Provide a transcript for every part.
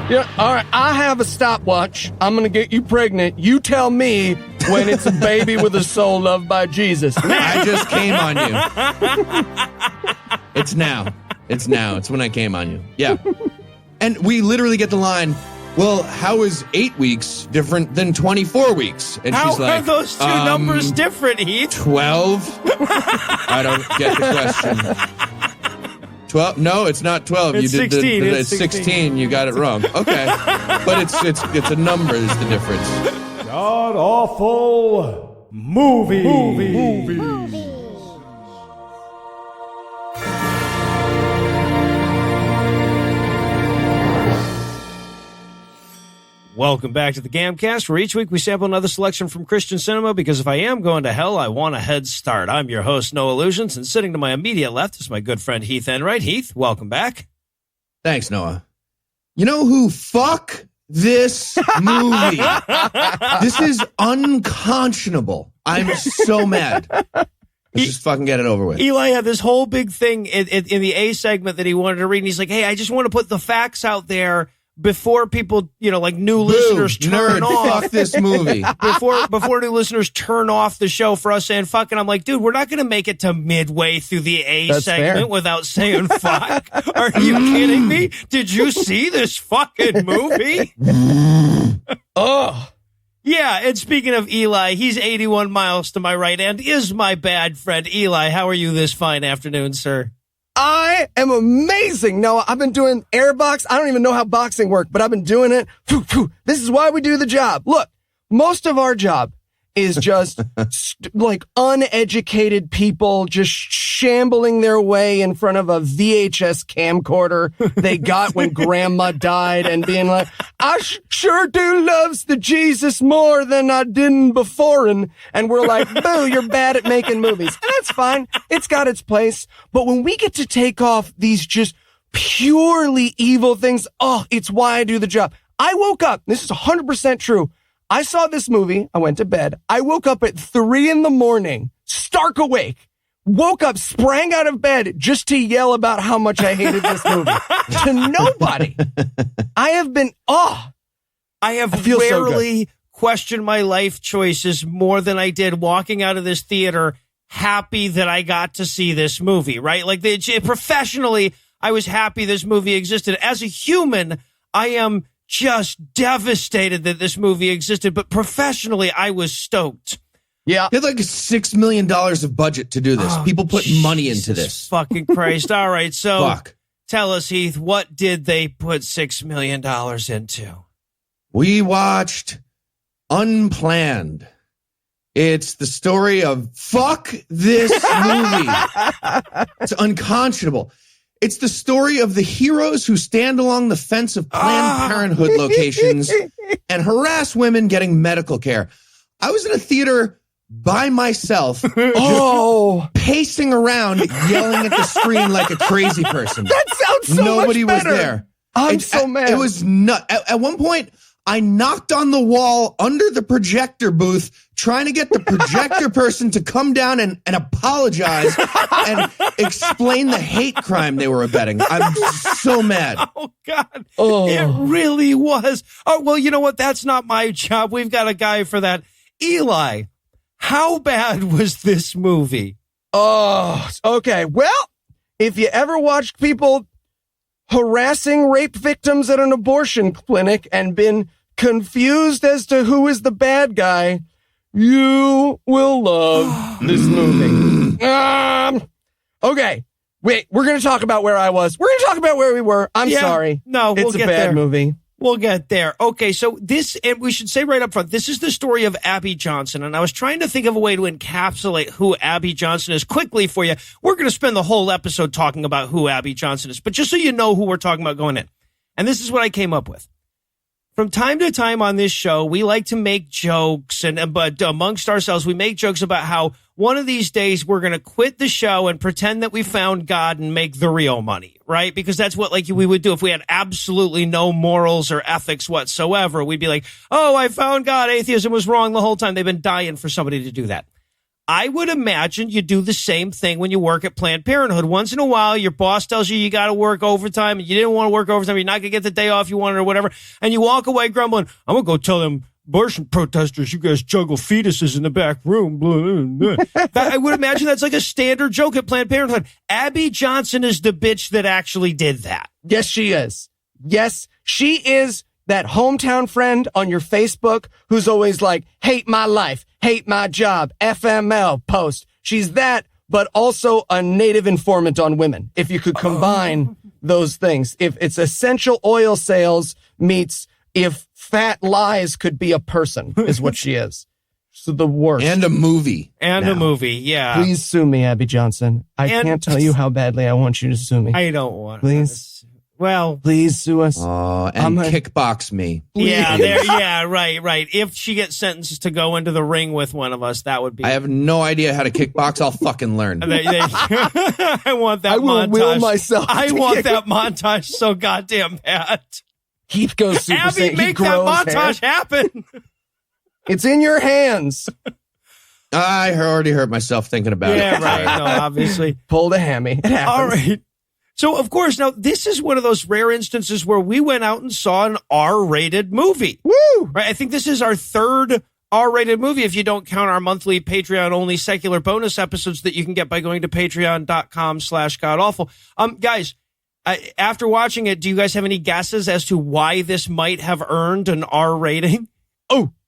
Yeah, all right, I have a stopwatch. I'm going to get you pregnant. You tell me when it's a baby with a soul loved by Jesus. I just came on you. It's now. It's now. It's when I came on you. Yeah. And we literally get the line, well, how is 8 weeks different than 24 weeks? And how she's like, are those two numbers different, Heath? 12? I don't get the question. 12? No, it's not 12. It's 16. It's 16. You got it wrong. Okay. But it's a number is the difference. God awful movie. Welcome back to the GAMcast, where each week we sample another selection from Christian cinema, because if I am going to hell, I want a head start. I'm your host, Noah Illusions, and sitting to my immediate left is my good friend Heath Enright. Heath, welcome back. Thanks, Noah. You know who? Fuck this movie. This is unconscionable. I'm so mad. Let's just fucking get it over with. Eli had this whole big thing in the A segment that he wanted to read, and he's like, hey, I just want to put the facts out there before people, like new listeners turn off. Fuck this movie. Before new listeners turn off the show for us saying fuck, and I'm like, dude, we're not going to make it to midway through the A segment without saying fuck. Are you kidding me? Did you see this fucking movie? Oh. Yeah, and speaking of Eli, he's 81 miles to my right and is my bad friend. Eli, how are you this fine afternoon, sir? I am amazing. No, I've been doing airbox. I don't even know how boxing works, but I've been doing it. This is why we do the job. Look, most of our job is just like uneducated people just shambling their way in front of a VHS camcorder they got when grandma died and being like, I sure do loves the Jesus more than I didn't before. And we're like, boo, you're bad at making movies. And that's fine. It's got its place. But when we get to take off these just purely evil things, it's why I do the job. I woke up. This is 100% true. I saw this movie. I went to bed. I woke up at 3 a.m, stark awake. Woke up, sprang out of bed just to yell about how much I hated this movie. To nobody. I have been, I rarely questioned my life choices more than I did walking out of this theater happy that I got to see this movie, right? Like, professionally, I was happy this movie existed. As a human, I am just devastated that this movie existed, but professionally, I was stoked. Yeah. They had like $6 million of budget to do this. People put money into this. Fucking Christ. All right, so tell us, Heath, what did they put $6 million into? We watched Unplanned. It's the story of fuck this movie. It's unconscionable. It's the story of the heroes who stand along the fence of Planned Parenthood locations and harass women getting medical care. I was in a theater by myself, pacing around, yelling at the screen like a crazy person. That sounds so Nobody much better. was there. I'm so mad. It was nuts. At one point, I knocked on the wall under the projector booth trying to get the projector person to come down and apologize and explain the hate crime they were abetting. I'm so mad. Oh, God. It really was. Oh, well, you know what? That's not my job. We've got a guy for that. Eli, how bad was this movie? Oh, okay. Well, if you ever watched people harassing rape victims at an abortion clinic and been confused as to who is the bad guy, you will love this movie. Okay. Wait, we're going to talk about where I was. We're going to talk about where we were. I'm sorry. No, it's a bad movie. We'll get there. Okay, so this, and we should say right up front, this is the story of Abby Johnson, and I was trying to think of a way to encapsulate who Abby Johnson is quickly for you. We're going to spend the whole episode talking about who Abby Johnson is, but just so you know who we're talking about going in. And this is what I came up with. From time to time on this show, we like to make jokes, but amongst ourselves, we make jokes about how one of these days we're going to quit the show and pretend that we found God and make the real money, right? Because that's what we would do if we had absolutely no morals or ethics whatsoever. We'd be like, oh, I found God. Atheism was wrong the whole time. They've been dying for somebody to do that. I would imagine you do the same thing when you work at Planned Parenthood. Once in a while, your boss tells you got to work overtime and you didn't want to work overtime. You're not going to get the day off you wanted or whatever. And you walk away grumbling, I'm going to go tell them abortion protesters, you guys juggle fetuses in the back room. Blah, blah, blah. I would imagine that's like a standard joke at Planned Parenthood. Abby Johnson is the bitch that actually did that. Yes, she is. Yes, she is that hometown friend on your Facebook who's always like, hate my life, hate my job, FML post. She's that, but also a native informant on women. If you could combine those things, if it's essential oil sales meets if fat lies could be a person, is what she is. So the worst. And a movie. And now. a movie, yeah. Please sue me, Abby Johnson. I can't tell you how badly I want you to sue me. I don't want Please. Well, please sue us. And kickbox me. Yeah, right. If she gets sentenced to go into the ring with one of us, that would be. I have no idea how to kickbox. I'll fucking learn. I want that I will montage. will myself. I want that montage so goddamn bad. Heath goes Super Abby, Saiyan. He make that grows montage hair. happen. It's in your hands. I already hurt myself thinking about it. Yeah, right. No, obviously. Pulled a hammy. It happens. All right. So, of course, now this is one of those rare instances where we went out and saw an R-rated movie. Woo! Right? I think this is our third R-rated movie if you don't count our monthly Patreon-only secular bonus episodes that you can get by going to patreon.com/godawful. Guys, after watching it, do you guys have any guesses as to why this might have earned an R rating?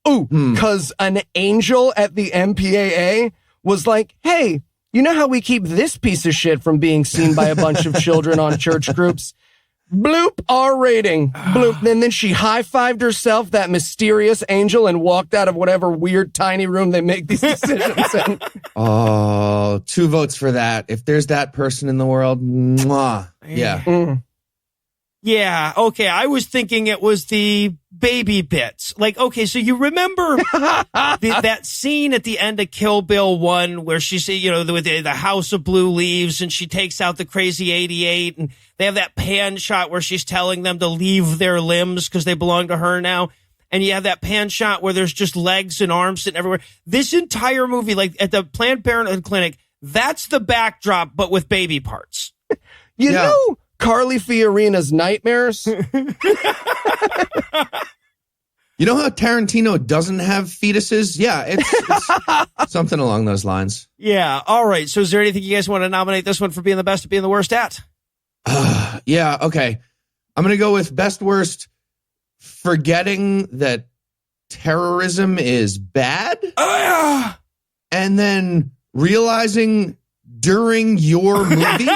Because an angel at the MPAA was like, hey, you know how we keep this piece of shit from being seen by a bunch of children on church groups? Bloop, R rating. Bloop. And then she high-fived herself, that mysterious angel, and walked out of whatever weird tiny room they make these decisions in. Oh, 2 votes for that. If there's that person in the world, mwah. Yeah. Mm. Yeah, okay. I was thinking it was the baby bits. Like, okay, so you remember that scene at the end of Kill Bill 1 where she's, with the House of Blue Leaves and she takes out the crazy 88 and they have that pan shot where she's telling them to leave their limbs because they belong to her now. And you have that pan shot where there's just legs and arms sitting everywhere. This entire movie, like at the Planned Parenthood clinic, that's the backdrop, but with baby parts. You know Carly Fiorina's Nightmares? You know how Tarantino doesn't have fetuses? Yeah, it's something along those lines. Yeah, all right. So is there anything you guys want to nominate this one for being the best at being the worst at? Yeah, okay. I'm going to go with best worst, forgetting that terrorism is bad, and then realizing during your movie,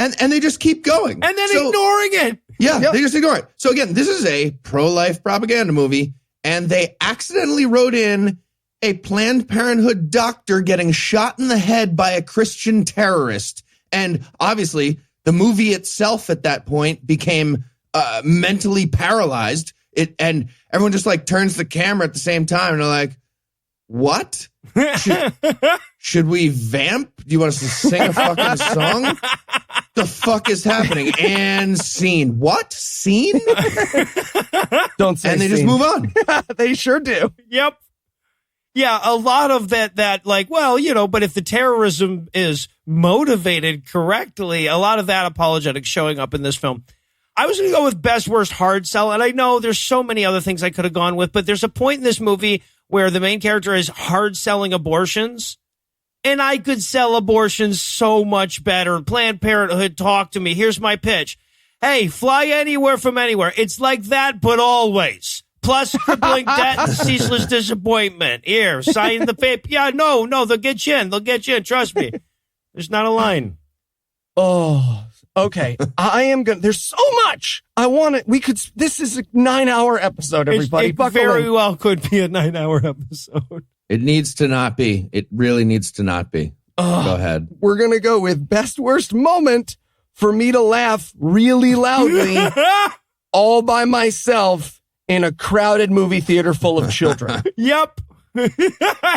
and they just keep going. And then ignoring it. Yeah, They just ignore it. So again, this is a pro-life propaganda movie, and they accidentally wrote in a Planned Parenthood doctor getting shot in the head by a Christian terrorist. And obviously, the movie itself at that point became mentally paralyzed. And everyone just like turns the camera at the same time, and they're like, what? Should we vamp? Do you want us to sing a fucking song? The fuck is happening? And scene. What? Scene? Don't say And they scene. just move on. They sure do. Yep. Yeah, a lot of that like, well, but if the terrorism is motivated correctly, a lot of that apologetic showing up in this film. I was going to go with best worst hard sell, and I know there's so many other things I could have gone with, but there's a point in this movie where the main character is hard selling abortions, and I could sell abortions so much better. Planned Parenthood, talk to me. Here's my pitch. Hey, fly anywhere from anywhere. It's like that, but always. Plus crippling debt and ceaseless disappointment. Here, sign the paper. Yeah, no, they'll get you in. They'll get you in. Trust me. There's not a line. Oh, okay. I am going to, there's so much. I want it. This is a 9-hour episode, everybody. It Buckle very in. well could be a 9-hour episode. It needs to not be. It really needs to not be. Go ahead. We're going to go with best worst moment for me to laugh really loudly all by myself in a crowded movie theater full of children. Yep.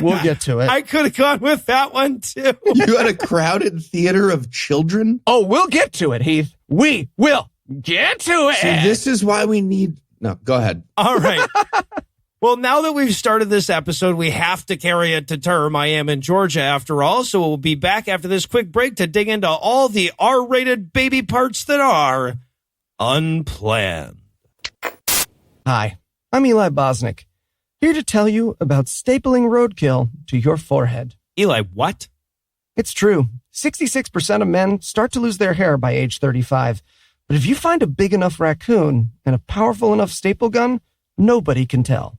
We'll get to it. I could have gone with that one, too. You had a crowded theater of children? Oh, we'll get to it, Heath. We will get to it. See, this is why we need... No, go ahead. All right. Well, now that we've started this episode, we have to carry it to term. I am in Georgia, after all, so we'll be back after this quick break to dig into all the R-rated baby parts that are unplanned. Hi, I'm Eli Bosnick, here to tell you about stapling roadkill to your forehead. Eli, what? It's true. 66% of men start to lose their hair by age 35. But if you find a big enough raccoon and a powerful enough staple gun, nobody can tell.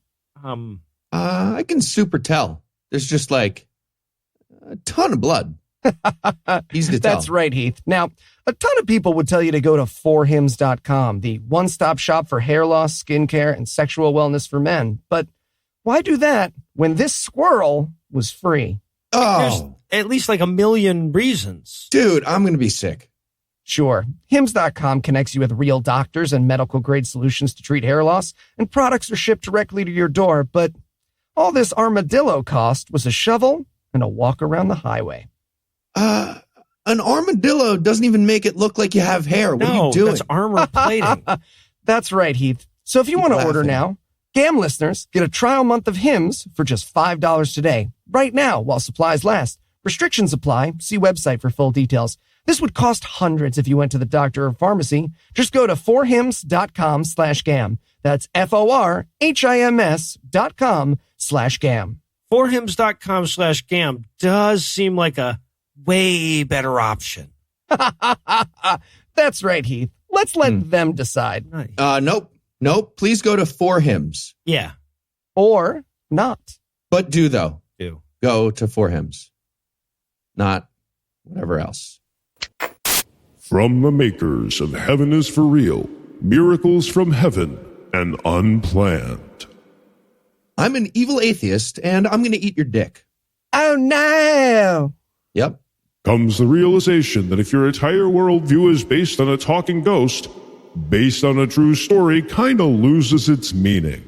I can super tell. There's just like a ton of blood. Easy to tell. That's right, Heath. Now, a ton of people would tell you to go to forhims.com, the one-stop shop for hair loss, skincare, and sexual wellness for men. But why do that when this squirrel was free? There's at least like a million reasons. Dude, I'm going to be sick. Sure, hims.com connects you with real doctors and medical-grade solutions to treat hair loss, and products are shipped directly to your door, but all this armadillo cost was a shovel and a walk around the highway. An armadillo doesn't even make it look like you have hair. What are you doing? That's armor plating. That's right, Heath. So if you want to order now, GAM listeners get a trial month of Hims for just $5 today, right now while supplies last. Restrictions apply. See website for full details. This would cost hundreds if you went to the doctor or pharmacy. Just go to forhims.com/GAM. That's FORHIMS.com/GAM. Forhims.com/GAM does seem like a way better option. That's right, Heath. Let's let them decide. Nice. Nope. Please go to forhims. Yeah. Or not. But do, though. Do. Go to forhims. Not whatever else. From the makers of Heaven is for Real, Miracles from Heaven, and Unplanned. I'm an evil atheist, and I'm going to eat your dick. Oh, no. Yep. Comes the realization that if your entire worldview is based on a talking ghost, based on a true story kind of loses its meaning.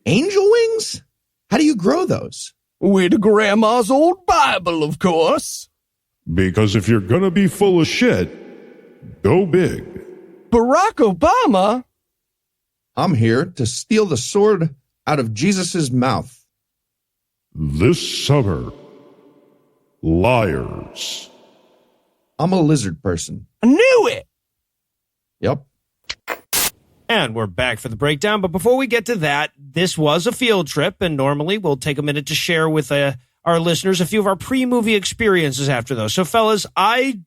Angel wings? How do you grow those? With Grandma's old Bible, of course. Because if you're gonna be full of shit, go big. Barack Obama? I'm here to steal the sword out of Jesus' mouth. This summer, liars. I'm a lizard person. I knew it. Yep. And we're back for the breakdown. But before we get to that, this was a field trip, and normally we'll take a minute to share with our listeners a few of our pre-movie experiences after those. So, fellas, I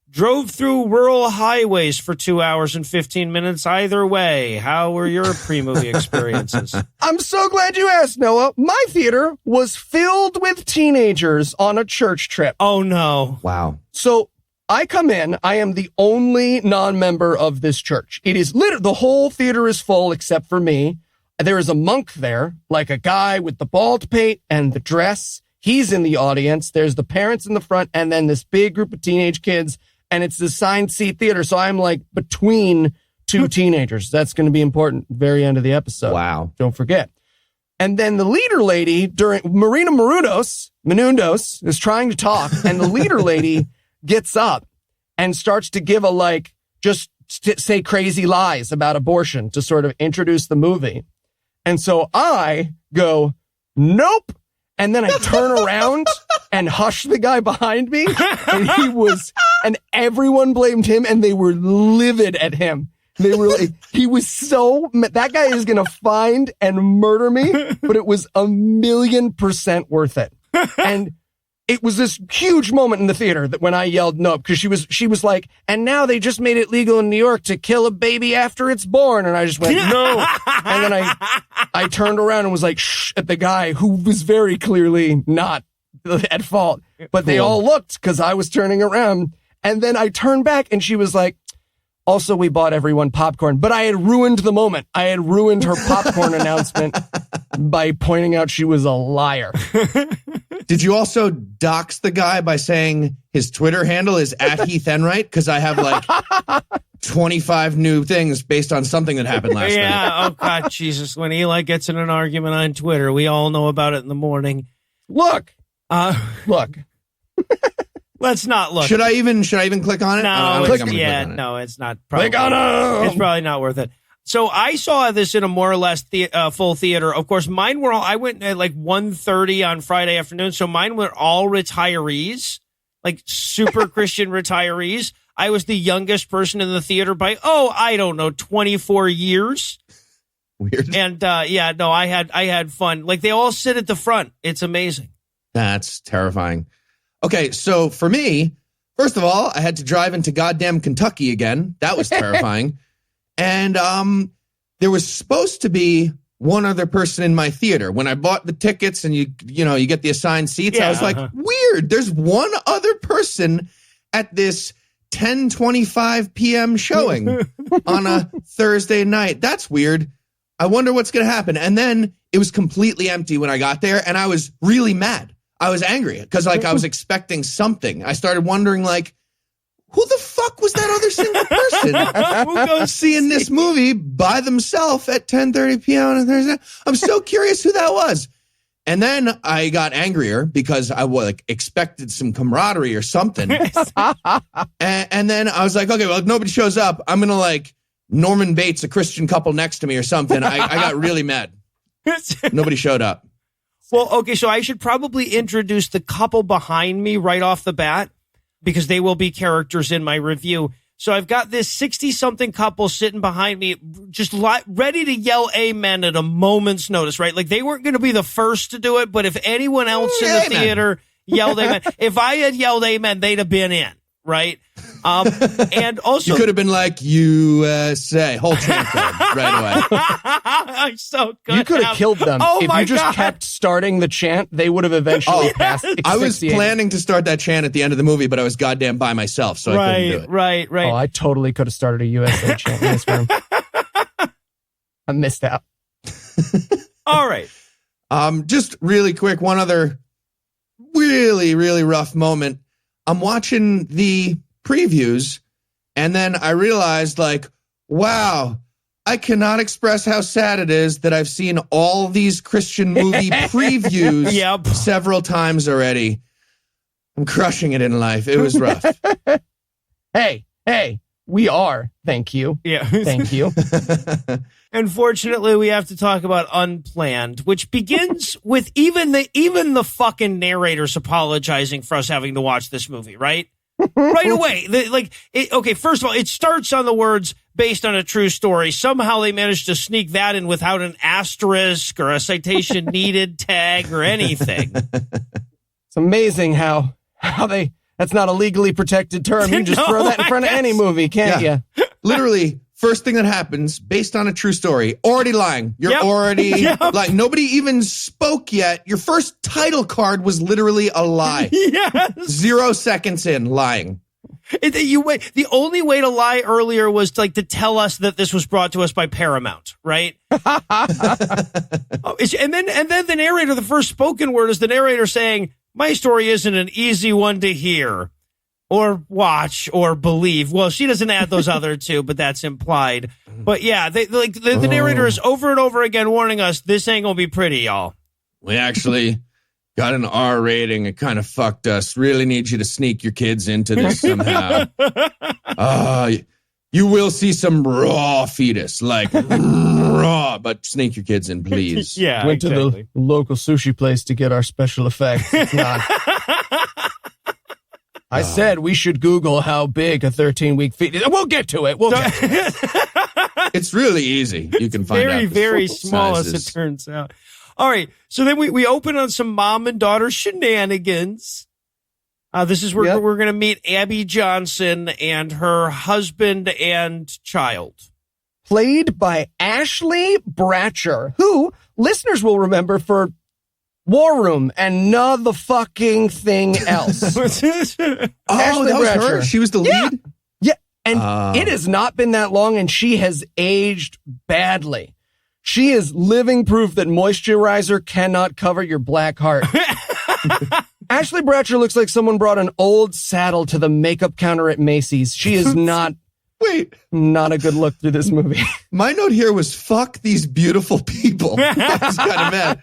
drove through rural highways for 2 hours and 15 minutes either way. How were your pre-movie experiences? I'm so glad you asked, Noah. My theater was filled with teenagers on a church trip. Oh, no. Wow. So I come in. I am the only non-member of this church. It is literally, the whole theater is full except for me. There is a monk there, like a guy with the bald pate and the dress. He's in the audience. There's the parents in the front and then this big group of teenage kids. And it's the assigned seat theater. So I'm like between two teenagers. That's going to be important. Very end of the episode. Wow. Don't forget. And then the leader lady during Marina Menundos is trying to talk. And the leader lady gets up and starts to give say crazy lies about abortion to sort of introduce the movie. And so I go, nope. And then I turn around and hush the guy behind me. And everyone blamed him and they were livid at him. They were like, that guy is going to find and murder me, but it was 1,000,000% worth it. And it was this huge moment in the theater that when I yelled no, because she was like, and now they just made it legal in New York to kill a baby after it's born. And I just went, no. And then I turned around and was like, shh, at the guy who was very clearly not at fault, but they all looked because I was turning around. And then I turned back and she was like, also, we bought everyone popcorn, but I had ruined the moment. I had ruined her popcorn announcement by pointing out she was a liar. Did you also dox the guy by saying his Twitter handle is @HeathEnright? Because I have like 25 new things based on something that happened last night. Yeah. Oh, God, Jesus. When Eli gets in an argument on Twitter, we all know about it in the morning. Look. Let's not look. Should I even click on it? No, I don't think I'm gonna click on it. no, it's not. Click on it. It's probably not worth it. So I saw this in a more or less full theater. Of course, mine were all, I went at like 1:30 on Friday afternoon. So mine were all retirees, like super Christian retirees. I was the youngest person in the theater by, I don't know, 24 years. Weird. And I had fun. Like they all sit at the front. It's amazing. That's terrifying. Okay, so for me, first of all, I had to drive into goddamn Kentucky again. That was terrifying. And there was supposed to be one other person in my theater. When I bought the tickets and you get the assigned seats, I was like, weird. There's one other person at this 10:25 p.m. showing on a Thursday night. That's weird. I wonder what's going to happen. And then it was completely empty when I got there, and I was really mad. I was angry because I was expecting something. I started wondering, who the fuck was that other single person who goes seeing this movie by themselves at 10:30 p.m. on a Thursday? I'm so curious who that was. And then I got angrier because I expected some camaraderie or something. and then I was like, okay, well, if nobody shows up, I'm going to Norman Bates, a Christian couple next to me or something. I got really mad. Nobody showed up. Well, okay, so I should probably introduce the couple behind me right off the bat because they will be characters in my review. So I've got this 60-something couple sitting behind me just ready to yell amen at a moment's notice, right? Like they weren't going to be the first to do it, but if anyone else in the theater yelled amen, if I had yelled amen, they'd have been in, right? And also, you could have been like USA, whole chant right away. I'm so good. You could have killed them. If you just kept starting the chant, they would have eventually passed. I was planning to start that chant at the end of the movie, but I was goddamn by myself, so I couldn't do it. Right. Oh, I totally could have started a USA chant in this room. I missed out. All right. Just really quick, one other really, really rough moment. I'm watching the previews, and then I realized, wow, I cannot express how sad it is that I've seen all these Christian movie previews several times already. I'm crushing it in life. It was rough. Hey, we are. Thank you. Yeah. Thank you. Unfortunately, we have to talk about Unplanned, which begins with even the fucking narrators apologizing for us having to watch this movie, right? Right away. First of all, it starts on the words based on a true story. Somehow they managed to sneak that in without an asterisk or a citation needed tag or anything. It's amazing how that's not a legally protected term. You can just throw that in front of any movie, can't you? Literally, first thing that happens, based on a true story, already lying. You're already lying. Nobody even spoke yet. Your first title card was literally a lie. Yes. 0 seconds in, lying. The only way to lie earlier was to tell us that this was brought to us by Paramount, right? And then the narrator, the first spoken word is the narrator saying, my story isn't an easy one to hear or watch or believe. Well, she doesn't add those other two, but that's implied. But yeah, the narrator is over and over again warning us, this ain't gonna be pretty, y'all. We actually got an R rating. It kind of fucked us. Really need you to sneak your kids into this somehow. You will see some raw fetus, raw, but sneak your kids in, please. Yeah, Went to the local sushi place to get our special effects. It's not. I said we should Google how big a 13-week fetus is. We'll get to it. It's really easy. You can find out. Very, very small sizes. As it turns out. All right. So then we open on some mom and daughter shenanigans. This is where we're going to meet Abby Johnson and her husband and child. Played by Ashley Bratcher, who listeners will remember for War Room and none the fucking thing else. Ashley that was her? She was the lead? Yeah. And it has not been that long, and she has aged badly. She is living proof that moisturizer cannot cover your black heart. Ashley Bratcher looks like someone brought an old saddle to the makeup counter at Macy's. She is not a good look through this movie. My note here was, fuck these beautiful people. I was kind of mad.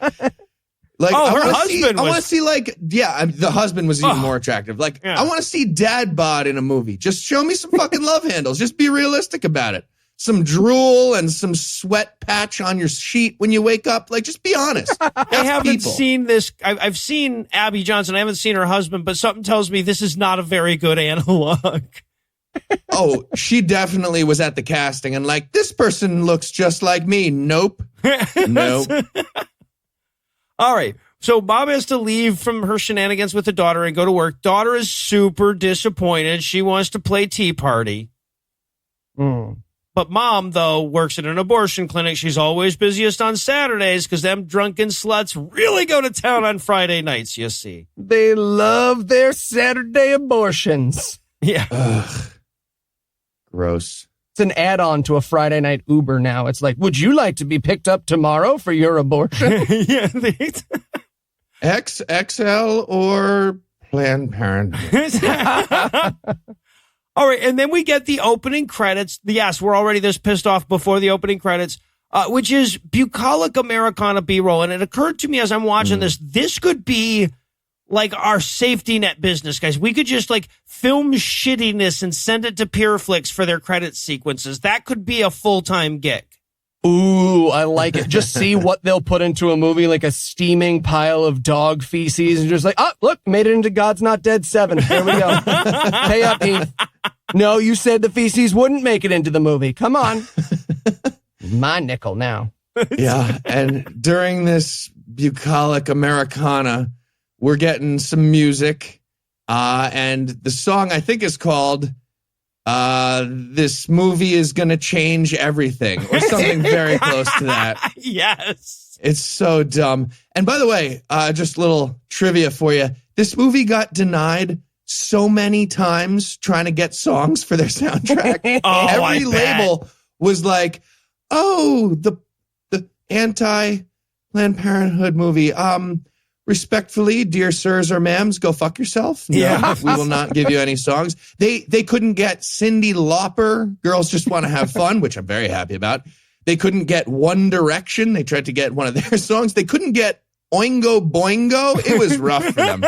I want to see the husband was even more attractive. I want to see dad bod in a movie. Just show me some fucking love handles. Just be realistic about it. some drool and some sweat patch on your sheet when you wake up? Like, just be honest. I haven't seen this. I've seen Abby Johnson. I haven't seen her husband, but something tells me this is not a very good analog. Oh, she definitely was at the casting and like, this person looks just like me. Nope. Nope. All right. So Bob has to leave from her shenanigans with the daughter and go to work. Daughter is super disappointed. She wants to play tea party. But mom, though, works at an abortion clinic. She's always busiest on Saturdays because them drunken sluts really go to town on Friday nights, you see. They love their Saturday abortions. Yeah. Ugh. Gross. It's an add-on to a Friday night Uber now. It's like, would you like to be picked up tomorrow for your abortion? Yeah. XXL or Planned Parenthood. All right, and then we get the opening credits. Yes, we're already this pissed off before the opening credits, which is bucolic Americana B-roll. And it occurred to me as I'm watching this could be like our safety net business, guys. We could just like film shittiness and send it to Pureflix for their credit sequences. That could be a full-time gig. Ooh, I like it. Just see what they'll put into a movie, like a steaming pile of dog feces, and just like, oh, look, made it into God's Not Dead 7. There we go. Pay up, Heath. No, you said the feces wouldn't make it into the movie. Come on. My nickel now. Yeah, and during this bucolic Americana, we're getting some music, and the song I think is called This Movie Is Gonna Change Everything, or something very close to that. Yes. It's so dumb. And by the way, just a little trivia for you. This movie got denied so many times trying to get songs for their soundtrack. Every label was like, oh, the anti-Planned Parenthood movie. Respectfully, dear sirs or ma'ams, go fuck yourself. No, Yeah. we will not give you any songs. They couldn't get Cyndi Lauper, Girls Just Want to Have Fun, which I'm very happy about. They couldn't get One Direction. They tried to get one of their songs. They couldn't get Oingo Boingo. It was rough for them.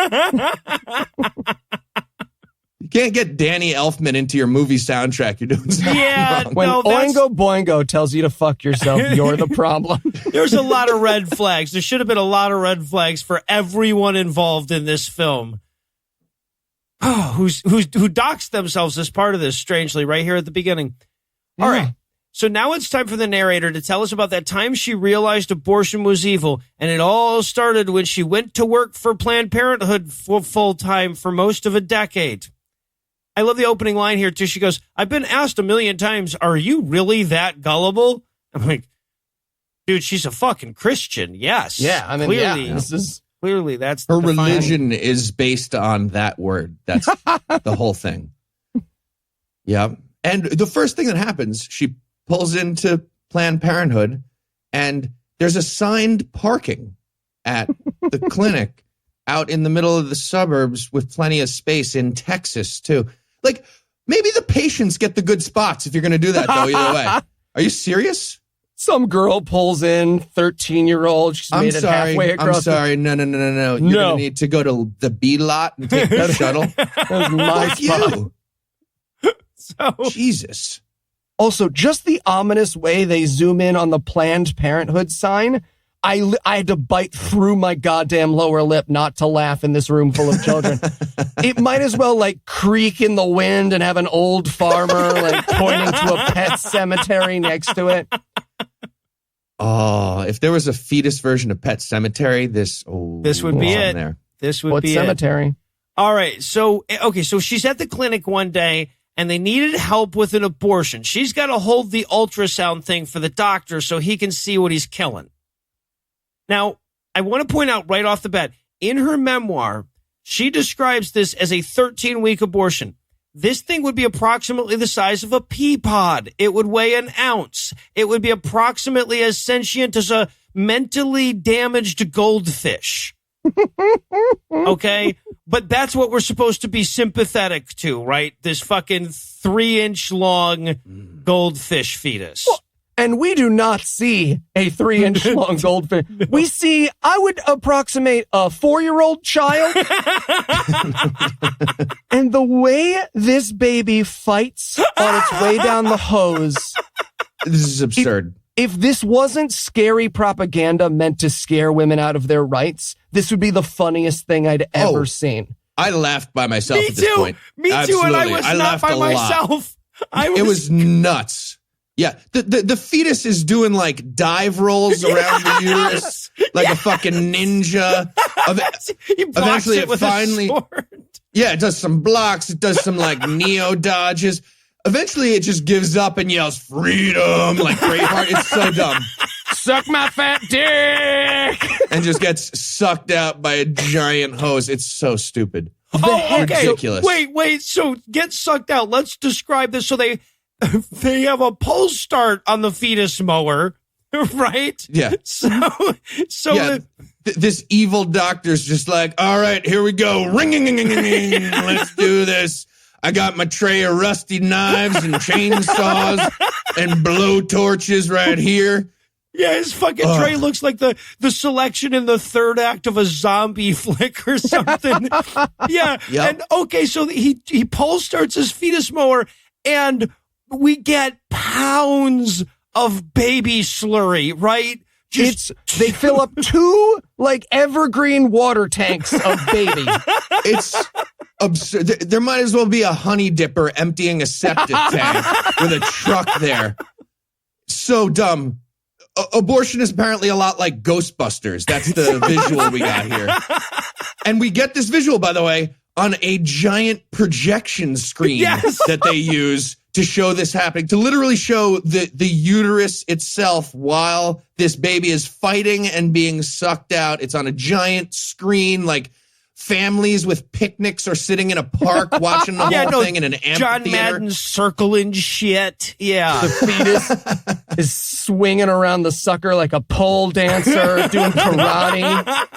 You can't get Danny Elfman into your movie soundtrack. You're doing something wrong. When Oingo Boingo tells you to fuck yourself, you're the problem. There's a lot of red flags. There should have been a lot of red flags for everyone involved in this film. Oh, who doxed themselves as part of this, strangely, right here at the beginning. All right. So now it's time for the narrator to tell us about that time she realized abortion was evil, and it all started when she went to work for Planned Parenthood full-time for most of a decade. I love the opening line here, too. She goes, I've been asked 1,000,000 times, are you really that gullible? I'm like, dude, she's a fucking Christian. Yes. Yeah, I mean, clearly, clearly that's her religion is based on that word. That's the whole thing. Yeah. And the first thing that happens, she pulls into Planned Parenthood, and there's assigned parking at the clinic out in the middle of the suburbs with plenty of space in Texas, too. Like, maybe the patients get the good spots if you're going to do that, though, either way. Are you serious? Some girl pulls in, 13-year-old. She's made it halfway across. I'm sorry. No. You're going to need to go to the B lot and take the shuttle. That's my spot. So, Jesus. Also, just the ominous way they zoom in on the Planned Parenthood sign. I had to bite through my goddamn lower lip not to laugh in this room full of children. It might as well like creak in the wind and have an old farmer like pointing to a pet cemetery next to it. Oh, if there was a fetus version of Pet Cemetery, this would be it. There. This would what be cemetery? It. All right. So, okay. So she's at the clinic one day and they needed help with an abortion. She's got to hold the ultrasound thing for the doctor so he can see what he's killing. Now, I want to point out right off the bat, in her memoir, she describes this as a 13-week abortion. This thing would be approximately the size of a pea pod. It would weigh an ounce. It would be approximately as sentient as a mentally damaged goldfish. Okay? But that's what we're supposed to be sympathetic to, right? This fucking 3-inch long goldfish fetus. Well, and we do not see a 3-inch long goldfish. No. We see, I would approximate a 4-year-old child. And the way this baby fights on its way down the hose This is absurd. If this wasn't scary propaganda meant to scare women out of their rights, this would be the funniest thing I'd ever seen. I laughed by myself at this point. Me too, and I was not by myself. It was nuts. Yeah, the fetus is doing like dive rolls around the uterus like a fucking ninja. He blocks it with a sword. Yeah, it does some blocks. It does some like neo dodges. Eventually, it just gives up and yells "freedom" like Braveheart. It's so dumb. Suck my fat dick, and just gets sucked out by a giant hose. It's so stupid. Oh, okay. Ridiculous. Wait. So get sucked out. Let's describe this. So they have a pull start on the fetus mower, right? Yeah. So yeah. This evil doctor's just like, all right, here we go. Ring. Let's do this. I got my tray of rusty knives and chainsaws and blow torches right here. Yeah, his fucking tray looks like the selection in the third act of a zombie flick or something. Yeah. Yep. And okay, so he pole starts his fetus mower and we get pounds of baby slurry, right? They fill up 2 like evergreen water tanks of baby. It's absurd. There might as well be a honey dipper emptying a septic tank with a truck there. So dumb. Abortion is apparently a lot like Ghostbusters. That's the visual we got here. And we get this visual, by the way, on a giant projection screen that they use to show this happening, to literally show the uterus itself while this baby is fighting and being sucked out. It's on a giant screen, like families with picnics are sitting in a park watching the whole thing in an amphitheater. John Madden circling shit. Yeah. The fetus is swinging around the sucker like a pole dancer doing karate.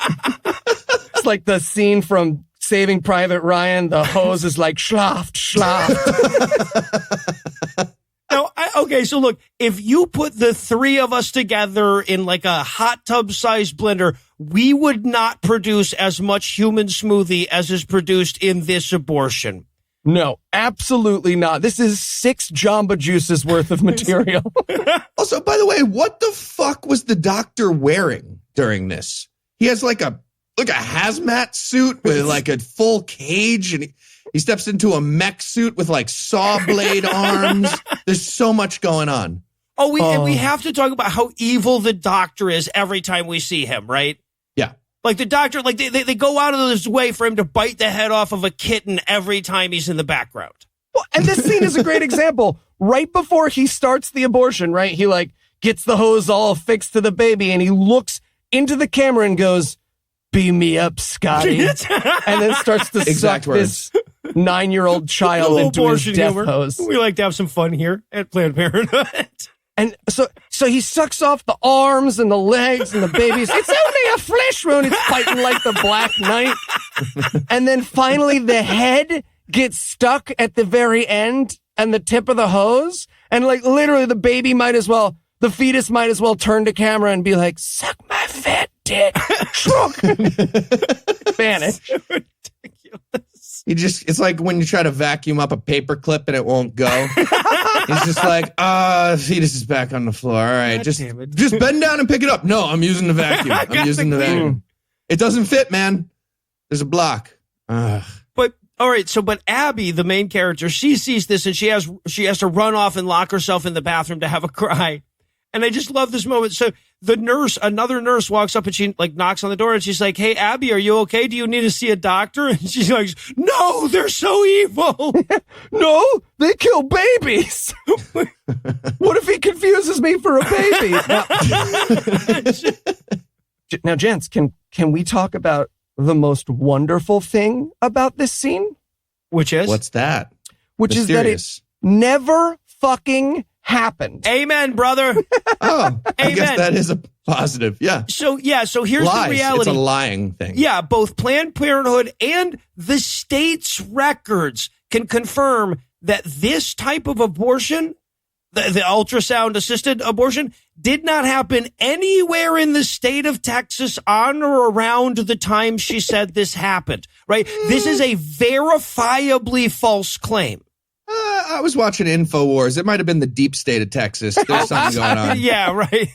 It's like the scene from Saving Private Ryan. The hose is like schlaft. Now, okay, so look, if you put the 3 of us together in like a hot tub sized blender, we would not produce as much human smoothie as is produced in this abortion. No, absolutely not. This is 6 Jamba Juices worth of material. Also, by the way, what the fuck was the doctor wearing during this? He has like a hazmat suit with like a full cage, and he steps into a mech suit with like saw blade arms. There's so much going on. And we have to talk about how evil the doctor is every time we see him, right? Yeah. Like the doctor, like they go out of his way for him to bite the head off of a kitten every time he's in the background. Well, and this scene is a great example. Right before he starts the abortion, right? He like gets the hose all fixed to the baby and he looks into the camera and goes, "Beam me up, Scotty." And then starts to suck this 9-year-old child into his death hose. We like to have some fun here at Planned Parenthood. And so he sucks off the arms and the legs and the babies. It's only a flesh wound. It's fighting like the Black Knight. And then finally the head gets stuck at the very end and the tip of the hose. And like literally the fetus might as well turn to camera and be like, "Suck my fat dick." Shrunk. Vanish. Ridiculous. It's like when you try to vacuum up a paper clip and it won't go. He's just like, the fetus is back on the floor. All right, just bend down and pick it up. No, I'm using the vacuum. I'm using the vacuum. It doesn't fit, man. There's a block. Ugh. But all right, but Abby, the main character, she sees this and she has to run off and lock herself in the bathroom to have a cry. And I just love this moment. So another nurse walks up and she like knocks on the door and she's like, "Hey, Abby, are you okay? Do you need to see a doctor?" And she's like, "No, they're so evil." "No, they kill babies." "What if he confuses me for a baby?" Now, gents, can we talk about the most wonderful thing about this scene? Which is? What's that? Which Mysterious. Is that it never fucking happened. Amen, brother. I guess that is a positive. Yeah. So here's Lies. the reality. It's a lying thing. Yeah, both Planned Parenthood and the state's records can confirm that this type of abortion, the ultrasound-assisted abortion, did not happen anywhere in the state of Texas on or around the time she said this happened, right? This is a verifiably false claim. I was watching InfoWars. It might have been the deep state of Texas. There's something going on. Yeah, right.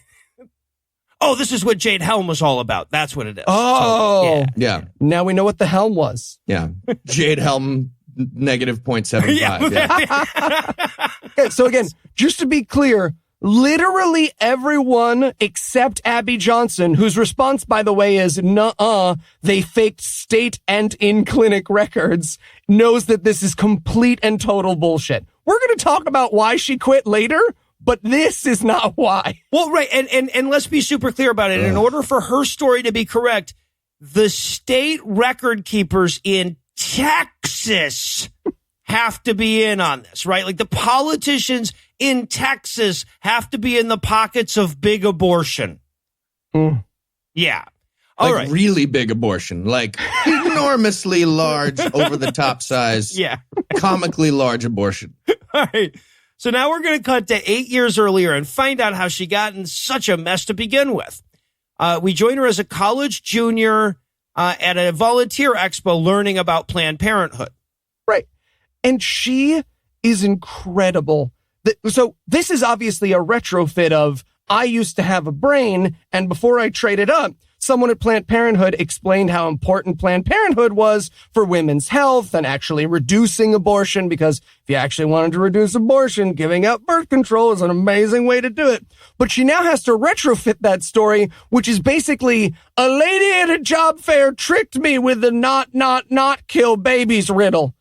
Oh, this is what Jade Helm was all about. That's what it is. Oh. So, Yeah. Now we know what the helm was. Yeah. Jade Helm negative 0.75. Yeah. Okay, so again, just to be clear, literally everyone except Abby Johnson, whose response, by the way, is nuh-uh, they faked state and in-clinic records, knows that this is complete and total bullshit. We're going to talk about why she quit later, but this is not why. Well, right, and let's be super clear about it. In order for her story to be correct, the state record keepers in Texas have to be in on this, right? Like the politicians in Texas have to be in the pockets of big abortion. Yeah. All right. Really big abortion, like enormously large, over the top size, Yeah. comically large abortion. All right. So now we're going to cut to 8 years earlier and find out how she got in such a mess to begin with. We join her as a college junior at a volunteer expo learning about Planned Parenthood. Right. And she is incredible. So this is obviously a retrofit of, I used to have a brain, and before I traded up, someone at Planned Parenthood explained how important Planned Parenthood was for women's health and actually reducing abortion, because if you actually wanted to reduce abortion, giving up birth control is an amazing way to do it. But she now has to retrofit that story, which is basically, a lady at a job fair tricked me with the not kill babies riddle.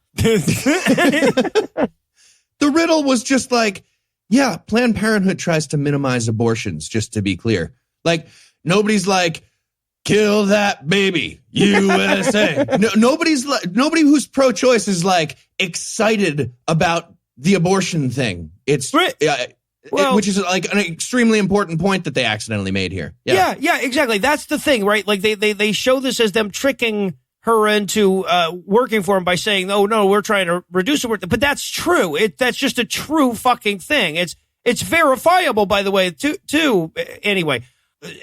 The riddle was just like, yeah, Planned Parenthood tries to minimize abortions, just to be clear. Like, nobody's like, kill that baby, USA. Nobody who's pro-choice is like excited about the abortion thing. It's Right. which is like an extremely important point that they accidentally made here. Yeah, exactly. That's the thing, right? Like they show this as them tricking her into working for him by saying, "Oh no, we're trying to reduce it." But that's true. That's just a true fucking thing. It's verifiable, by the way, too. Anyway,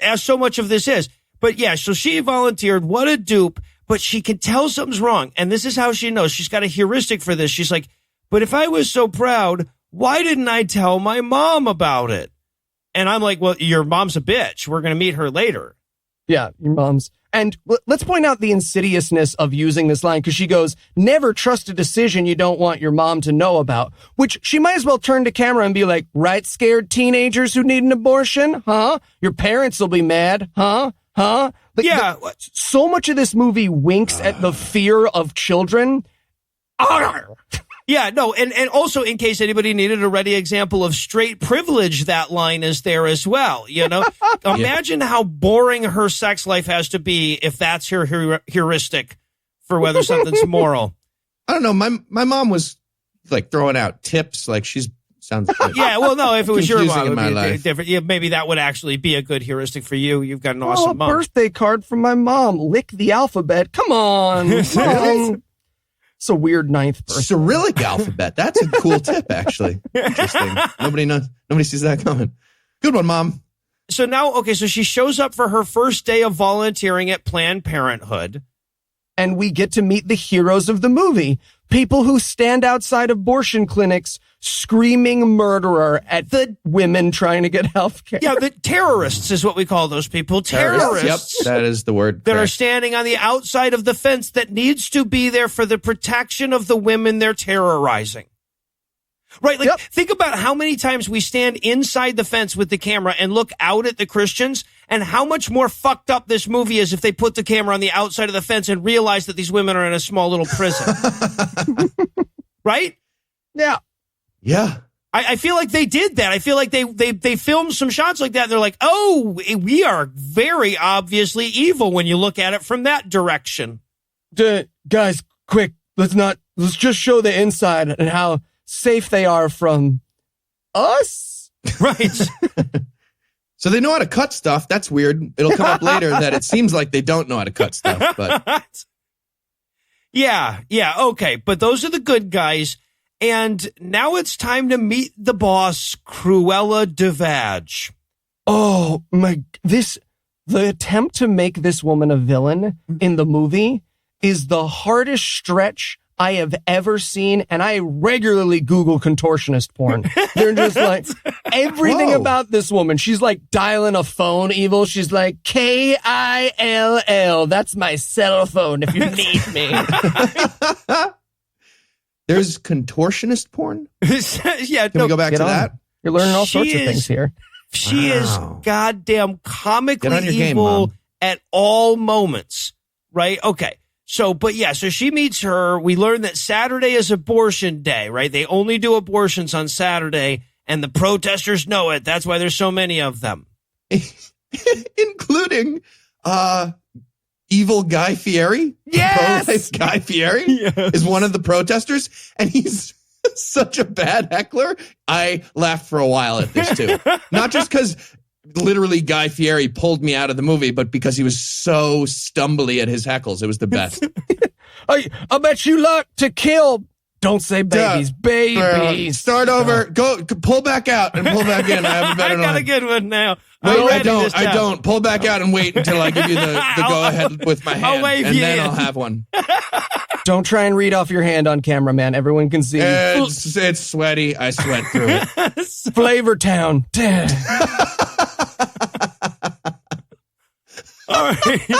as so much of this is. But yeah, so she volunteered. What a dupe. But she can tell something's wrong. And this is how she knows. She's got a heuristic for this. She's like, but if I was so proud, why didn't I tell my mom about it? And I'm like, well, your mom's a bitch. We're going to meet her later. Yeah, your mom's. And let's point out the insidiousness of using this line, because she goes, never trust a decision you don't want your mom to know about, which she might as well turn to camera and be like, right, scared teenagers who need an abortion? Huh? Your parents will be mad. Huh? Yeah. So much of this movie winks at the fear of children. Yeah, no, and also, in case anybody needed a ready example of straight privilege, that line is there as well, you know? Imagine how boring her sex life has to be if that's her heuristic for whether something's moral. I don't know. My mom was like throwing out tips, like sounds like Yeah, well, no, if it was your confusing mom, in it my would be life. different. Yeah, maybe that would actually be a good heuristic for you. You've got an awesome A mom. birthday card from my mom. Lick the alphabet. Come on. Mom. It's a weird ninth birthday. Cyrillic alphabet. That's a cool tip, actually. Interesting. Nobody sees that coming. Good one, Mom. So now, okay, so she shows up for her first day of volunteering at Planned Parenthood. And we get to meet the heroes of the movie. People who stand outside abortion clinics screaming murderer at the women trying to get health care. Yeah, the terrorists is what we call those people. Terrorists. Yep, that is the word. That are correct. standing on the outside of the fence that needs to be there for the protection of the women they're terrorizing. Right? Like, Yep. think about how many times we stand inside the fence with the camera and look out at the Christians, and how much more fucked up this movie is if they put the camera on the outside of the fence and realize that these women are in a small little prison. Right? Yeah. Yeah. I feel like they did that. I feel like they filmed some shots like that. And they're like, oh, we are very obviously evil when you look at it from that direction. Guys, quick. Let's just show the inside and how safe they are from us. Right. So they know how to cut stuff. That's weird. It'll come up later that it seems like they don't know how to cut stuff. But Yeah. Okay. But those are the good guys. And now it's time to meet the boss, Cruella de Vag. Oh my, the attempt to make this woman a villain in the movie is the hardest stretch I have ever seen, and I regularly Google contortionist porn. They're just like, everything about this woman. She's like dialing a phone evil. She's like, KILL. That's my cell phone if you need me. There's contortionist porn? Yeah. Can we go back to that? You're learning all sorts of things here. She is goddamn comically Get on your game, evil Mom. at all moments, right? Okay. So she meets her. We learn that Saturday is abortion day, right? They only do abortions on Saturday, and the protesters know it. That's why there's so many of them. Including evil Guy Fieri. Yes! Pro-life Guy Fieri is one of the protesters, and he's such a bad heckler. I laughed for a while at this too. Not just because literally Guy Fieri pulled me out of the movie, but because he was so stumbly at his heckles. It was the best. I bet you like to kill. Don't say babies. Babies. Start over. Go pull back out and pull back in. I have a better I got a line. good one now. No, I don't. Pull back out and wait until I give you the go ahead with my hand, wave and you then in. I'll have one. Don't try and read off your hand on camera, man. Everyone can see. It's sweaty. I sweat through it. Flavor Town. All right.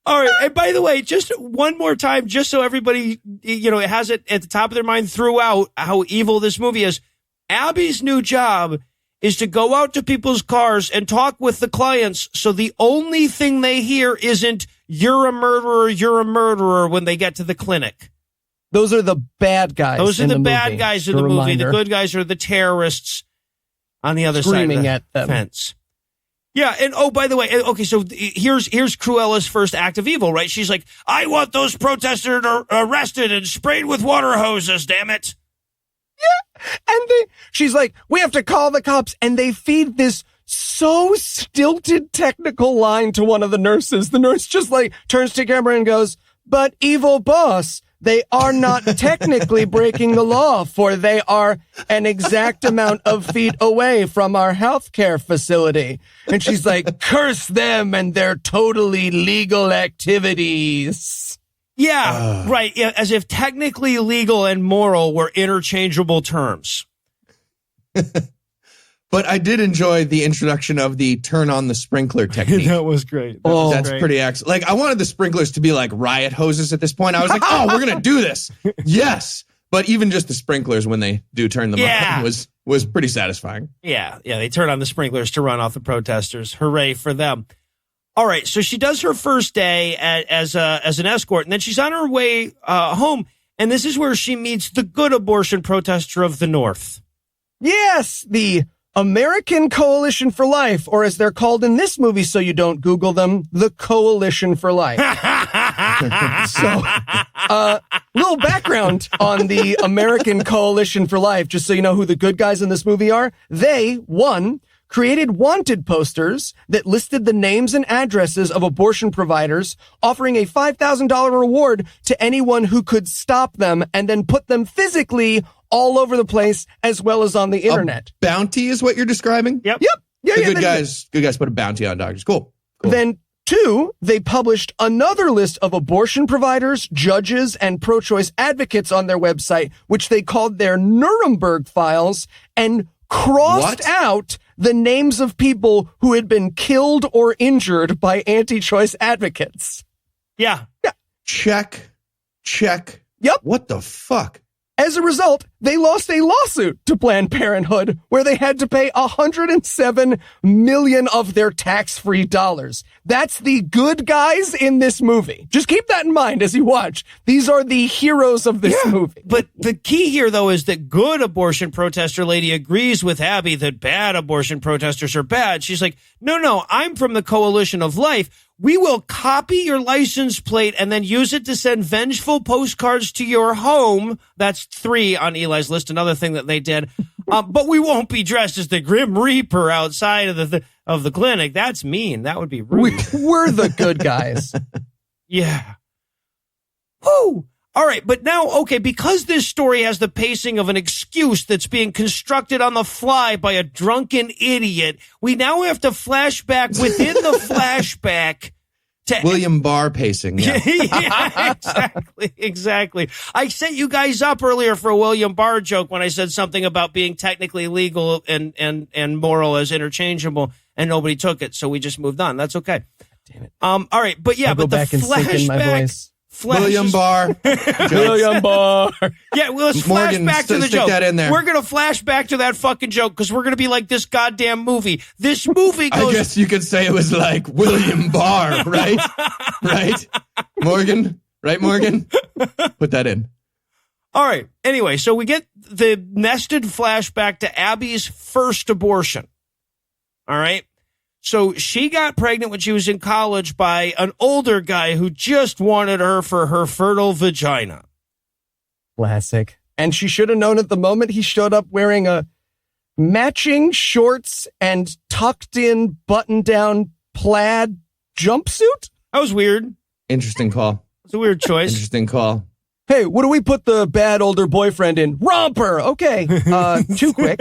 All right. And by the way, just one more time, just so everybody, it has it at the top of their mind throughout how evil this movie is. Abby's new job is to go out to people's cars and talk with the clients. So the only thing they hear isn't you're a murderer when they get to the clinic. Those are the bad guys. Those are the bad guys in the movie. Reminder. The good guys are the terrorists on the other side of at the them. fence. Yeah, and by the way, okay, so here's Cruella's first act of evil, right? She's like, I want those protesters arrested and sprayed with water hoses, damn it. Yeah, and she's like, we have to call the cops, and they feed this so stilted technical line to one of the nurses. The nurse just like turns to camera and goes, but evil boss, they are not technically breaking the law, for they are an exact amount of feet away from our healthcare facility. And she's like, curse them and their totally legal activities. Yeah, right. Yeah, as if technically legal and moral were interchangeable terms. But I did enjoy the introduction of the turn on the sprinkler technique. That was great. That's pretty excellent. Like, I wanted the sprinklers to be like riot hoses at this point. I was like, oh, we're going to do this. Yes. But even just the sprinklers when they do turn them on was pretty satisfying. Yeah, they turn on the sprinklers to run off the protesters. Hooray for them. All right, so she does her first day as an escort, and then she's on her way home, and this is where she meets the good abortion protester of the North. Yes, the American Coalition for Life, or as they're called in this movie so you don't Google them, the Coalition for Life. So, little background on the American Coalition for Life, just so you know who the good guys in this movie are. They, created wanted posters that listed the names and addresses of abortion providers, offering a $5,000 reward to anyone who could stop them, and then put them physically all over the place as well as on the internet. A bounty is what you're describing? Yep. Yeah, Good guys put a bounty on doctors. Cool. Then 2, they published another list of abortion providers, judges, and pro-choice advocates on their website, which they called their Nuremberg files, and crossed out the names of people who had been killed or injured by anti-choice advocates. Yeah. Check. Yep. What the fuck? As a result, they lost a lawsuit to Planned Parenthood where they had to pay $107 million of their tax-free dollars. That's the good guys in this movie. Just keep that in mind as you watch. These are the heroes of this movie. But the key here, though, is that good abortion protester lady agrees with Abby that bad abortion protesters are bad. She's like, no, I'm from the Coalition of Life. We will copy your license plate and then use it to send vengeful postcards to your home. That's 3 on Eli's list, another thing that they did. But we won't be dressed as the Grim Reaper outside of the clinic. That's mean. That would be rude. We're the good guys. Yeah. Woo! All right, but now, okay, because this story has the pacing of an excuse that's being constructed on the fly by a drunken idiot, we now have to flashback within the flashback William Barr pacing. Yeah. Yeah, exactly. I set you guys up earlier for a William Barr joke when I said something about being technically legal and moral as interchangeable, and nobody took it, so we just moved on. That's okay. Damn it. All right, but yeah, I'll but go the back and sink in my flashback. voice. William Barr. William Barr. Yeah, well, let's Morgan, flash back to the stick joke. that in there. We're going to flash back to that fucking joke because we're going to be like this goddamn movie. This movie I goes... guess you could say it was like William Barr, right? Right? Morgan? Right, Morgan? Put that in. All right. Anyway, so we get the nested flashback to Abby's first abortion. All right. So she got pregnant when she was in college by an older guy who just wanted her for her fertile vagina. Classic. And she should have known at the moment he showed up wearing a matching shorts and tucked in button down plaid jumpsuit. That was weird. Interesting call. It's a weird choice. Interesting call. Hey, what do we put the bad older boyfriend in? Romper. Okay. Too quick.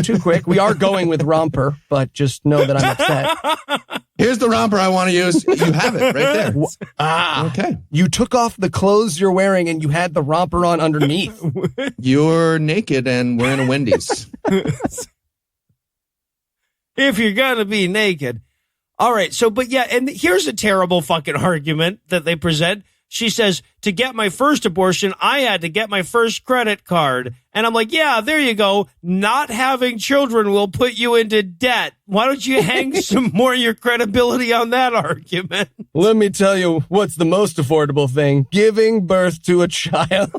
Too quick. We are going with romper, but just know that I'm upset. Here's the romper I want to use. You have it right there. Okay. You took off the clothes you're wearing and you had the romper on underneath. You're naked and we're in a Wendy's. If you're going to be naked. All right. So, but yeah, and here's a terrible fucking argument that they present. She says, to get my first abortion, I had to get my first credit card. And I'm like, yeah, there you go. Not having children will put you into debt. Why don't you hang some more of your credibility on that argument? Let me tell you what's the most affordable thing. Giving birth to a child.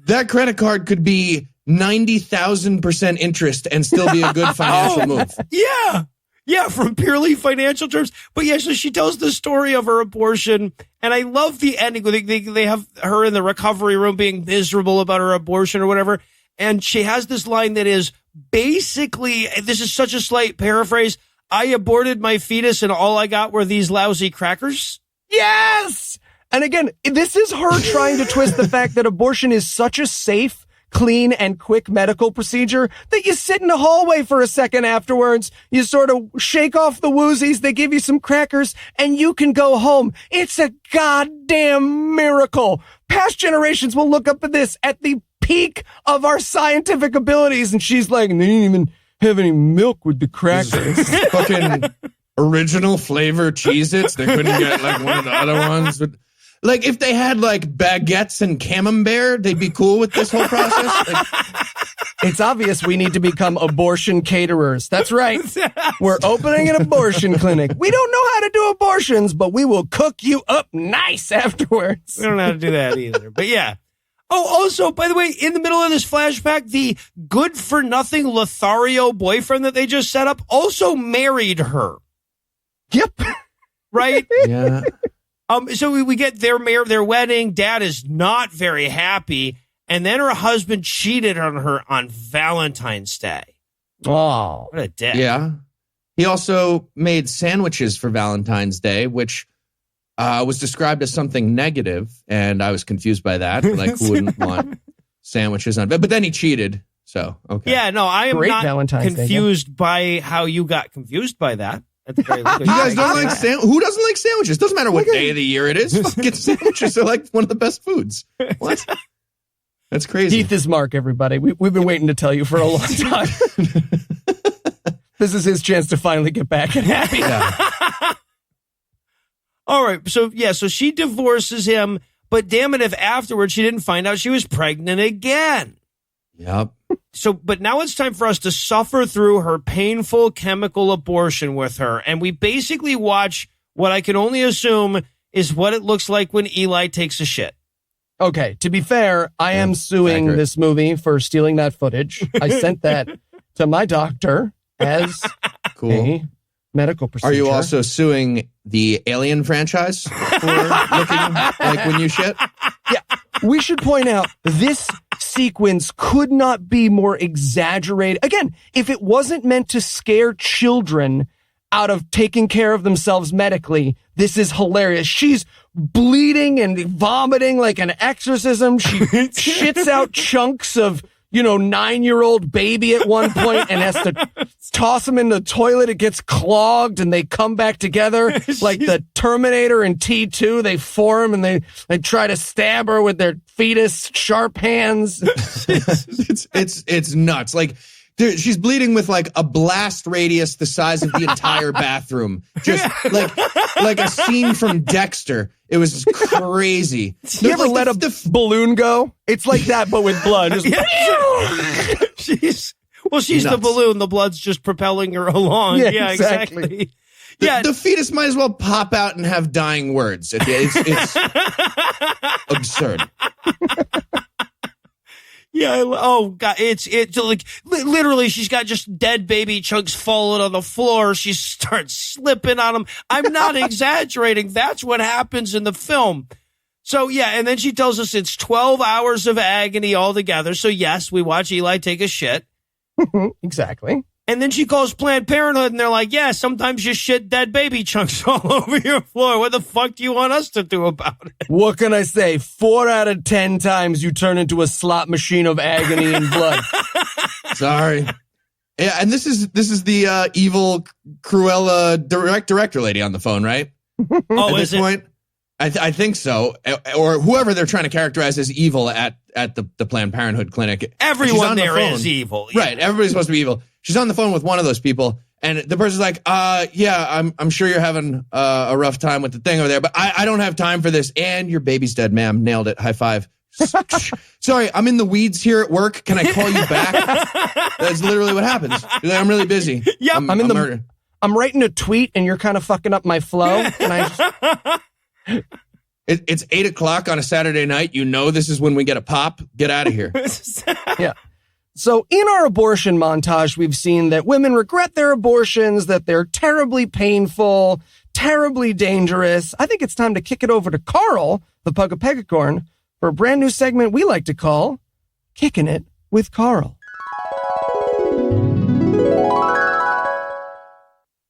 That credit card could be 90,000% interest and still be a good financial move. Yeah. Yeah, from purely financial terms. But yeah, so she tells the story of her abortion, and I love the ending. They have her in the recovery room being miserable about her abortion or whatever, and she has this line that is basically, this is such a slight paraphrase, I aborted my fetus and all I got were these lousy crackers. Yes! And again, this is her trying to twist the fact that abortion is such a safe, clean, and quick medical procedure that you sit in the hallway for a second afterwards. You sort of shake off the woozies. They give you some crackers and you can go home. It's a goddamn miracle. Past generations will look up at this at the peak of our scientific abilities. And she's like, they didn't even have any milk with the crackers. Fucking original flavor Cheez-Its. They couldn't get like one of the other ones. But like if they had like baguettes and camembert, they'd be cool with this whole process. Like, it's obvious we need to become abortion caterers. That's right. We're opening an abortion clinic. We don't know how to do abortions, but we will cook you up nice afterwards. We don't know how to do that either. But yeah. Oh, also, by the way, in the middle of this flashback, the good-for-nothing Lothario boyfriend that they just set up also married her. Yep. Right? yeah. So we get their wedding. Dad is not very happy. And then her husband cheated on her on Valentine's Day. Oh. What a dick. Yeah. He also made sandwiches for Valentine's Day, which was described as something negative. And I was confused by that. Like, who wouldn't want sandwiches on? But then he cheated. So, okay. Yeah, no, I am Great not Valentine's confused by how you got confused by that. At the very least. You guys don't like who doesn't like sandwiches? Doesn't matter what day of the year it is. Fucking sandwiches are like one of the best foods. What? That's crazy. Heath is Mark, everybody. We've been waiting to tell you for a long time. This is his chance to finally get back and happy. Yeah. All right. So, yeah, so she divorces him, but damn it if afterwards she didn't find out she was pregnant again. Yep. So, but now it's time for us to suffer through her painful chemical abortion with her. And we basically watch what I can only assume is what it looks like when Eli takes a shit. Okay, to be fair, I am suing this movie for stealing that footage. I sent that to my doctor as a medical procedure. Are you also suing the Alien franchise for looking like when you shit? Yeah, we should point out this sequence could not be more exaggerated. Again, if it wasn't meant to scare children out of taking care of themselves medically, this is hilarious. She's bleeding and vomiting like an exorcism. She shits out chunks of 9-year-old baby at one point and has to toss him in the toilet. It gets clogged and they come back together like the Terminator in T2. They form and they try to stab her with their fetus sharp hands. It's nuts. Like, dude, she's bleeding with like a blast radius the size of the entire bathroom. Just like a scene from Dexter. It was crazy. You ever let a balloon go? It's like that, but with blood. Just she's nuts. The balloon. The blood's just propelling her along. Yeah, exactly. The fetus might as well pop out and have dying words. It's absurd. Yeah. Oh God. It's like literally she's got just dead baby chunks falling on the floor. She starts slipping on them. I'm not exaggerating. That's what happens in the film. So yeah. And then she tells us it's 12 hours of agony altogether. So yes, we watch Eli take a shit. Exactly. And then she calls Planned Parenthood and they're like, yeah, sometimes you shit dead baby chunks all over your floor. What the fuck do you want us to do about it? What can I say? 4 out of 10 times you turn into a slot machine of agony and blood. Sorry. Yeah, and this is the evil Cruella director lady on the phone, right? Oh, at this point? I think so. Or whoever they're trying to characterize as evil at the Planned Parenthood clinic. Everyone there is evil. Yeah. Right. Everybody's supposed to be evil. She's on the phone with one of those people, and the person's like, yeah, I'm sure you're having a rough time with the thing over there, but I don't have time for this. And your baby's dead, ma'am. Nailed it. High five. Sorry, I'm in the weeds here at work. Can I call you back? That's literally what happens. You're like, I'm really busy. Yep. I'm writing a tweet, and you're kind of fucking up my flow. Can I just... It's 8:00 on a Saturday night. You know this is when we get a pop. Get out of here. Yeah. So in our abortion montage, we've seen that women regret their abortions, that they're terribly painful, terribly dangerous. I think it's time to kick it over to Carl, the Pug of Pegacorn, for a brand new segment we like to call Kicking It with Carl.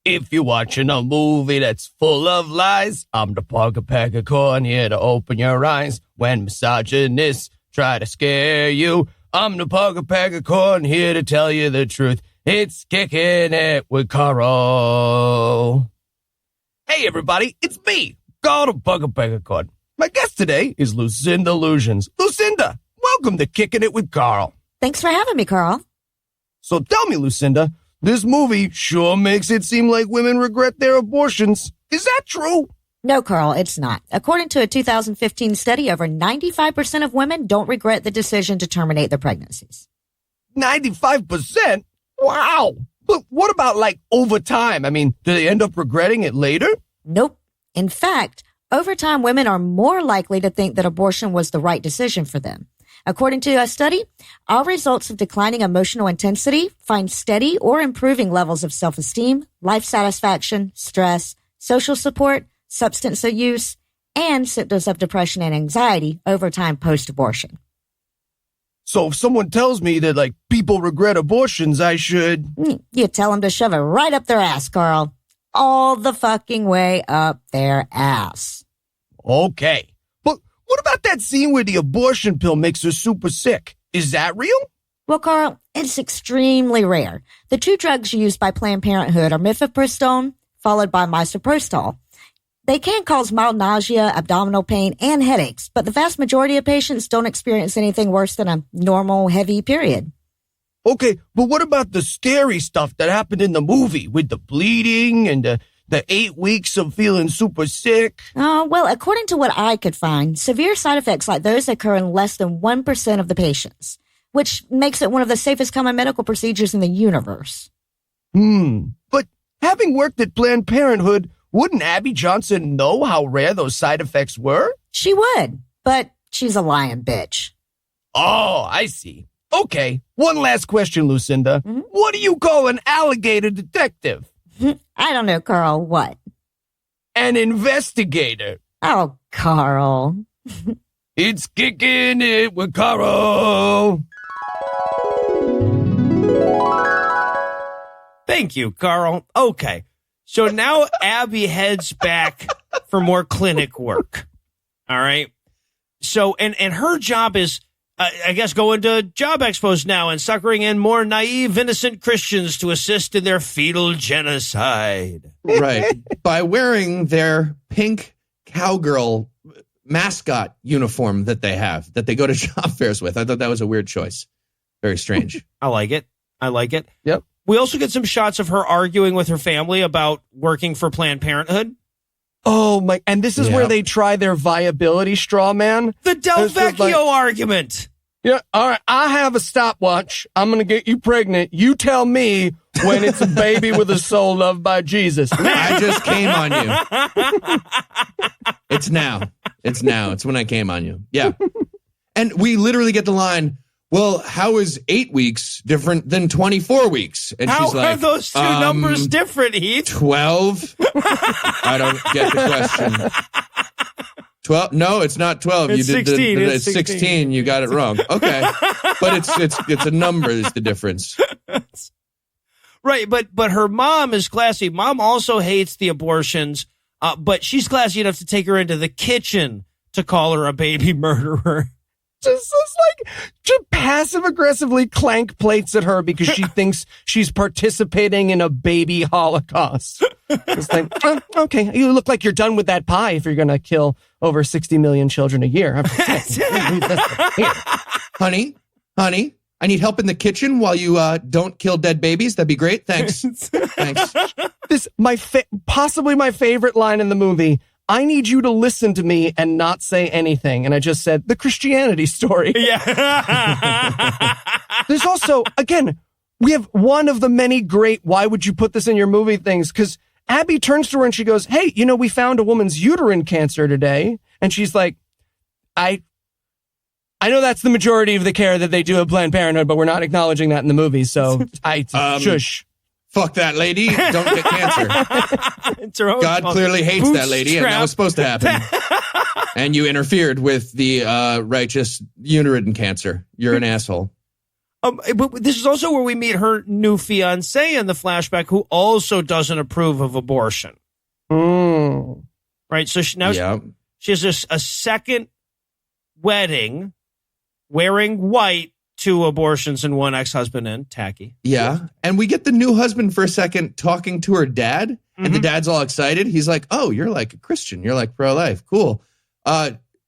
If you're watching a movie that's full of lies, I'm the Pug of Pegacorn here to open your eyes. When misogynists try to scare you, I'm the Pug of Pegacorn here to tell you the truth. It's Kicking It with Carl. Hey everybody, it's me, Carl the Pug of Pegacorn. My guest today is Lucinda Illusions. Lucinda, welcome to Kicking It with Carl. Thanks for having me, Carl. So tell me, Lucinda, this movie sure makes it seem like women regret their abortions. Is that true? No, Carl, it's not. According to a 2015 study, over 95% of women don't regret the decision to terminate their pregnancies. 95%? Wow. But what about like over time? I mean, do they end up regretting it later? Nope. In fact, over time, women are more likely to think that abortion was the right decision for them. According to a study, all results of declining emotional intensity find steady or improving levels of self-esteem, life satisfaction, stress, social support, substance use, and symptoms of depression and anxiety over time post-abortion. So if someone tells me that, like, people regret abortions, I should... You tell them to shove it right up their ass, Carl. All the fucking way up their ass. Okay. But what about that scene where the abortion pill makes her super sick? Is that real? Well, Carl, it's extremely rare. The two drugs used by Planned Parenthood are mifepristone, followed by misoprostol. They can cause mild nausea, abdominal pain, and headaches, but the vast majority of patients don't experience anything worse than a normal, heavy period. Okay, but what about the scary stuff that happened in the movie with the bleeding and the 8 weeks of feeling super sick? Well, according to what I could find, severe side effects like those occur in less than 1% of the patients, which makes it one of the safest common medical procedures in the universe. But having worked at Planned Parenthood, wouldn't Abby Johnson know how rare those side effects were? She would, but she's a lying bitch. Oh, I see. Okay, one last question, Lucinda. Mm-hmm. What do you call an alligator detective? I don't know, Carl. What? An investigator. Oh, Carl. It's Kicking It with Carl. Thank you, Carl. Okay. So now Abby heads back for more clinic work. All right. So, and her job is I guess, going to job expos now and suckering in more naive, innocent Christians to assist in their fetal genocide. Right. By wearing their pink cowgirl mascot uniform that they have, that they go to job fairs with. I thought that was a weird choice. Very strange. I like it. Yep. We also get some shots of her arguing with her family about working for Planned Parenthood. Oh my! And this is where they try their viability straw man. The Del Vecchio argument. Yeah. All right. I have a stopwatch. I'm going to get you pregnant. You tell me when it's a baby with a soul loved by Jesus. I just came on you. It's now. It's when I came on you. Yeah. And we literally get the line, well, how is 8 weeks different than 24 weeks? And how she's like, are those two numbers different, Heath? 12? I don't get the question. 12? No, it's not 12. It's 16. It's 16. You got it wrong. Okay. But it's a number is the difference. Right, but her mom is classy. Mom also hates the abortions, but she's classy enough to take her into the kitchen to call her a baby murderer. Just passive aggressively clank plates at her because she thinks she's participating in a baby holocaust. It's like, okay, you look like you're done with that pie if you're going to kill over 60 million children a year. Honey, I need help in the kitchen while you don't kill dead babies. That'd be great. Thanks. This possibly my favorite line in the movie. I need you to listen to me and not say anything. And I just said the Christianity story. Yeah. There's also, again, we have one of the many great, why would you put this in your movie things? Because Abby turns to her and she goes, hey, we found a woman's uterine cancer today. And she's like, I know that's the majority of the care that they do at Planned Parenthood, but we're not acknowledging that in the movie. So shush. Fuck that lady. Don't get cancer. It's her own God fault. clearly hates that lady, and that was supposed to happen. And you interfered with the righteous uterine cancer. You're an asshole. But this is also where we meet her new fiance in the flashback, who also doesn't approve of abortion. Right. So she has a second wedding, wearing white, 2 abortions and 1 ex-husband in. Tacky. Yeah. And we get the new husband for a second talking to her dad. And the dad's all excited. He's like, oh, you're like a Christian. You're like pro-life. Cool.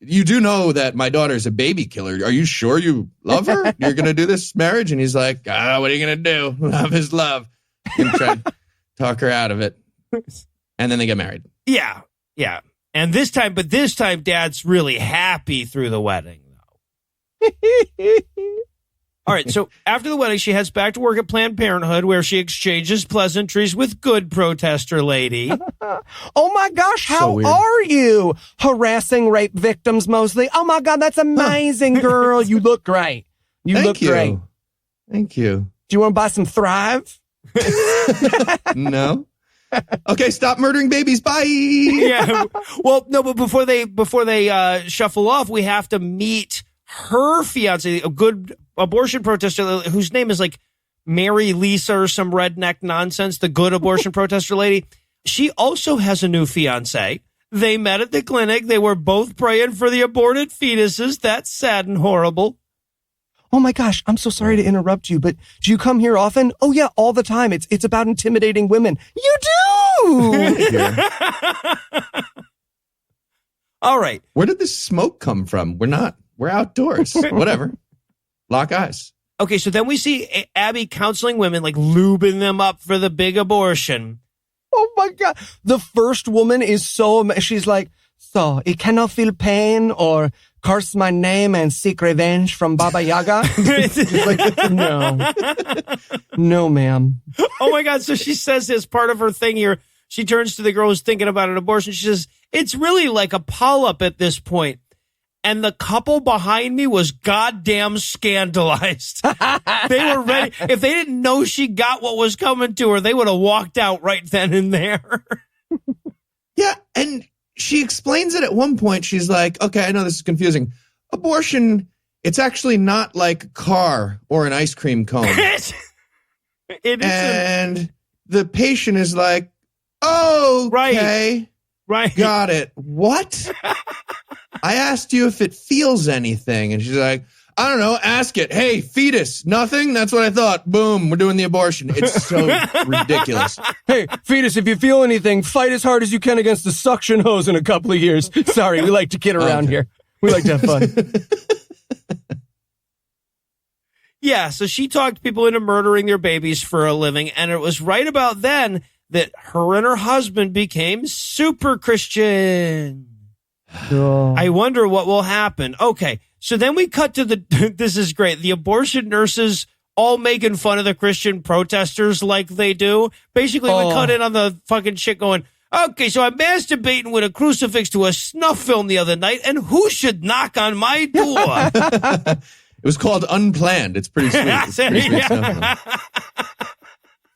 You do know that my daughter's a baby killer. Are you sure you love her? You're going to do this marriage? And he's like, what are you going to do? Love is love. And try to talk her out of it. And then they get married. Yeah. Yeah. And this time Dad's really happy through the wedding, though. All right, so after the wedding, she heads back to work at Planned Parenthood, where she exchanges pleasantries with good protester lady. Oh my gosh, how are you? Harassing rape victims mostly. Oh my God, that's amazing, girl. You look great. You look great. Thank you. Do you want to buy some Thrive? No. Okay, stop murdering babies. Bye. Yeah. Well, no, but before they shuffle off, we have to meet her fiance, a good abortion protester whose name is like Mary Lisa or some redneck nonsense, the good abortion protester lady. She also has a new fiance. They met at the clinic. They were both praying for the aborted fetuses. That's sad and horrible. Oh my gosh, I'm so sorry to interrupt you, but do you come here often? Oh yeah, all the time. It's about intimidating women. You do! All right. Where did this smoke come from? We're outdoors. Whatever. Lock eyes. Okay, so then we see Abby counseling women, like lubing them up for the big abortion. Oh my God. The first woman is she's like, so it cannot feel pain or curse my name and seek revenge from Baba Yaga? Like, no, ma'am. Oh my God. So she says as part of her thing here, she turns to the girl who's thinking about an abortion. She says, it's really like a polyp at this point. And the couple behind me was goddamn scandalized. They were ready. If they didn't know she got what was coming to her, they would have walked out right then and there. Yeah. And she explains it at one point. She's like, okay, I know this is confusing. Abortion, it's actually not like a car or an ice cream cone. It isn't. And the patient is like, oh, okay. Right. Got it. What? I asked you if it feels anything. And she's like, I don't know, ask it. Hey, fetus, nothing? That's what I thought. Boom, we're doing the abortion. It's so ridiculous. Hey, fetus, if you feel anything, fight as hard as you can against the suction hose in a couple of years. Sorry, we like to kid around here. We like to have fun. Yeah, so she talked people into murdering their babies for a living, and it was right about then that her and her husband became super Christian. I wonder what will happen. Okay, so then we cut to this is great. The abortion nurses all making fun of the Christian protesters like they do. Basically, we cut in on the fucking chick going, okay, so I'm masturbating with a crucifix to a snuff film the other night, and who should knock on my door? It was called Unplanned. It's pretty sweet. It's pretty sweet stuff.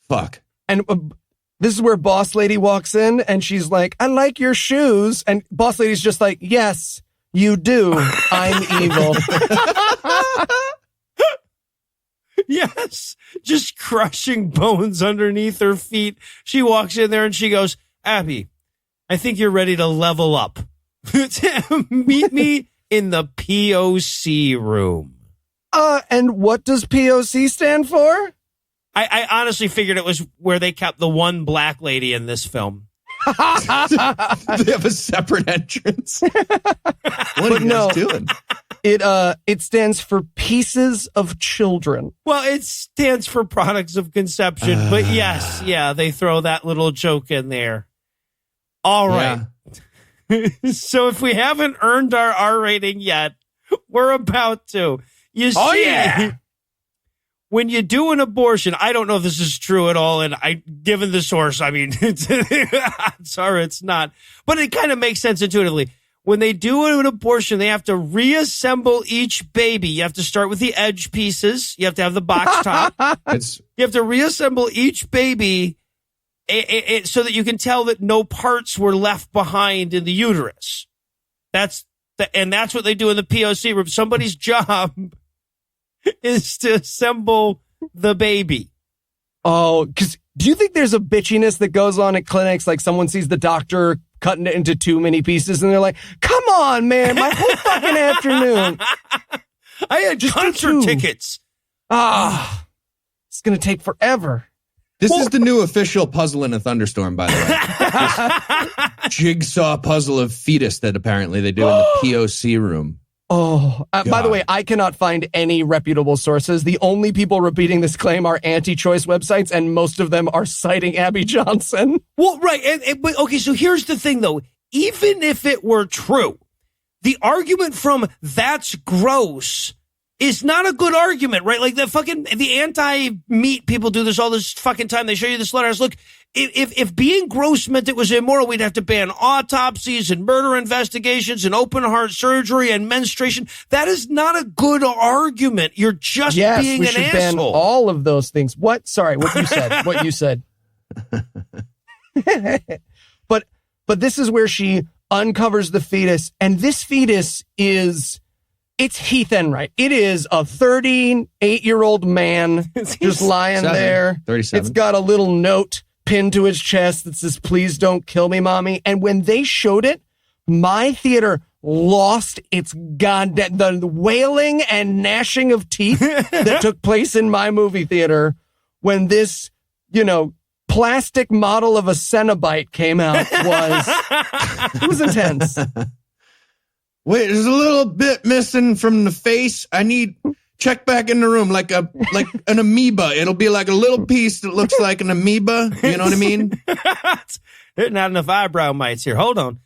Fuck. And this is where Boss Lady walks in, and she's like, I like your shoes. And Boss Lady's just like, yes, you do. I'm evil. Yes, just crushing bones underneath her feet. She walks in there and she goes, Abby, I think you're ready to level up. Meet me in the POC room. And what does POC stand for? I honestly figured it was where they kept the one black lady in this film. They have a separate entrance. What are you guys doing? It stands for Pieces of Children. Well, it stands for Products of Conception, but yes, yeah, they throw that little joke in there. All right. Yeah. So if we haven't earned our R rating yet, we're about to. You see, when you do an abortion, I don't know if this is true at all, and given the source, I mean, I'm sorry, it's not, but it kind of makes sense intuitively. When they do an abortion, they have to reassemble each baby. You have to start with the edge pieces. You have to have the box top. You have to reassemble each baby so that you can tell that no parts were left behind in the uterus. That's what they do in the POC room. Somebody's job is to assemble the baby. Oh, because do you think there's a bitchiness that goes on at clinics? Like someone sees the doctor cutting it into too many pieces and they're like, come on, man, my whole fucking afternoon. I had just concert tickets. It's going to take forever. This is the new official puzzle in a thunderstorm, by the way. Jigsaw puzzle of fetus that apparently they do in the POC room. By the way, I cannot find any reputable sources. The only people repeating this claim are anti-choice websites, and most of them are citing Abby Johnson. Well, right. But okay, so here's the thing, though. Even if it were true, the argument from that's gross is not a good argument, right? Like the anti-meat people do this all this fucking time. They show you the slaughterhouse. Look, if being gross meant it was immoral, we'd have to ban autopsies and murder investigations and open heart surgery and menstruation. That is not a good argument. You're just being an asshole. Yes, we should ban all of those things. What? Sorry, what you said. What you said. But this is where she uncovers the fetus, and this fetus it's Heath Enright. It is a 38-year-old man just lying there. 37. It's got a little note pinned to his chest that says, please don't kill me, mommy. And when they showed it, my theater lost its the wailing and gnashing of teeth that took place in my movie theater when this, plastic model of a Cenobite came out it was intense. Wait, there's a little bit missing from the face. I need check back in the room like an amoeba. It'll be like a little piece that looks like an amoeba. You know what I mean? There's not enough eyebrow mites here. Hold on.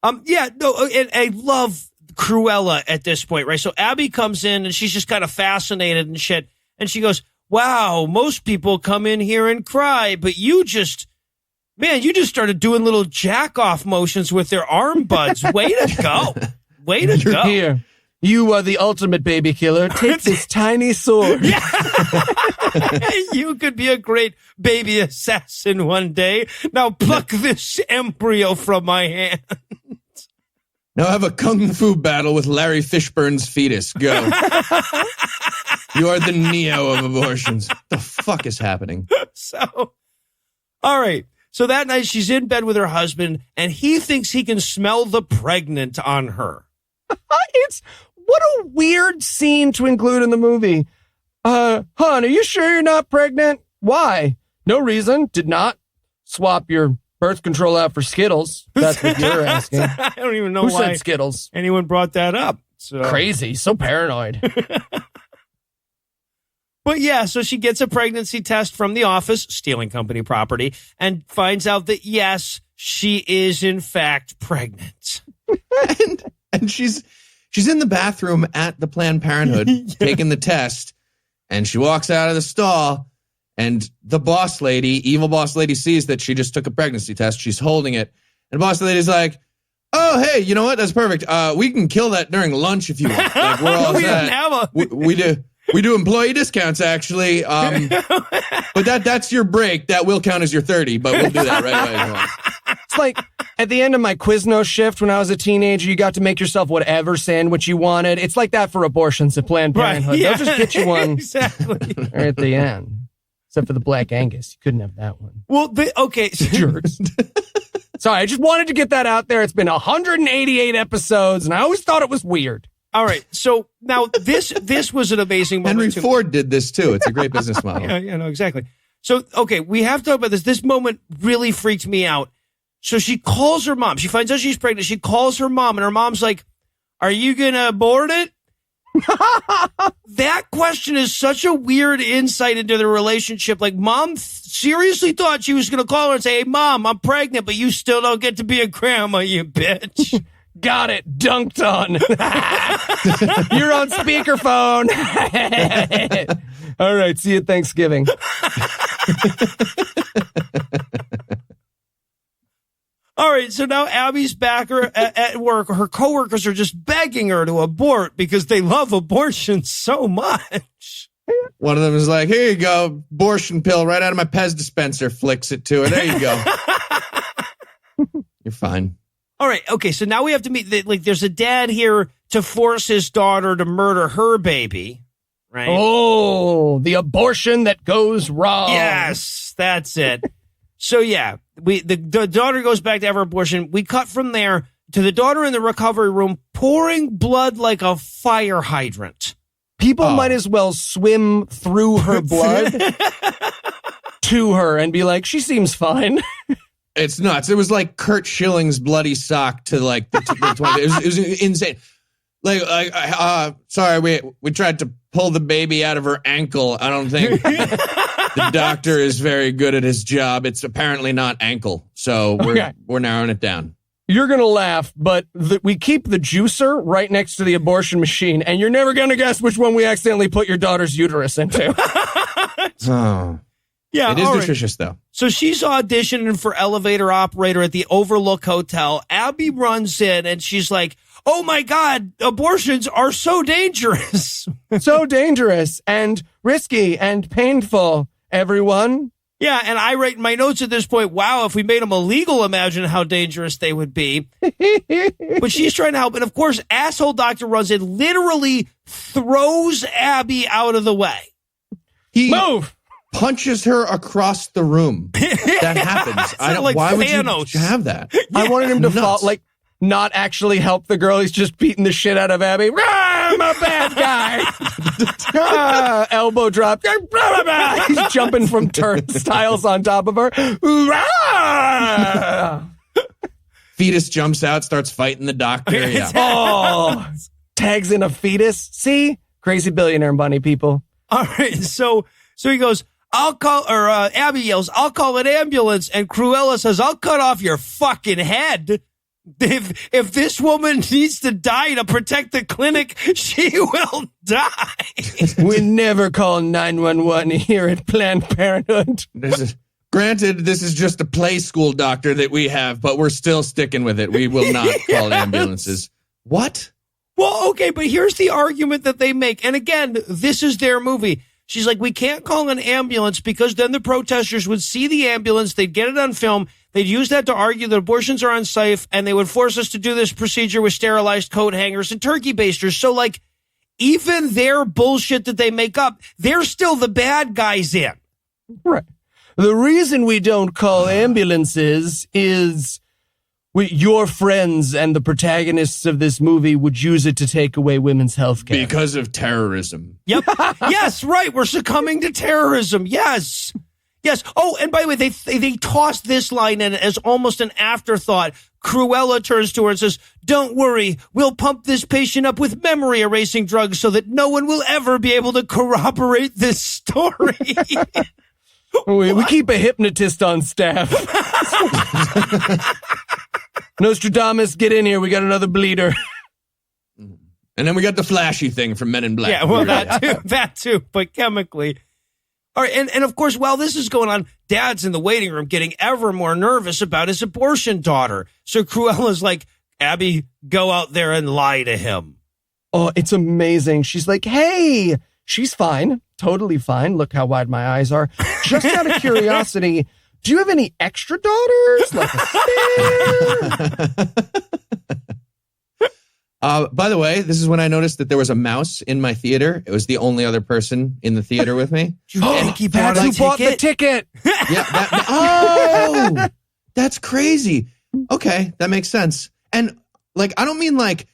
And I love Cruella at this point, right? So Abby comes in and she's just kind of fascinated and shit. And she goes, wow, most people come in here and cry, but you just started doing little jack off motions with their arm buds. Way to go. Way to go. Here. You are the ultimate baby killer. Take this tiny sword. Yeah. You could be a great baby assassin one day. Now pluck this embryo from my hand. Now have a kung fu battle with Larry Fishburne's fetus. Go. You are the Neo of abortions. What the fuck is happening? So, all right. So that night she's in bed with her husband and he thinks he can smell the pregnant on her. what a weird scene to include in the movie. Hon, are you sure you're not pregnant? Why? No reason. Did not swap your birth control out for Skittles. That's what you're asking. I don't even know Who why said Skittles? anyone brought that up. So. Crazy. So paranoid. But yeah, so she gets a pregnancy test from the office, stealing company property, and finds out that, yes, she is in fact pregnant. and she's in the bathroom at the Planned Parenthood taking the test, and she walks out of the stall, and the evil boss lady sees that she just took a pregnancy test. She's holding it, and the boss lady's like, "Oh, hey, you know what? That's perfect. We can kill that during lunch if you want. Like, we're all set. We do employee discounts, actually. But that's your break. That will count as your 30, but we'll do that right away." It's like at the end of my Quiznos shift when I was a teenager, you got to make yourself whatever sandwich you wanted. It's like that for abortions at Planned Parenthood. Right, yeah. They'll just get you one exactly right at the end. Except for the Black Angus. You couldn't have that one. Well, okay. Jerks. Sorry, I just wanted to get that out there. It's been 188 episodes, and I always thought it was weird. All right, so now this was an amazing moment. Henry Ford did this too. It's a great business model. Yeah, no, exactly. So, okay, we have to talk about this. This moment really freaked me out. So she calls her mom. She finds out she's pregnant. She calls her mom, and her mom's like, "Are you going to abort it?" That question is such a weird insight into the relationship. Like, mom seriously thought she was going to call her and say, "Hey, Mom, I'm pregnant, but you still don't get to be a grandma, you bitch." Got it. Dunked on. You're on speakerphone. All right. See you at Thanksgiving. All right. So now Abby's back at work. Her coworkers are just begging her to abort because they love abortion so much. One of them is like, "Here you go. Abortion pill right out of my Pez dispenser." Flicks it to her. There you go. You're fine. All right. Okay. So now we have to meet, there's a dad here to force his daughter to murder her baby, right? Oh, the abortion that goes wrong. Yes, that's it. So yeah, the daughter goes back to have her abortion. We cut from there to the daughter in the recovery room pouring blood like a fire hydrant. People might as well swim through her blood to her and be like, she seems fine. It's nuts. It was like Kurt Schilling's bloody sock to like the 20. It was insane. Sorry, we tried to pull the baby out of her ankle. I don't think the doctor is very good at his job. It's apparently not ankle, so we're narrowing it down. You're going to laugh, but we keep the juicer right next to the abortion machine, and you're never going to guess which one we accidentally put your daughter's uterus into. Oh. Yeah, it is nutritious, though. So she's auditioning for elevator operator at the Overlook Hotel. Abby runs in, and she's like, "Oh, my God, abortions are so dangerous." So dangerous and risky and painful, everyone. Yeah, and I write in my notes at this point, wow, if we made them illegal, imagine how dangerous they would be. But she's trying to help. And, of course, asshole doctor runs in, literally throws Abby out of the way. Move! Punches her across the room. That happens. Why would you have that? Yeah. I wanted him to fall, like, not actually help the girl. He's just beating the shit out of Abby. I'm a bad guy. Elbow drop. He's jumping from turnstiles on top of her. Fetus jumps out, starts fighting the doctor. Yeah. Oh, tags in a fetus. See? Crazy billionaire bunny people. All right. So he goes, Abby yells, "I'll call an ambulance." And Cruella says, "I'll cut off your fucking head. If this woman needs to die to protect the clinic, she will die." We never call 911 here at Planned Parenthood. Granted, this is just a play school doctor that we have, but we're still sticking with it. We will not call ambulances. What? Well, okay, but here's the argument that they make. And again, this is their movie. She's like, "We can't call an ambulance because then the protesters would see the ambulance. They'd get it on film. They'd use that to argue that abortions are unsafe, and they would force us to do this procedure with sterilized coat hangers and turkey basters." So, like, even their bullshit that they make up, they're still the bad guys in. Right. The reason we don't call ambulances is your friends and the protagonists of this movie would use it to take away women's health care. Because of terrorism. Yep. Yes, right. We're succumbing to terrorism. Yes. Yes. Oh, and by the way, they tossed this line in as almost an afterthought. Cruella turns to her and says, "Don't worry, we'll pump this patient up with memory erasing drugs so that no one will ever be able to corroborate this story." We keep a hypnotist on staff. Nostradamus, get in here. We got another bleeder. And then we got the flashy thing from Men in Black. Yeah, well, that too, but chemically. All right, and of course, while this is going on, Dad's in the waiting room getting ever more nervous about his abortion daughter. So Cruella's like, "Abby, go out there and lie to him." Oh, it's amazing. She's like, "Hey, she's fine. Totally fine. Look how wide my eyes are. Just out of curiosity, do you have any extra daughters? Like a spare?" By the way, this is when I noticed that there was a mouse in my theater. It was the only other person in the theater with me. That's who bought the ticket. Yeah. That's crazy. Okay, that makes sense. And like, I don't mean like,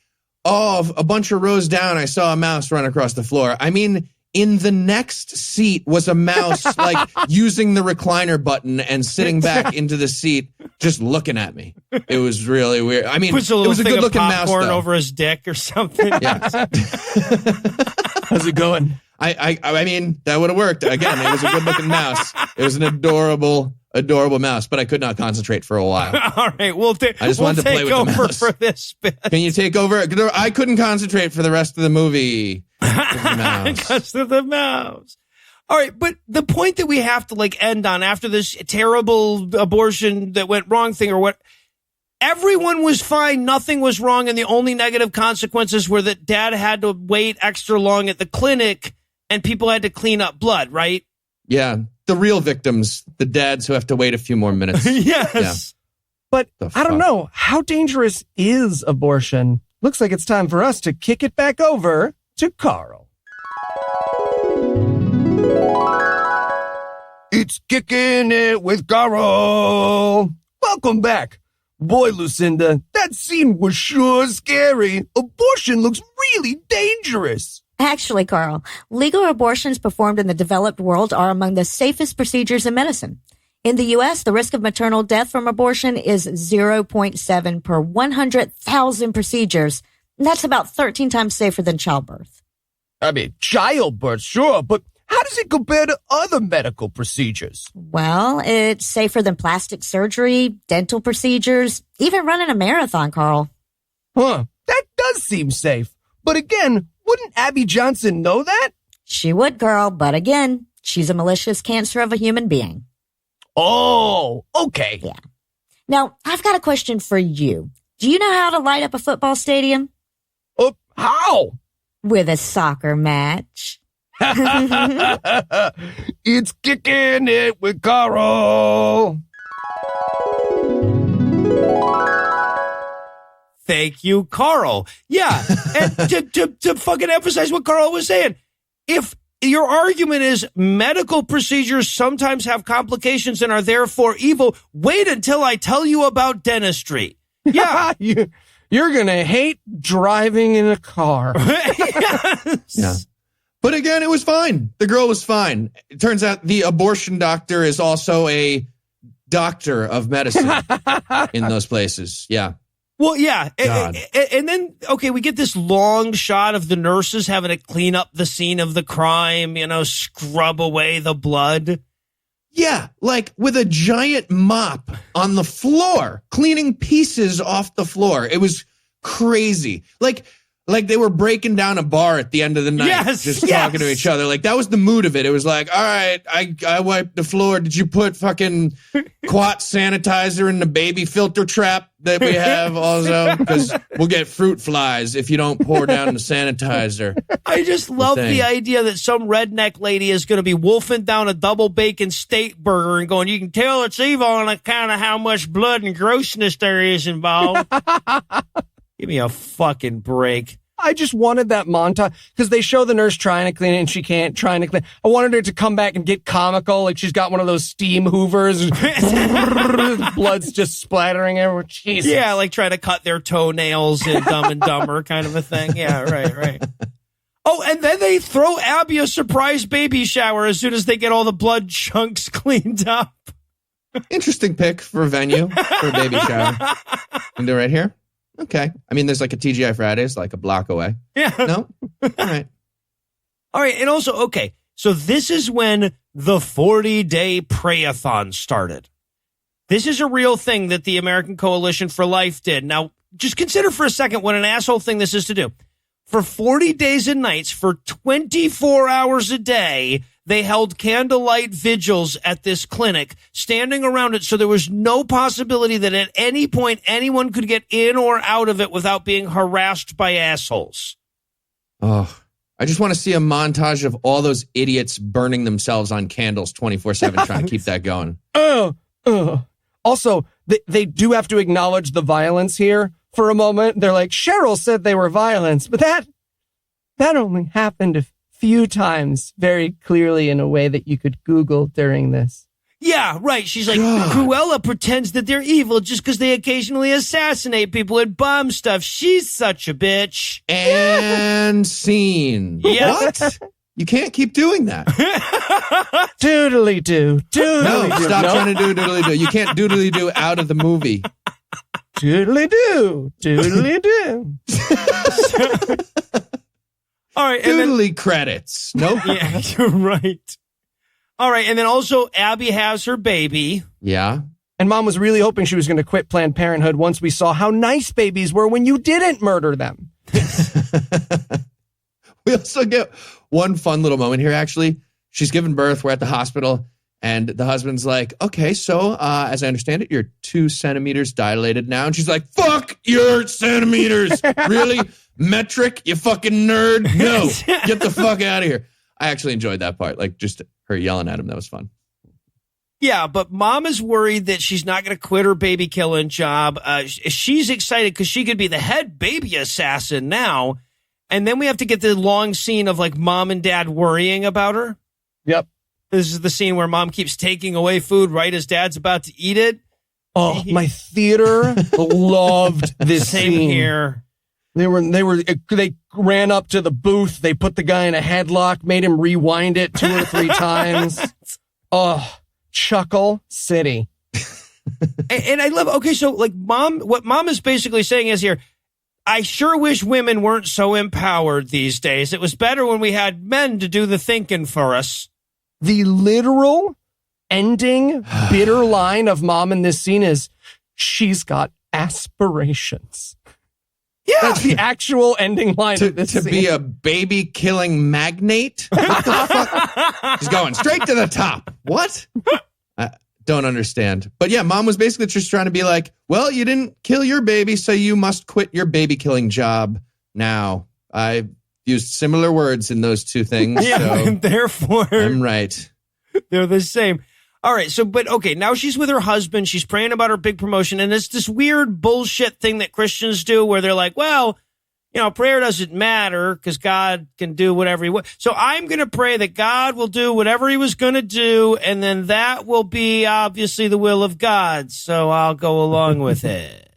a bunch of rows down, I saw a mouse run across the floor. I mean, in the next seat was a mouse like using the recliner button and sitting back into the seat, just looking at me. It was really weird. I mean, Puts it was a good looking mouse though. over his dick or something. Yeah. How's it going? I mean, that would have worked. Again, it was a good looking mouse. It was an adorable mouse, but I could not concentrate for a while. All right, I just wanted to play with the mouse. For this bit. Can you take over? I couldn't concentrate for the rest of the movie. Because of the mouse. All right, but the point that we have to like end on after this terrible abortion that went wrong thing or what, everyone was fine. Nothing was wrong. And the only negative consequences were that Dad had to wait extra long at the clinic and people had to clean up blood, right? Yeah. The real victims, the dads who have to wait a few more minutes. Yes. Yeah. But I don't know. How dangerous is abortion? Looks like it's time for us to kick it back over to Carl. It's Kicking It with Carl. Welcome back. Boy, Lucinda, that scene was sure scary. Abortion looks really dangerous. Actually, Carl, legal abortions performed in the developed world are among the safest procedures in medicine. In the U.S., the risk of maternal death from abortion is 0.7 per 100,000 procedures. And that's about 13 times safer than childbirth. I mean, childbirth, sure, but how does it compare to other medical procedures? Well, it's safer than plastic surgery, dental procedures, even running a marathon, Carl. Huh, that does seem safe. But again, wouldn't Abby Johnson know that? She would, Carl, but again, she's a malicious cancer of a human being. Oh, okay. Yeah. Now, I've got a question for you. Do you know how to light up a football stadium? How? With a soccer match. It's Kicking It with Carl. Thank you, Carl. Yeah, and to fucking emphasize what Carl was saying, if your argument is medical procedures sometimes have complications and are therefore evil, wait until I tell you about dentistry. Yeah. You're going to hate driving in a car. Yes. Yeah. But again, it was fine. The girl was fine. It turns out the abortion doctor is also a doctor of medicine in those places. Yeah. Well, yeah. And then, okay, we get this long shot of the nurses having to clean up the scene of the crime, scrub away the blood. Yeah, like with a giant mop on the floor, cleaning pieces off the floor. It was crazy. Like they were breaking down a bar at the end of the night, talking to each other. Like that was the mood of it. It was like, all right, I wiped the floor. Did you put fucking quat sanitizer in the baby filter trap that we have also? Because we'll get fruit flies if you don't pour down the sanitizer. I just love the idea that some redneck lady is going to be wolfing down a double bacon steak burger and going, you can tell it's evil on account of how much blood and grossness there is involved. Give me a fucking break. I just wanted that montage because they show the nurse trying to clean it and she can't, trying to clean. I wanted her to come back and get comical, like she's got one of those steam hoovers. Blood's just splattering everywhere. Jesus. Yeah, like trying to cut their toenails in Dumb and Dumber kind of a thing. Yeah, right. Oh, and then they throw Abby a surprise baby shower as soon as they get all the blood chunks cleaned up. Interesting pick for a venue for a baby shower. And they're right here? Okay. I mean, there's like a TGI Fridays, like a block away. Yeah. No? All right. All right. And also, okay. So this is when the 40-day pray-a-thon started. This is a real thing that the American Coalition for Life did. Now, just consider for a second what an asshole thing this is to do. For 40 days and nights, for 24 hours a day, they held candlelight vigils at this clinic, standing around it so there was no possibility that at any point anyone could get in or out of it without being harassed by assholes. Oh, I just want to see a montage of all those idiots burning themselves on candles 24/7, trying to keep that going. Also, they do have to acknowledge the violence here for a moment. They're like, Cheryl said they were violence, but that only happened a few times very clearly in a way that you could Google during this. Yeah, right. She's like, Cruella pretends that they're evil just because they occasionally assassinate people and bomb stuff. She's such a bitch. And scene. Yeah. What? You can't keep doing that. Doodly-doo. Doodly-doo. No, stop trying to do doodly-doo. You can't doodly-doo out of the movie. Doodly-doo. Doodly-doo. All right. Doodly credits. Nope. Yeah, you're right. All right. And then also Abby has her baby. Yeah. And Mom was really hoping she was going to quit Planned Parenthood once we saw how nice babies were when you didn't murder them. We also get one fun little moment here, actually. She's given birth. We're at the hospital. And the husband's like, okay, so as I understand it, you're 2 centimeters dilated now. And she's like, fuck your centimeters. Really? Metric, you fucking nerd? No, get the fuck out of here. I actually enjoyed that part. Like just her yelling at him. That was fun. Yeah, but Mom is worried that she's not going to quit her baby killing job. She's excited because she could be the head baby assassin now. And then we have to get the long scene of like Mom and Dad worrying about her. Yep. This is the scene where Mom keeps taking away food right as Dad's about to eat it. Oh, my theater loved this Same scene. here. They ran up to the booth. They put the guy in a headlock, made him rewind it 2 or 3 times. Oh, Chuckle City. And I love, okay, so like what Mom is basically saying is here, I sure wish women weren't so empowered these days. It was better when we had men to do the thinking for us. The literal ending bitter line of Mom in this scene is, she's got aspirations. Yeah. That's the actual ending line of this To scene. be a baby killing magnate? What the fuck? She's going straight to the top. What? I don't understand. But yeah, Mom was basically just trying to be like, well, you didn't kill your baby, so you must quit your baby killing job now. I used similar words in those 2 things. Yeah, so and therefore I'm right. They're the same. All right, so, but okay, now she's with her husband. She's praying about her big promotion. And it's this weird bullshit thing that Christians do where they're like, well, you know, prayer doesn't matter because God can do whatever he wants. So I'm going to pray that God will do whatever he was going to do. And then that will be obviously the will of God. So I'll go along with it.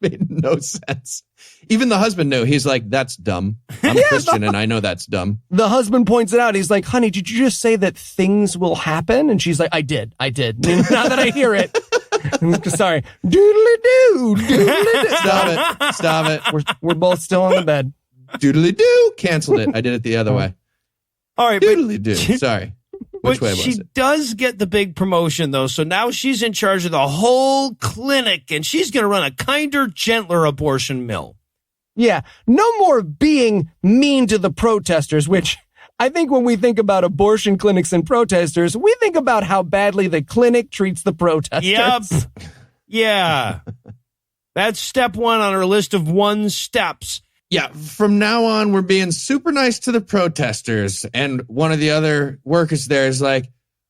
Made no sense. Even the husband knew. He's like, that's dumb. I'm Christian and I know that's dumb. The husband points it out. He's like, honey, did you just say that things will happen? And she's like, I did. Now that I hear it. Sorry. Doodly-doo. Doodly-doo. Stop it. We're both still on the bed. Doodly-doo. Canceled it. I did it the other way. All right. Doodly-doo. Sorry. Which way was she it? does get the big promotion, though. So now she's in charge of the whole clinic, and she's going to run a kinder, gentler abortion mill. Yeah. No more being mean to the protesters, which I think when we think about abortion clinics and protesters, we think about how badly the clinic treats the protesters. Yep. Yeah. That's step 1 on her list of 1 steps. Yeah, from now on, we're being super nice to the protesters. And one of the other workers there is like,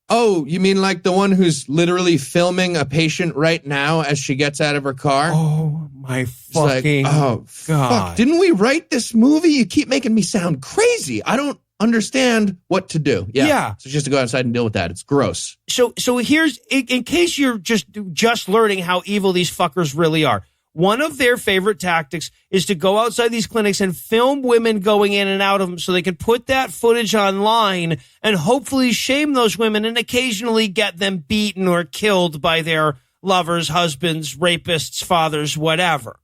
Oh, you mean like the one who's literally filming a patient right now as she gets out of her car? Oh, my It's like, fucking oh, God. fuck. Didn't we write this movie? You keep making me sound crazy. I don't understand what to do. Yeah. So just to go outside and deal with that. It's gross. So here's, in case you're just learning how evil these fuckers really are. One of their favorite tactics is to go outside these clinics and film women going in and out of them so they can put that footage online and hopefully shame those women and occasionally get them beaten or killed by their lovers, husbands, rapists, fathers, whatever.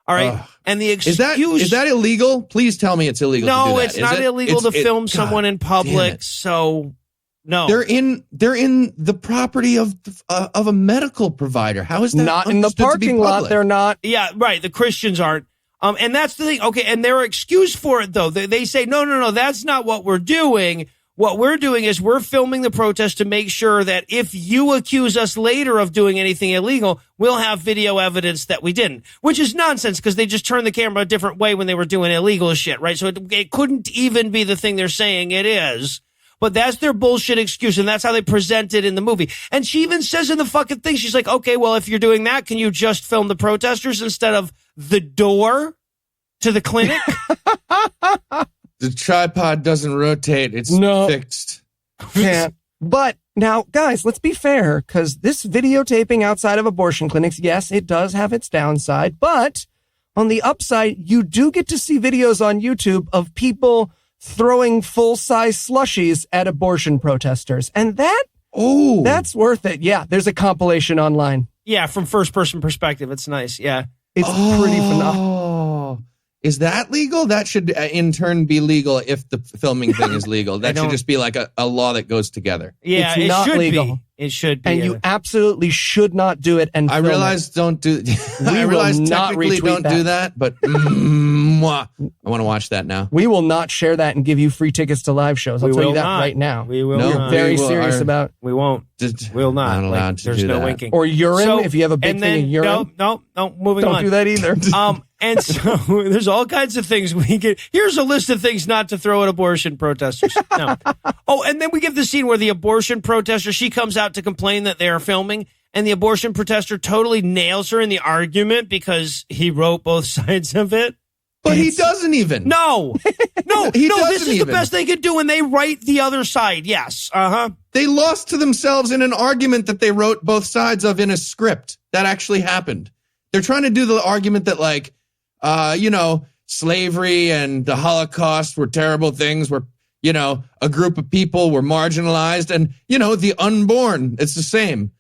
All right. And the excuse Is that illegal? Please tell me it's illegal. No, to do that. it's not illegal to film someone in public. So no, they're in the property of a medical provider. How is that Not in the parking lot? They're not. Yeah, right. The Christians aren't. And that's the thing. Okay, and their excuse for it though, they say no, that's not what we're doing. What we're doing is we're filming the protest to make sure that if you accuse us later of doing anything illegal, we'll have video evidence that we didn't, which is nonsense because they just turned the camera a different way when they were doing illegal shit, right? So it couldn't even be the thing they're saying it is. But that's their bullshit excuse, and that's how they present it in the movie. And she even says in the fucking thing, she's like, okay, well, if you're doing that, can you just film the protesters instead of the door to the clinic? The tripod doesn't rotate. It's fixed. Can't. But now, guys, let's be fair, because this videotaping outside of abortion clinics, yes, it does have its downside. But on the upside, you do get to see videos on YouTube of people throwing full-size slushies at abortion protesters. And that's worth it. Yeah, there's a compilation online. Yeah, from first-person perspective. It's nice. Yeah. It's pretty phenomenal. Is that legal? That should in turn be legal if the filming thing is legal. That should just be like a law that goes together. Yeah, it's not should legal. Be. It should be. And you absolutely should not do it. And I realize don't do. I realize technically don't do that, but I want to watch that now. We will not share that and give you free tickets to live shows. I'll tell you that right now. We will not. Very serious about. We won't. We'll not. Not allowed to there's do no that. winking. Or urine, if you have a big thing of urine. No, moving on. Don't do that either. And so there's all kinds of things we get. Here's a list of things not to throw at abortion protesters. No. Oh, and then we get the scene where the abortion protester, she comes out to complain that they're filming, and the abortion protester totally nails her in the argument because he wrote both sides of it. But he doesn't even. No. He This is doesn't the best they could do when they write the other side. Yes. They lost to themselves in an argument that they wrote both sides of in a script. That actually happened. They're trying to do the argument that like, slavery and the Holocaust were terrible things where, a group of people were marginalized and, the unborn, it's the same.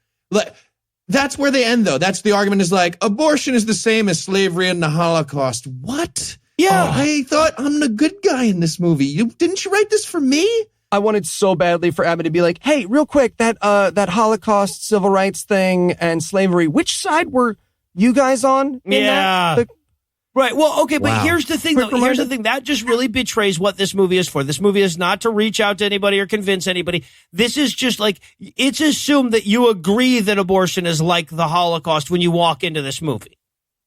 That's where they end, though. That's the argument is like, abortion is the same as slavery and the Holocaust. What? Yeah. I thought I'm the good guy in this movie. Didn't you write this for me? I wanted so badly for Abby to be like, hey, real quick, that Holocaust, civil rights thing and slavery, which side were you guys on? Yeah. Right. Well, okay, but here's the thing, though. Quick Here's reminder. the thing. That just really betrays what this movie is for. This movie is not to reach out to anybody or convince anybody. This is just like, it's assumed that you agree that abortion is like the Holocaust when you walk into this movie.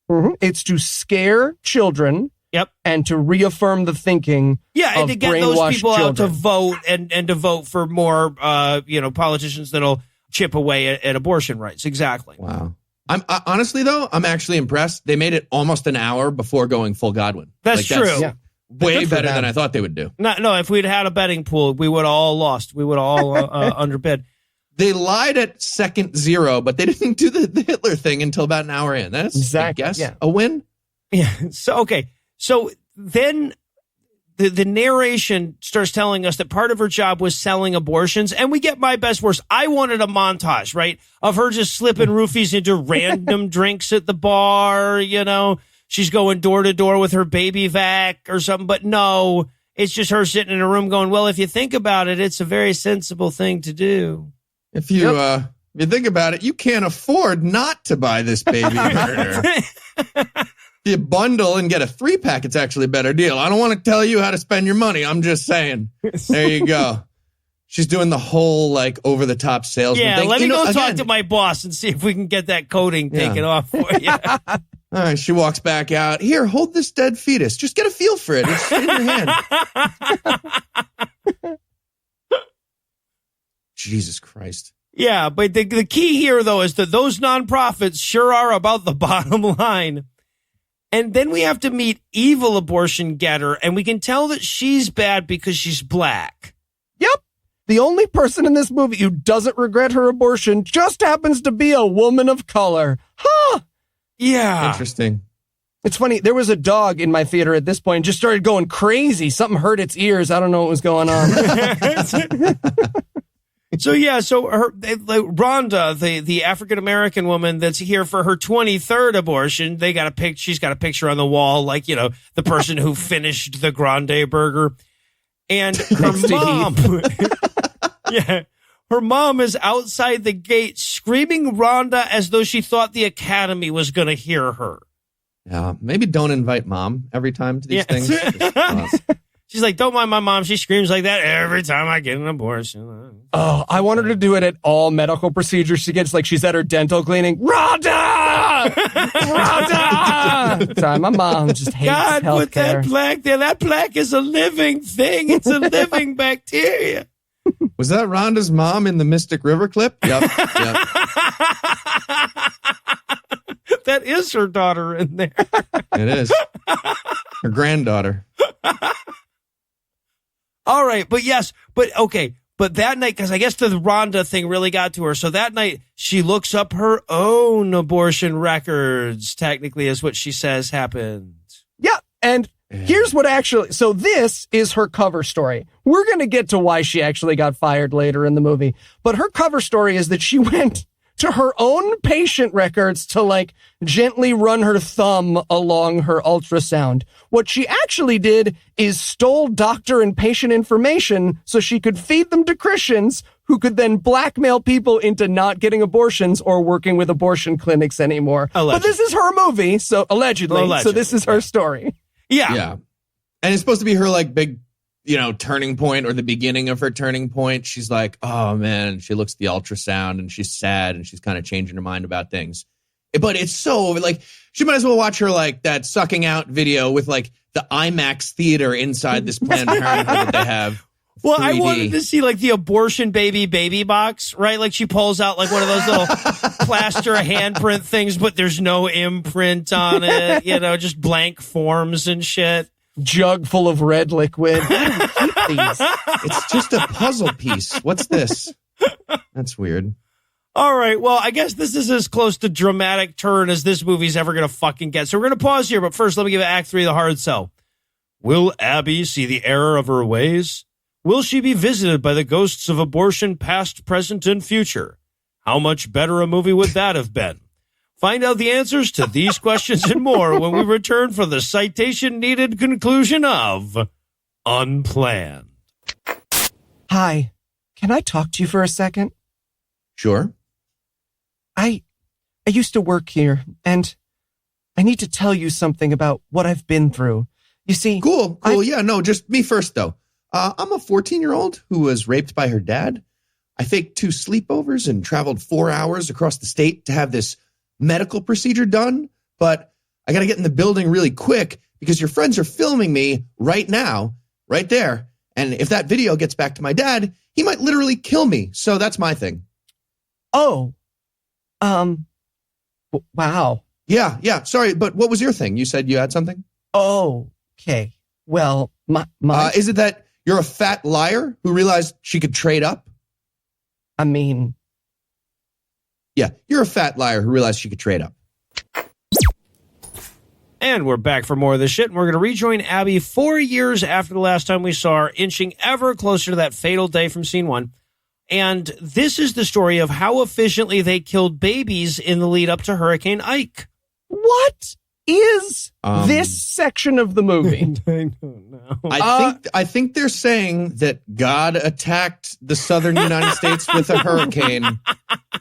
Mm-hmm. It's to scare children. Yep. And to reaffirm the thinking. Yeah, and of to get those people brainwashed out to children. vote and to vote for more, politicians that'll chip away at abortion rights. Exactly. Wow. Honestly, though, I'm actually impressed. They made it almost an hour before going full Godwin. That's true. Yeah. Way Good for better them. than I thought they would do. No, if we'd had a betting pool, we would have all lost. We would have all underbid. They lied at second 0, but they didn't do the Hitler thing until about an hour in. That's, Exactly, I guess, yeah. a win. Yeah. So, okay. So then the narration starts telling us that part of her job was selling abortions, and we get my best worst. I wanted a montage, right, of her just slipping roofies into random drinks at the bar, She's going door to door with her baby vac or something, but no, it's just her sitting in a room going, well, if you think about it, it's a very sensible thing to do. If you think about it, you can't afford not to buy this baby murder. If you bundle and get a 3-pack, it's actually a better deal. I don't want to tell you how to spend your money. I'm just saying. There you go. She's doing the whole like over the top salesman Yeah, thing. let me go talk again, to my boss and see if we can get that coating taken off for you. All right, she walks back out. Here, hold this dead fetus. Just get a feel for it. It's in your hand. Jesus Christ. Yeah, but the key here, though, is that those nonprofits sure are about the bottom line. And then we have to meet evil abortion getter, and we can tell that she's bad because she's black. Yep. The only person in this movie who doesn't regret her abortion just happens to be a woman of color. Huh. Yeah. Interesting. It's funny. There was a dog in my theater at this point, just started going crazy. Something hurt its ears. I don't know what was going on. So Rhonda, the African-American woman that's here for her 23rd abortion, she's got a picture on the wall, like, the person who finished the Grande burger. And her mom, her mom is outside the gate screaming Rhonda as though she thought the Academy was going to hear her. Yeah, maybe don't invite mom every time to these things. She's like, don't mind my mom. She screams like that every time I get an abortion. Oh, I want her to do it at all medical procedures. She gets like she's at her dental cleaning. Rhonda! Rhonda! Sorry, my mom just hates God, healthcare. put that plaque there. That plaque is a living thing. It's a living bacteria. Was that Rhonda's mom in the Mystic River clip? Yep. That is her daughter in there. It is. Her granddaughter. All right, but that night, because I guess the Rhonda thing really got to her. So that night, she looks up her own abortion records, technically, is what she says happened. Yeah, and here's what so this is her cover story. We're going to get to why she actually got fired later in the movie. But her cover story is that she went to her own patient records to like gently run her thumb along her ultrasound. What she actually did is stole doctor and patient information so she could feed them to Christians who could then blackmail people into not getting abortions or working with abortion clinics anymore. Allegedly. But this is her movie, so allegedly. So this is her story. Yeah. And it's supposed to be her like big, turning point or the beginning of her turning point. She's like, oh man, she looks at the ultrasound and she's sad and she's kind of changing her mind about things. But it's so like, she might as well watch her like that sucking out video with like the IMAX theater inside this Planned Parenthood that they have. Well, 3D. I wanted to see like the abortion baby box, right? Like she pulls out like one of those little plaster handprint things, but there's no imprint on it, just blank forms and shit. Jug full of red liquid. Why do we keep these? It's just a puzzle piece. What's this? That's weird. All right. Well, I guess this is as close to dramatic turn as this movie's ever going to fucking get. So we're going to pause here. But first, let me give Act 3 the hard sell. Will Abby see the error of her ways? Will she be visited by the ghosts of abortion past, present, and future? How much better a movie would that have been? Find out the answers to these questions and more when we return for the citation-needed conclusion of Unplanned. Hi, can I talk to you for a second? Sure. I used to work here, and I need to tell you something about what I've been through. You see... Cool. Yeah, no, just me first, though. I'm a 14-year-old who was raped by her dad. I faked 2 sleepovers and traveled 4 hours across the state to have this medical procedure done, but I got to get in the building really quick because your friends are filming me right now, right there. And if that video gets back to my dad, he might literally kill me. So that's my thing. Oh, wow. Yeah. Sorry, but what was your thing? You said you had something? Oh, okay. Well, my is it that you're a fat liar who realized she could trade up? I mean... Yeah, you're a fat liar who realized she could trade up. And we're back for more of this shit, and we're going to rejoin Abby 4 years after the last time we saw her, inching ever closer to that fatal day from scene 1. And this is the story of how efficiently they killed babies in the lead up to Hurricane Ike. What is this section of the movie? I don't know. I think they're saying that God attacked the southern United States with a hurricane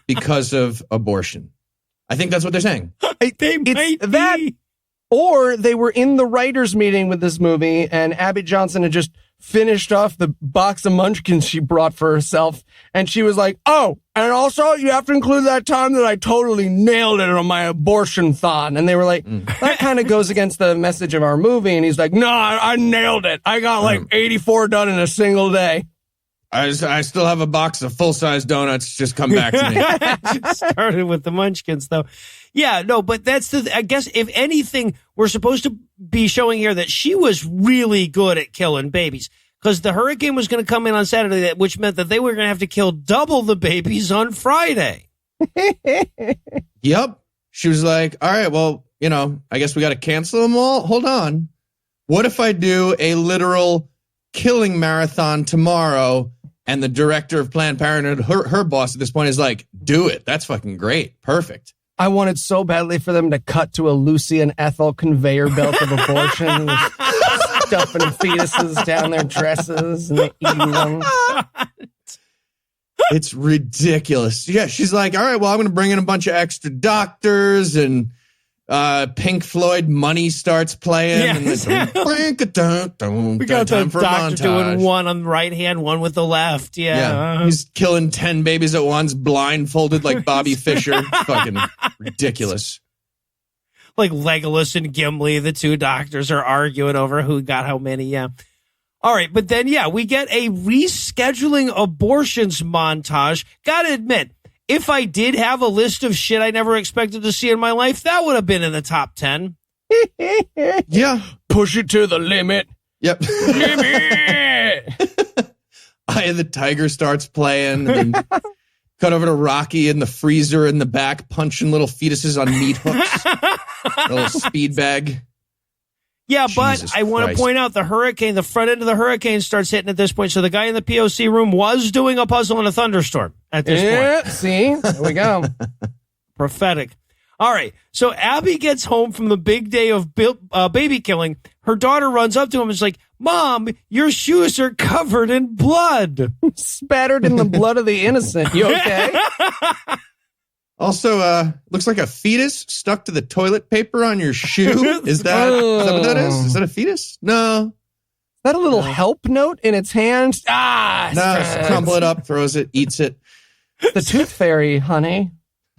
because of abortion. I think that's what they're saying. They might that, be. Or they were in the writers' meeting with this movie, and Abby Johnson had just finished off the box of munchkins she brought for herself, and she was like, oh, and also you have to include that time that I totally nailed it on my abortion-thon. And they were like, that kind of goes against the message of our movie. And he's like, no, I nailed it. I got like 84 done in a single day. I still have a box of full-size donuts. Just come back to me. Just started with the munchkins, though. Yeah, no, but that's I guess, if anything, we're supposed to be showing here that she was really good at killing babies, because the hurricane was going to come in on Saturday, which meant that they were going to have to kill double the babies on Friday. Yep. She was like, all right, well, I guess we got to cancel them all. Hold on. What if I do a literal killing marathon tomorrow? And the director of Planned Parenthood, her boss at this point, is like, do it. That's fucking great. Perfect. I wanted so badly for them to cut to a Lucy and Ethel conveyor belt of abortion, stuffing fetuses down their dresses and eating them. It's ridiculous. Yeah, she's like, all right, well, I'm going to bring in a bunch of extra doctors, and Pink Floyd Money starts playing. Yeah, and we got the doctor doing one on the right hand, one with the left. Yeah. He's killing 10 babies at once, blindfolded like Bobby Fischer. Fucking ridiculous. Like Legolas and Gimli, the two doctors are arguing over who got how many. Yeah. All right. But then, we get a rescheduling abortions montage. Gotta admit, if I did have a list of shit I never expected to see in my life, that would have been in the top 10. Yeah. Push it to the limit. Yep. Limit. Eye of the Tiger starts playing, and then cut over to Rocky in the freezer in the back, punching little fetuses on meat hooks. A little speed bag. Yeah, Jesus but I want to Christ. point out the front end of the hurricane starts hitting at this point. So the guy in the POC room was doing a puzzle in a thunderstorm at this point. See? There we go. Prophetic. All right. So Abby gets home from the big day of baby killing. Her daughter runs up to him and is like, Mom, your shoes are covered in blood. Spattered in the blood of the innocent. You okay? Also, looks like a fetus stuck to the toilet paper on your shoe. Is that what that is? Is that a fetus? No. Is that a little help note in its hand? No, just crumble it up, throws it, eats it. The tooth fairy, honey.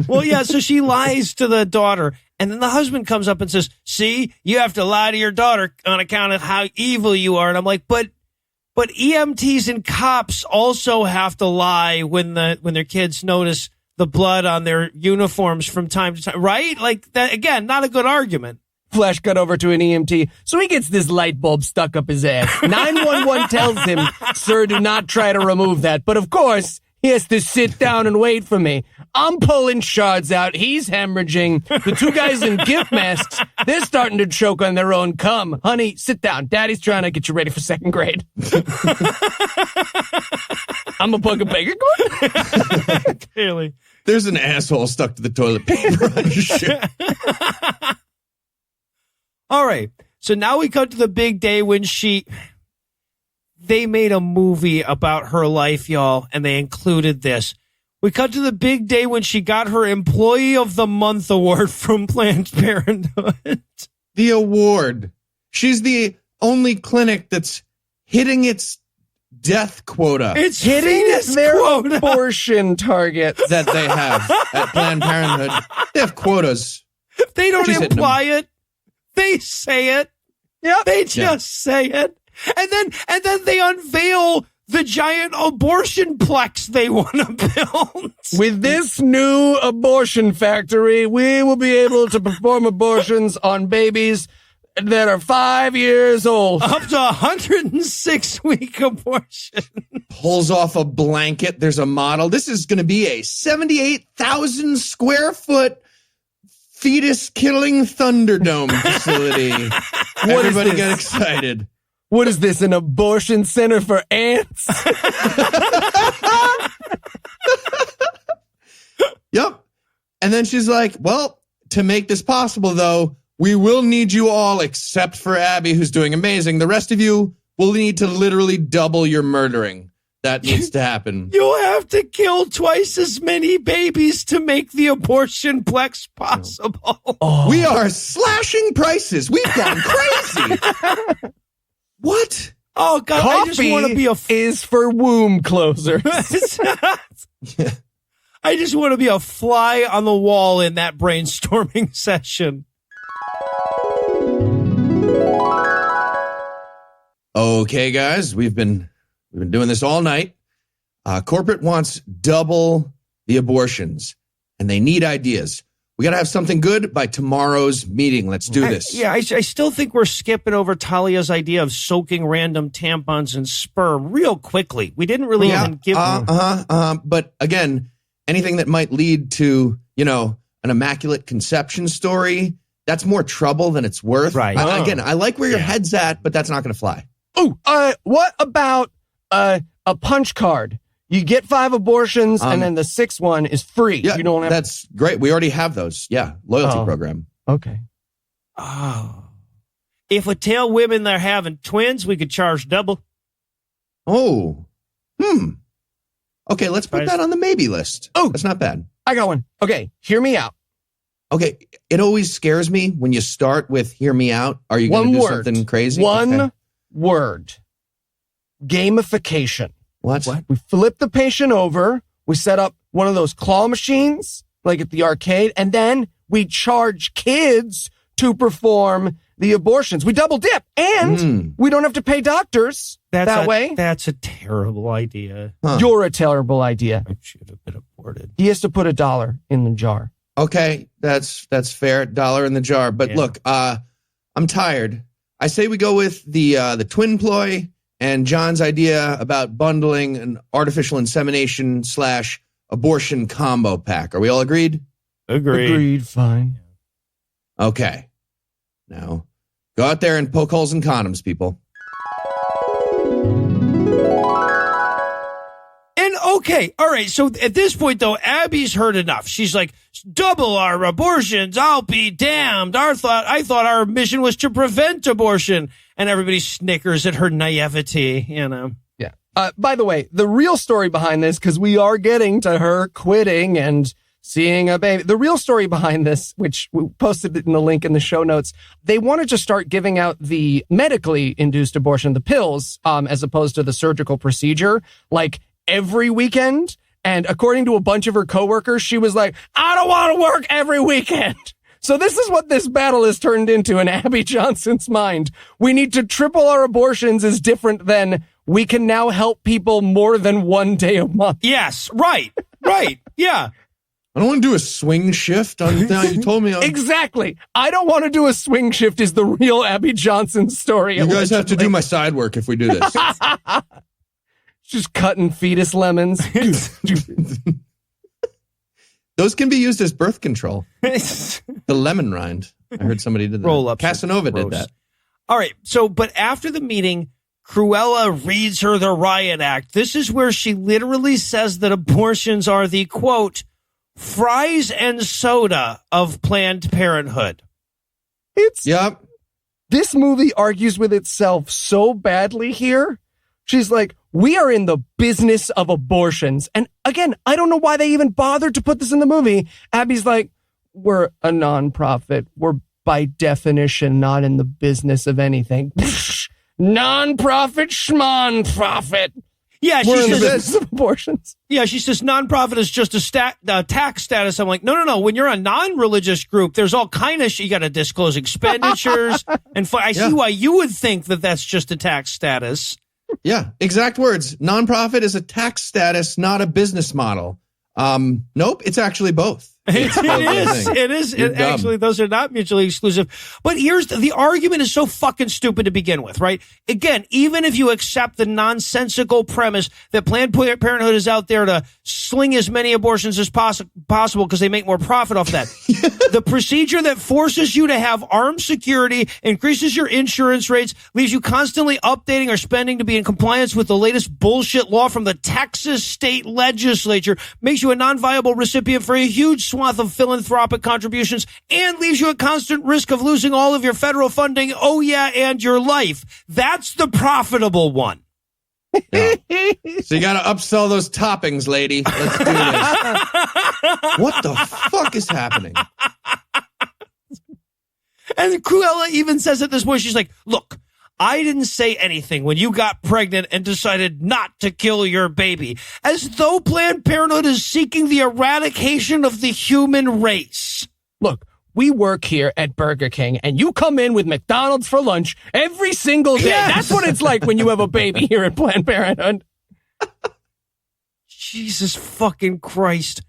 Well, yeah, so she lies to the daughter, and then the husband comes up and says, see, you have to lie to your daughter on account of how evil you are. And I'm like, but EMTs and cops also have to lie when their kids notice the blood on their uniforms from time to time, right? Like, that, again, not a good argument. Flash cut over to an EMT. So he gets this light bulb stuck up his ass. 911 tells him, sir, do not try to remove that. But of course, he has to sit down and wait for me. I'm pulling shards out. He's hemorrhaging. The two guys in gift masks, they're starting to choke on their own cum. Honey, sit down. Daddy's trying to get you ready for second grade. I'm a bug of bacon. Clearly. There's an asshole stuck to the toilet paper on your shoe. All right. So now we come to the big day when they made a movie about her life, y'all, and they included this. We cut to the big day when she got her Employee of the Month award from Planned Parenthood. The award. She's the only clinic that's hitting its death quota. It's Hitting fetus their quota. abortion target. That they have at Planned Parenthood. They have quotas. They don't She's hitting imply it. They say it. Yep. They just say it. And then they unveil the giant abortion plex they want to build. With this new abortion factory, we will be able to perform abortions on babies that are 5 years old. Up to 106-week abortion. Pulls off a blanket. There's a model. This is going to be a 78,000 square foot fetus killing Thunderdome facility. Everybody get excited. What is this, an abortion center for ants? Yep. And then she's like, well, to make this possible, though, we will need you all, except for Abby, who's doing amazing. The rest of you will need to literally double your murdering. That needs to happen. You'll have to kill twice as many babies to make the abortion plex possible. Oh. We are slashing prices. We've gone crazy. What? Oh, God, I just Coffee want to be is for womb closers. I just want to be a fly on the wall in that brainstorming session. Okay, guys, we've been doing this all night. Corporate wants double the abortions, and they need ideas. We got to have something good by tomorrow's meeting. Let's do this. I still think we're skipping over Talia's idea of soaking random tampons in sperm real quickly. We didn't really even give... But again, anything that might lead to, an immaculate conception story, that's more trouble than it's worth. Right. Again, I like where your head's at, but that's not going to fly. Oh, what about a punch card? You get 5 abortions, and then the 6th one is free. Yeah, you don't have. That's great. We already have those. Yeah, loyalty program. Okay. Oh. If we tell women they're having twins, we could charge double. Oh. Okay, let's put that on the maybe list. Oh. That's not bad. I got one. Okay, hear me out. Okay, it always scares me when you start with "hear me out." Are you going to do something crazy? One word. Gamification. What? We flip the patient over. We set up one of those claw machines, like at the arcade, and then we charge kids to perform the abortions. We double dip, and we don't have to pay doctors that way. That's a terrible idea. Huh. You're a terrible idea. I should have been aborted. He has to put $1 in the jar. Okay, that's fair. $1 in the jar. But look, I'm tired. I say we go with the twin ploy and John's idea about bundling an artificial insemination / abortion combo pack. Are we all agreed? Agreed. Fine. Okay. Now, go out there and poke holes in condoms, people. And okay, all right. So at this point, though, Abby's heard enough. She's like, double our abortions. I'll be damned. I thought our mission was to prevent abortion. And everybody snickers at her naivety, Yeah. By the way, the real story behind this, because we are getting to her quitting and seeing a baby. The real story behind this, which we posted in the link in the show notes, they wanted to start giving out the medically induced abortion, the pills, as opposed to the surgical procedure, like every weekend. And according to a bunch of her coworkers, she was like, I don't want to work every weekend. So this is what this battle has turned into in Abby Johnson's mind. We need to triple our abortions is different than we can now help people more than one day a month. Yes, right, yeah. I don't want to do a swing shift on now you told me. Exactly. I don't want to do a swing shift is the real Abby Johnson story. You guys have to do my side work if we do this. Just cutting fetus lemons. Those can be used as birth control. The lemon rind. I heard somebody did that. Roll up. Casanova did that. All right. So, but after the meeting, Cruella reads her the riot act. This is where she literally says that abortions are the, quote, fries and soda of Planned Parenthood. Yep. This movie argues with itself so badly here. She's like, we are in the business of abortions. And again, I don't know why they even bothered to put this in the movie. Abby's like, we're a nonprofit. We're by definition not in the business of anything. Nonprofit, schmonprofit. Yeah, We're she in the says business of abortions. Yeah, she says nonprofit is just a tax status. I'm like, no. When you're a non-religious group, there's all kind of you got to disclose expenditures, and I see why you would think that that's just a tax status. Yeah, exact words. Nonprofit is a tax status, not a business model. Nope, it's actually both. It is. Actually, those are not mutually exclusive. But here's the argument is so fucking stupid to begin with, right? Again, even if you accept the nonsensical premise that Planned Parenthood is out there to sling as many abortions as possible because they make more profit off that. The procedure that forces you to have armed security, increases your insurance rates, leaves you constantly updating or spending to be in compliance with the latest bullshit law from the Texas state legislature, makes you a non-viable recipient for a huge swath of philanthropic contributions, and leaves you at constant risk of losing all of your federal funding. Oh yeah, and your life. That's the profitable one. Yeah. So you got to upsell those toppings, lady. Let's do this. What the fuck is happening? And Cruella even says at this point, she's like, look, I didn't say anything when you got pregnant and decided not to kill your baby, as though Planned Parenthood is seeking the eradication of the human race. Look, we work here at Burger King, and you come in with McDonald's for lunch every single day. Yes. That's what it's like when you have a baby here at Planned Parenthood. Jesus fucking Christ.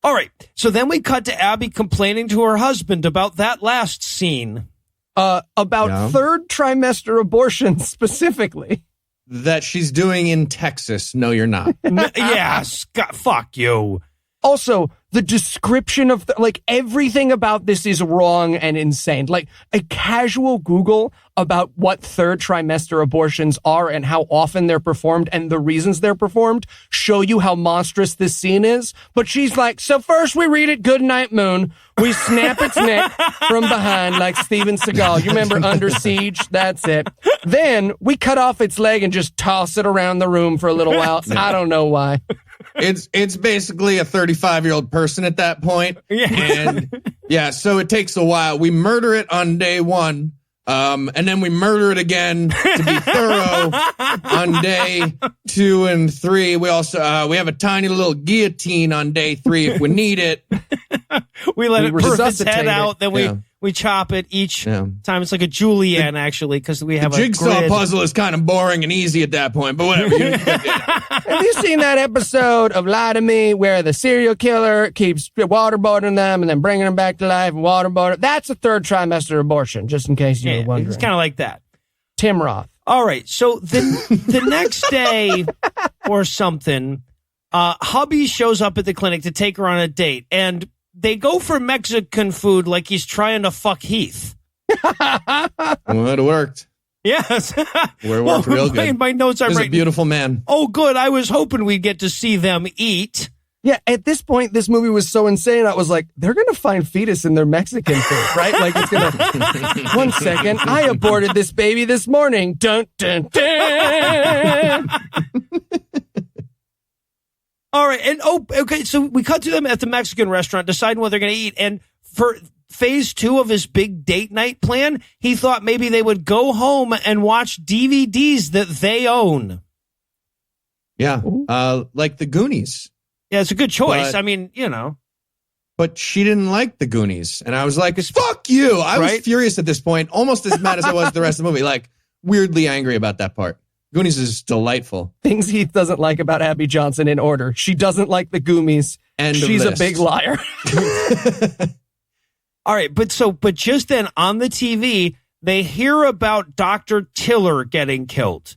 All right. So then we cut to Abby complaining to her husband about that last scene. About third trimester abortions specifically. That she's doing in Texas. No, you're not. Yeah, Scott, fuck you. Also, the description of everything about this is wrong and insane. Like a casual Google about what third trimester abortions are and how often they're performed and the reasons they're performed show you how monstrous this scene is. But she's like, so first we read it Goodnight Moon. We snap its neck from behind like Steven Seagal. You remember Under Siege? That's it. Then we cut off its leg and just toss it around the room for a little while. I don't know why. It's basically a 35-year-old person at that point. Yeah. And so it takes a while. We murder it on day 1. And then we murder it again to be thorough on day 2 and 3. We also we have a tiny little guillotine on day 3 if we need it. We let it birth its resuscitate head it. out, then we chop it each time. It's like a julienne, actually, because we have The a jigsaw grid. puzzle is kind of boring and easy at that point, but whatever. Have you seen that episode of Lie to Me where the serial killer keeps waterboarding them and then bringing them back to life and waterboarding? That's a third trimester abortion, just in case you were wondering. It's kind of like that. Tim Roth. All right, so the next day or something, hubby shows up at the clinic to take her on a date, and they go for Mexican food like he's trying to fuck Heath. Well, it worked. Yes. It worked real good. My notes are He's a right. beautiful man. Oh, good. I was hoping we'd get to see them eat. Yeah, at this point, this movie was so insane. I was like, they're going to find fetus in their Mexican food, right? Like, it's going to... 1 second. I aborted this baby this morning. Dun, dun, dun. All right. And okay. So we cut to them at the Mexican restaurant, deciding what they're going to eat. And for phase 2 of his big date night plan, he thought maybe they would go home and watch DVDs that they own. Yeah. Like the Goonies. Yeah, it's a good choice. But- I mean, you know. But she didn't like the Goonies. And I was like, fuck you. I was furious at this point, almost as mad as I was at the rest of the movie. Like, weirdly angry about that part. Goonies is delightful. Things Heath doesn't like about Abby Johnson in order. She doesn't like the Goomies. End of She's a list. big liar. All right. But just then on the TV, they hear about Dr. Tiller getting killed.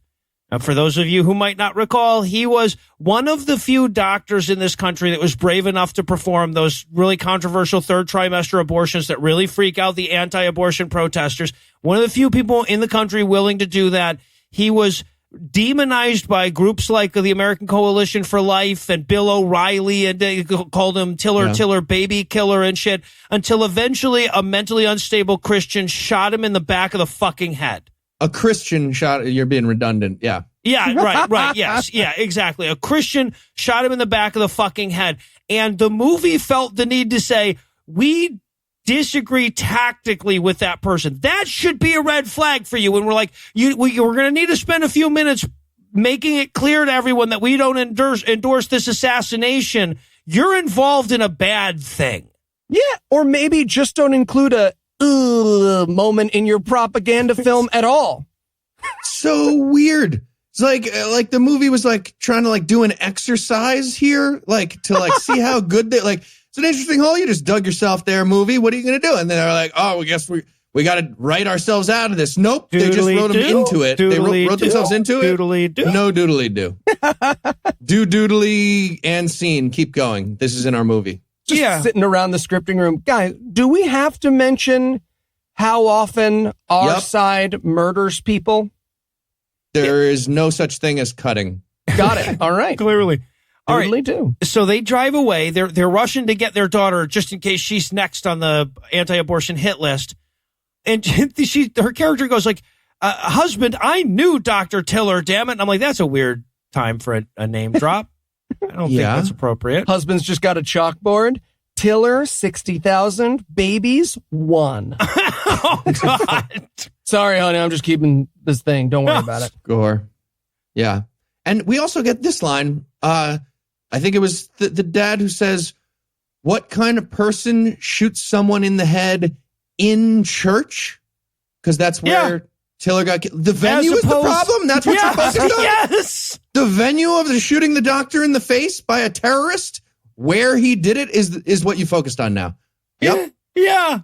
Now, for those of you who might not recall, he was one of the few doctors in this country that was brave enough to perform those really controversial third trimester abortions that really freak out the anti-abortion protesters. One of the few people in the country willing to do that. He was demonized by groups like the American Coalition for Life and Bill O'Reilly, and they called him Tiller baby killer and shit, until eventually a mentally unstable Christian shot him in the back of the fucking head. A Christian shot. You're being redundant. Yeah. Yeah, right. Yes. Yeah, exactly. A Christian shot him in the back of the fucking head. And the movie felt the need to say, we disagree tactically with that person. That should be a red flag for you. And we're like, we're going to need to spend a few minutes making it clear to everyone that we don't endorse this assassination. You're involved in a bad thing. Yeah, or maybe just don't include a moment in your propaganda film at all. So weird. It's like the movie was like trying to like do an exercise here, like to like see how good they like. It's an interesting hole. You just dug yourself there, movie. What are you going to do? And then they're like, oh, I guess we got to write ourselves out of this. Nope. They just wrote them into it. They wrote themselves into it. Doodly-doo. No doodly-do. Do doodly and scene. Keep going. This is in our movie. Just sitting around the scripting room. Guys, do we have to mention how often our side murders people? There is no such thing as cutting. Got it. All right. Clearly. All right. Do. So they drive away. They're rushing to get their daughter just in case she's next on the anti-abortion hit list. And her character goes like, husband, I knew Dr. Tiller, damn it. And I'm like, that's a weird time for a name drop. I don't think that's appropriate. Husband's just got a chalkboard. Tiller, 60,000. Babies, 1. Oh, God. Sorry, honey. I'm just keeping this thing. Don't worry about it. Gore. Yeah. And we also get this line. I think it was the dad who says, what kind of person shoots someone in the head in church? Because that's where Tiller got killed. The venue is the problem? That's what you're focused on? Yes. The venue of the shooting the doctor in the face by a terrorist, where he did it, is what you focused on now. Yep. Yeah.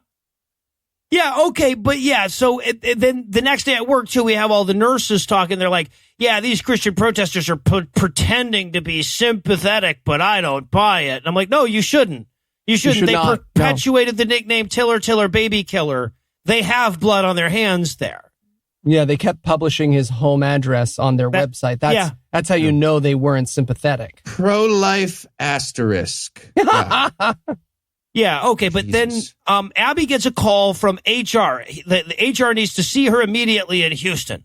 Yeah, okay, but yeah, so then the next day at work, too, we have all the nurses talking. They're like, yeah, these Christian protesters are pretending to be sympathetic, but I don't buy it. And I'm like, no, you shouldn't. You shouldn't. They perpetuated the nickname Tiller, baby killer. They have blood on their hands there. Yeah, they kept publishing his home address on their website. That's how you know they weren't sympathetic. Pro-life asterisk. Yeah. Yeah, okay, but Jesus. then Abby gets a call from HR. The HR needs to see her immediately in Houston.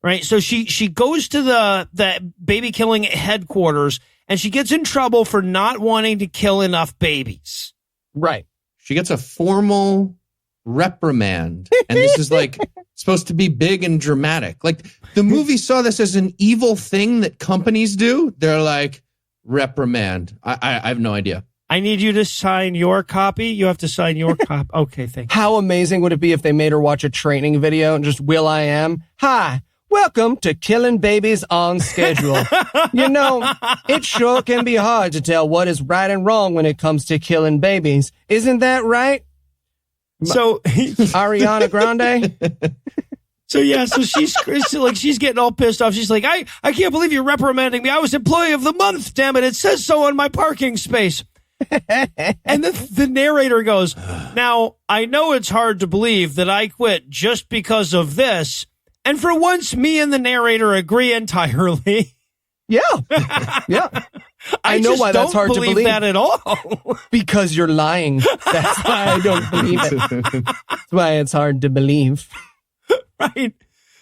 Right? So she goes to the baby killing headquarters, and she gets in trouble for not wanting to kill enough babies. Right. She gets a formal reprimand, and this is like supposed to be big and dramatic. Like, the movie saw this as an evil thing that companies do. They're like, reprimand. I have no idea. I need you to sign your copy. You have to sign your copy. Okay, thank you. How amazing would it be if they made her watch a training video and just Will.i.am? Hi, welcome to Killing Babies on Schedule. You know, it sure can be hard to tell what is right and wrong when it comes to killing babies. Isn't that right? So Ariana Grande? So she's getting all pissed off. She's like, I can't believe you're reprimanding me. I was employee of the month, damn it. It says so on my parking space. And then the narrator goes, now, I know it's hard to believe that I quit just because of this. And for once, me and the narrator agree entirely. Yeah. Yeah. I know why that's hard to believe. That at all. Because you're lying. That's why I don't believe it. That's why it's hard to believe. Right.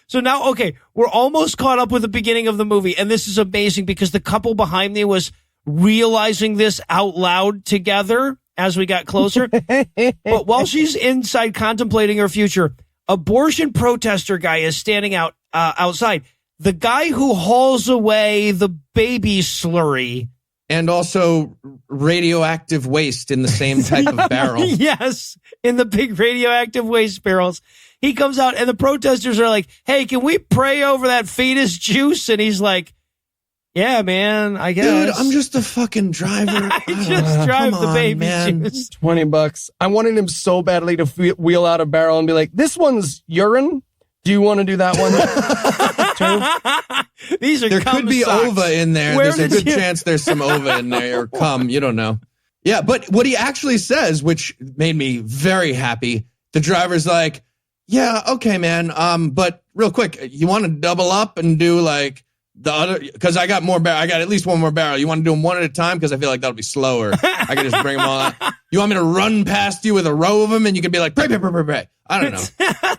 So now, okay, we're almost caught up with the beginning of the movie. And this is amazing because the couple behind me was realizing this out loud together as we got closer. But while she's inside contemplating her future, abortion protester guy is standing outside. The guy who hauls away the baby slurry. And also radioactive waste in the same type of barrel. Yes, in the big radioactive waste barrels. He comes out and the protesters are like, hey, can we pray over that fetus juice? And he's like, yeah, man, I guess. Dude, I'm just a fucking driver. I just drive the baby juice. $20. I wanted him so badly to wheel out a barrel and be like, this one's urine. Do you want to do that one too? These are there could be socks. ova in there. There's a good chance there's some ova in there or cum. You don't know. Yeah, but what he actually says, which made me very happy, the driver's like, yeah, okay, man. But real quick, you want to double up and do like the other, because I got more barrel. I got at least one more barrel. You want to do them one at a time? Because I feel like that'll be slower. I can just bring them all out. You want me to run past you with a row of them and you can be like, pray, pray, pray, pray, pray. I don't know.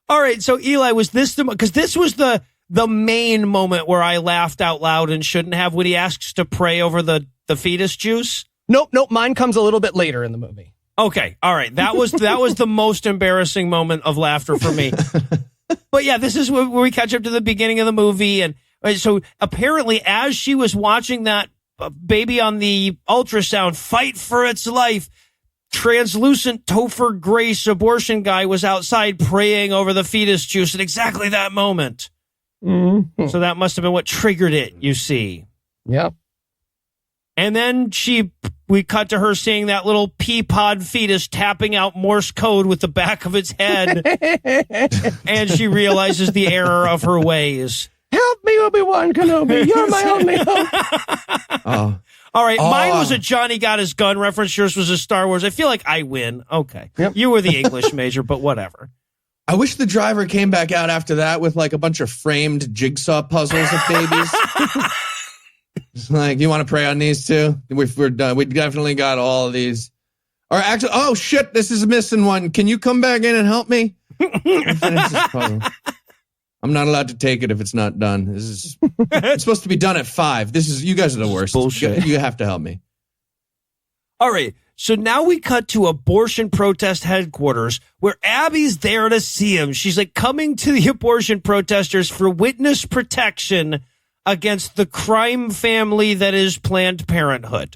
All right. So Eli, was this because this was the main moment where I laughed out loud and shouldn't have when he asks to pray over the fetus juice? Nope. Mine comes a little bit later in the movie. Okay. All right. That was the most embarrassing moment of laughter for me. But yeah, this is where we catch up to the beginning of the movie. And so apparently as she was watching that baby on the ultrasound fight for its life, translucent Topher Grace abortion guy was outside praying over the fetus juice at exactly that moment. Mm-hmm. So that must have been what triggered it, you see. Yeah. And then we cut to her seeing that little pea pod fetus tapping out Morse code with the back of its head. And she realizes the error of her ways. Help me, Obi-Wan Kenobi. You're my only hope. All right, mine was a Johnny Got His Gun reference. Yours was a Star Wars. I feel like I win. Okay. Yep. You were the English major, but whatever. I wish the driver came back out after that with like a bunch of framed jigsaw puzzles of babies. It's like, you want to pray on these too? We're done. We definitely got all of these. Or actually, oh shit, this is missing one. Can you come back in and help me? Finish this puzzle. I'm not allowed to take it if it's not done. It's supposed to be done at 5. You guys are the worst. Bullshit. You have to help me. All right. So now we cut to abortion protest headquarters where Abby's there to see him. She's like coming to the abortion protesters for witness protection against the crime family that is Planned Parenthood.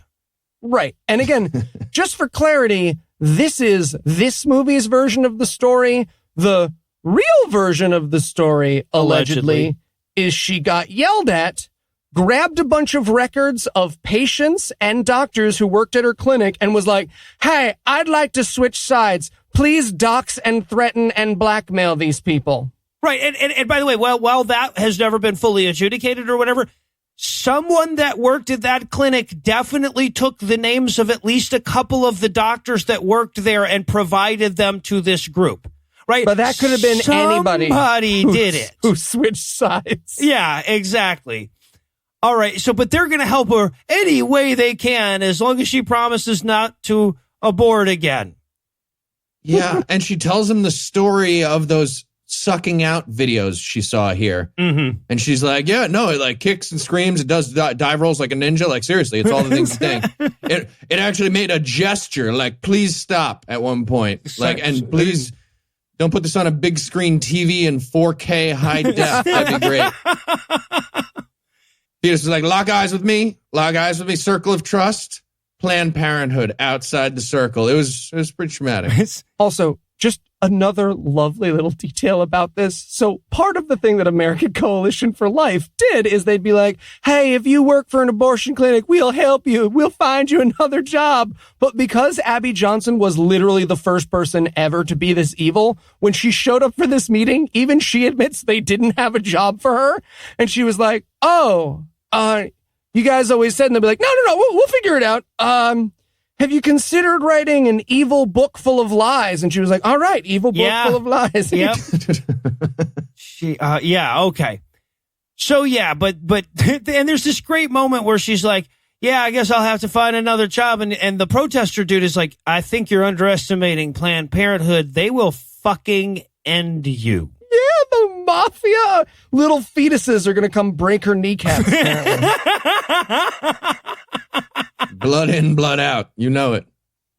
Right. And again, just for clarity, this is this movie's version of the story. The real version of the story, allegedly, Allegedly. is she got yelled at, grabbed a bunch of records of patients and doctors who worked at her clinic and was like, hey, I'd like to switch sides. Please dox and threaten and blackmail these people. Right. And by the way, while that has never been fully adjudicated or whatever, someone that worked at that clinic definitely took the names of at least a couple of the doctors that worked there and provided them to this group. Right. But that could have been anybody. Somebody did it. Who switched sides. Yeah, exactly. All right. So, but they're going to help her any way they can as long as she promises not to abort again. Yeah. And she tells him the story of those sucking out videos she saw here. Mm-hmm. And she's like, yeah, no, it like kicks and screams. It does dive rolls like a ninja. Like, seriously, it's all the things you think. It actually made a gesture like, please stop at one point. Like, and please don't put this on a big screen TV in 4K high def. That'd be great. Fetus was like, lock eyes with me. Lock eyes with me. Circle of trust. Planned Parenthood outside the circle. It was pretty traumatic. Also, just another lovely little detail about this. So part of the thing that American Coalition for Life did is they'd be like, hey, if you work for an abortion clinic, we'll help you. We'll find you another job. But because Abby Johnson was literally the first person ever to be this evil, when she showed up for this meeting, even she admits they didn't have a job for her. And she was like, you guys always said, and they'll be like, no, we'll figure it out. Have you considered writing an evil book full of lies? And she was like, all right, evil book full of lies. Yep. Yeah, okay. So yeah, but and there's this great moment where she's like, yeah, I guess I'll have to find another job. And the protester dude is like, I think you're underestimating Planned Parenthood. They will fucking end you. Yeah, the mafia. Little fetuses are going to come break her kneecaps. Blood in, blood out. You know it.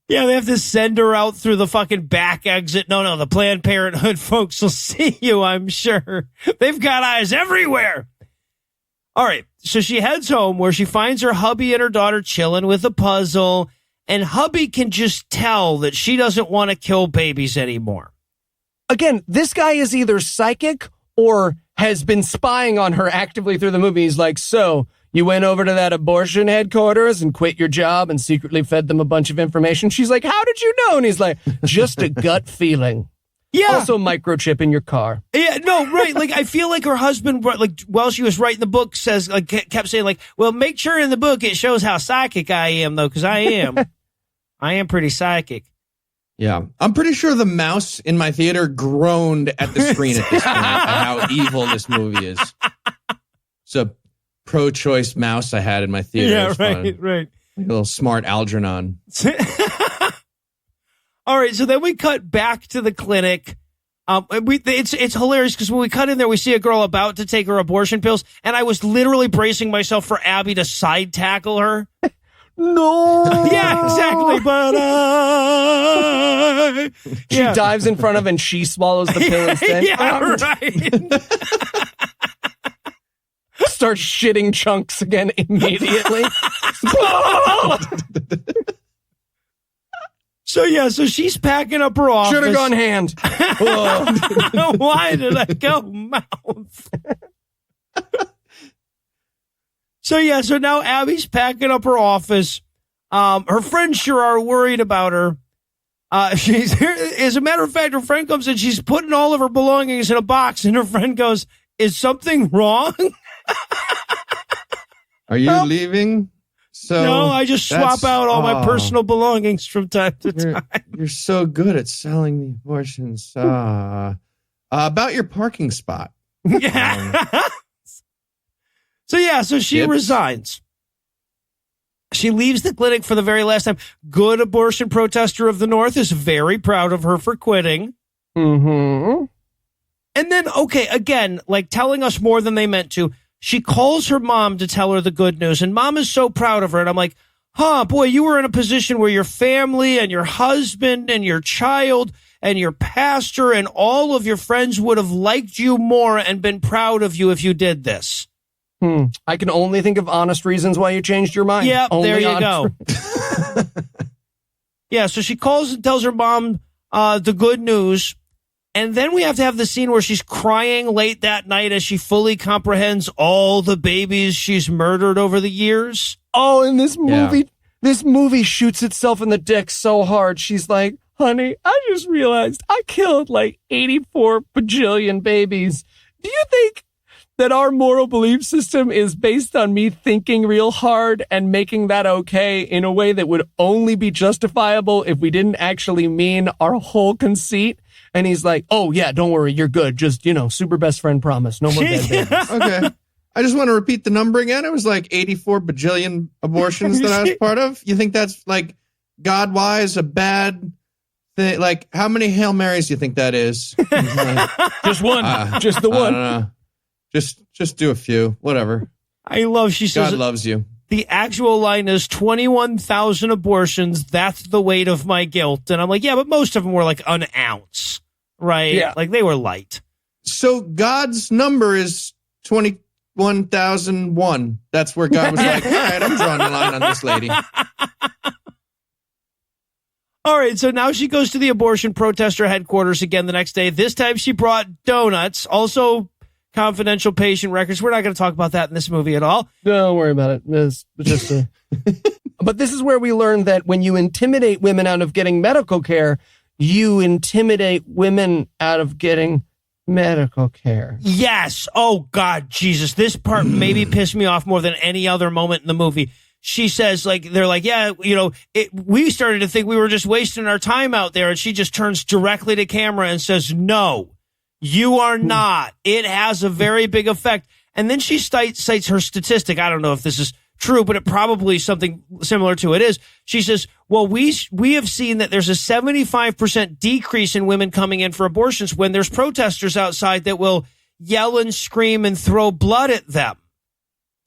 Yeah, they have to send her out through the fucking back exit. No, the Planned Parenthood folks will see you, I'm sure. They've got eyes everywhere. All right, so she heads home where she finds her hubby and her daughter chilling with a puzzle, and hubby can just tell that she doesn't want to kill babies anymore. Again, this guy is either psychic or has been spying on her actively through the movie. He's like, so you went over to that abortion headquarters and quit your job and secretly fed them a bunch of information. She's like, how did you know? And he's like, just a gut feeling. Yeah. Also microchip in your car. Yeah, no, right. Like, I feel like her husband, like, while she was writing the book, says, like, kept saying, like, well, make sure in the book it shows how psychic I am, though, because I am pretty psychic. Yeah. I'm pretty sure the mouse in my theater groaned at the screen at this point at how evil this movie is. It's a pro-choice mouse I had in my theater. Yeah, right. Like a little smart Algernon. All right, so then we cut back to the clinic. It's hilarious because when we cut in there, we see a girl about to take her abortion pills, and I was literally bracing myself for Abby to side tackle her. No. Yeah, exactly. But she dives in front of and she swallows the pill instead. Yeah, right. Starts shitting chunks again immediately. So she's packing up her office. Should have gone hand. Why did I go mouth? So now Abby's packing up her office. Her friends sure are worried about her. She's here. As a matter of fact, her friend comes in. She's putting all of her belongings in a box, and her friend goes, "Is something wrong?" Are you leaving? So no, I just swap out all my personal belongings from time to time. You're so good at selling the abortions. About your parking spot. Yeah. So she resigns. She leaves the clinic for the very last time. Good abortion protester of the North is very proud of her for quitting. Mm-hmm. And then, okay, again, like telling us more than they meant to, she calls her mom to tell her the good news. And mom is so proud of her. And I'm like, boy, you were in a position where your family and your husband and your child and your pastor and all of your friends would have liked you more and been proud of you if you did this. I can only think of honest reasons why you changed your mind. Yep, only there you go. Yeah, so she calls and tells her mom the good news. And then we have to have the scene where she's crying late that night as she fully comprehends all the babies she's murdered over the years. Oh, and this movie shoots itself in the dick so hard. She's like, honey, I just realized I killed like 84 bajillion babies. Do you think that our moral belief system is based on me thinking real hard and making that okay in a way that would only be justifiable if we didn't actually mean our whole conceit? And he's like, oh, yeah, don't worry. You're good. Just, super best friend promise. No more dead babies. Okay. I just want to repeat the number again. It was like 84 bajillion abortions that I was part of. You think that's like God-wise a bad thing? Like, how many Hail Marys do you think that is? Just one. Just the one. I don't know. Just do a few. Whatever. I love, she says, God loves you. The actual line is 21,000 abortions. That's the weight of my guilt. And I'm like, yeah, but most of them were like an ounce, right? Yeah. Like they were light. So God's number is 21,001. That's where God was like, all right, I'm drawing a line on this lady. All right, so now she goes to the abortion protester headquarters again the next day. This time she brought donuts, also confidential patient records. We're not going to talk about that in this movie at all. Don't worry about it. It's just But this is where we learn that when you intimidate women out of getting medical care, you intimidate women out of getting medical care. Yes. Oh, God, Jesus. This part maybe pissed me off more than any other moment in the movie. She says, they're like, yeah, we started to think we were just wasting our time out there. And she just turns directly to camera and says, no, you are not. It has a very big effect. And then she cites her statistic. I don't know if this is true, but it probably something similar to it is. She says, well, we have seen that there's a 75% decrease in women coming in for abortions when there's protesters outside that will yell and scream and throw blood at them.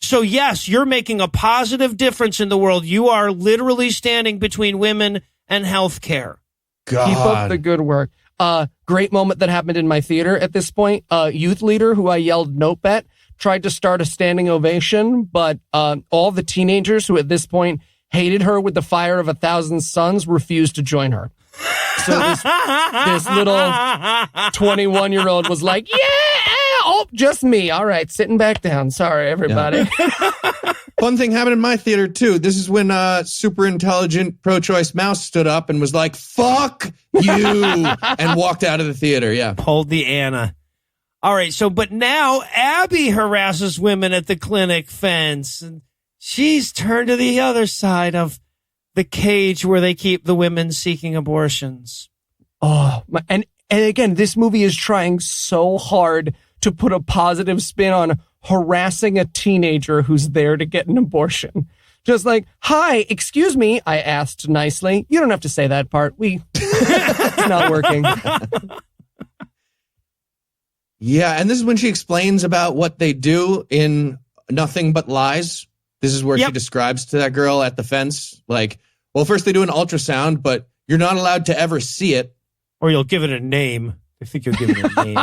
So yes, you're making a positive difference in the world. You are literally standing between women and healthcare. God. Keep up the good work. Great moment that happened in my theater at this point. Youth leader who I yelled nope at tried to start a standing ovation, but all the teenagers who at this point hated her with the fire of 1,000 suns refused to join her. So this little 21-year-old was like, yeah, oh, just me. All right, sitting back down. Sorry, everybody. Yeah. Fun thing happened in my theater, too. This is when super intelligent pro-choice mouse stood up and was like, fuck you, and walked out of the theater. Yeah. Pulled the Anna. All right, but now Abby harasses women at the clinic fence, and she's turned to the other side of the cage where they keep the women seeking abortions. Oh, and again, this movie is trying so hard to put a positive spin on harassing a teenager who's there to get an abortion. Just like, hi, excuse me, I asked nicely. You don't have to say that part. It's not working. Yeah, and this is when she explains about what they do in Nothing But Lies. This is where she describes to that girl at the fence, like, well, first they do an ultrasound, but you're not allowed to ever see it. Or you'll give it a name. I think you'll give it a name.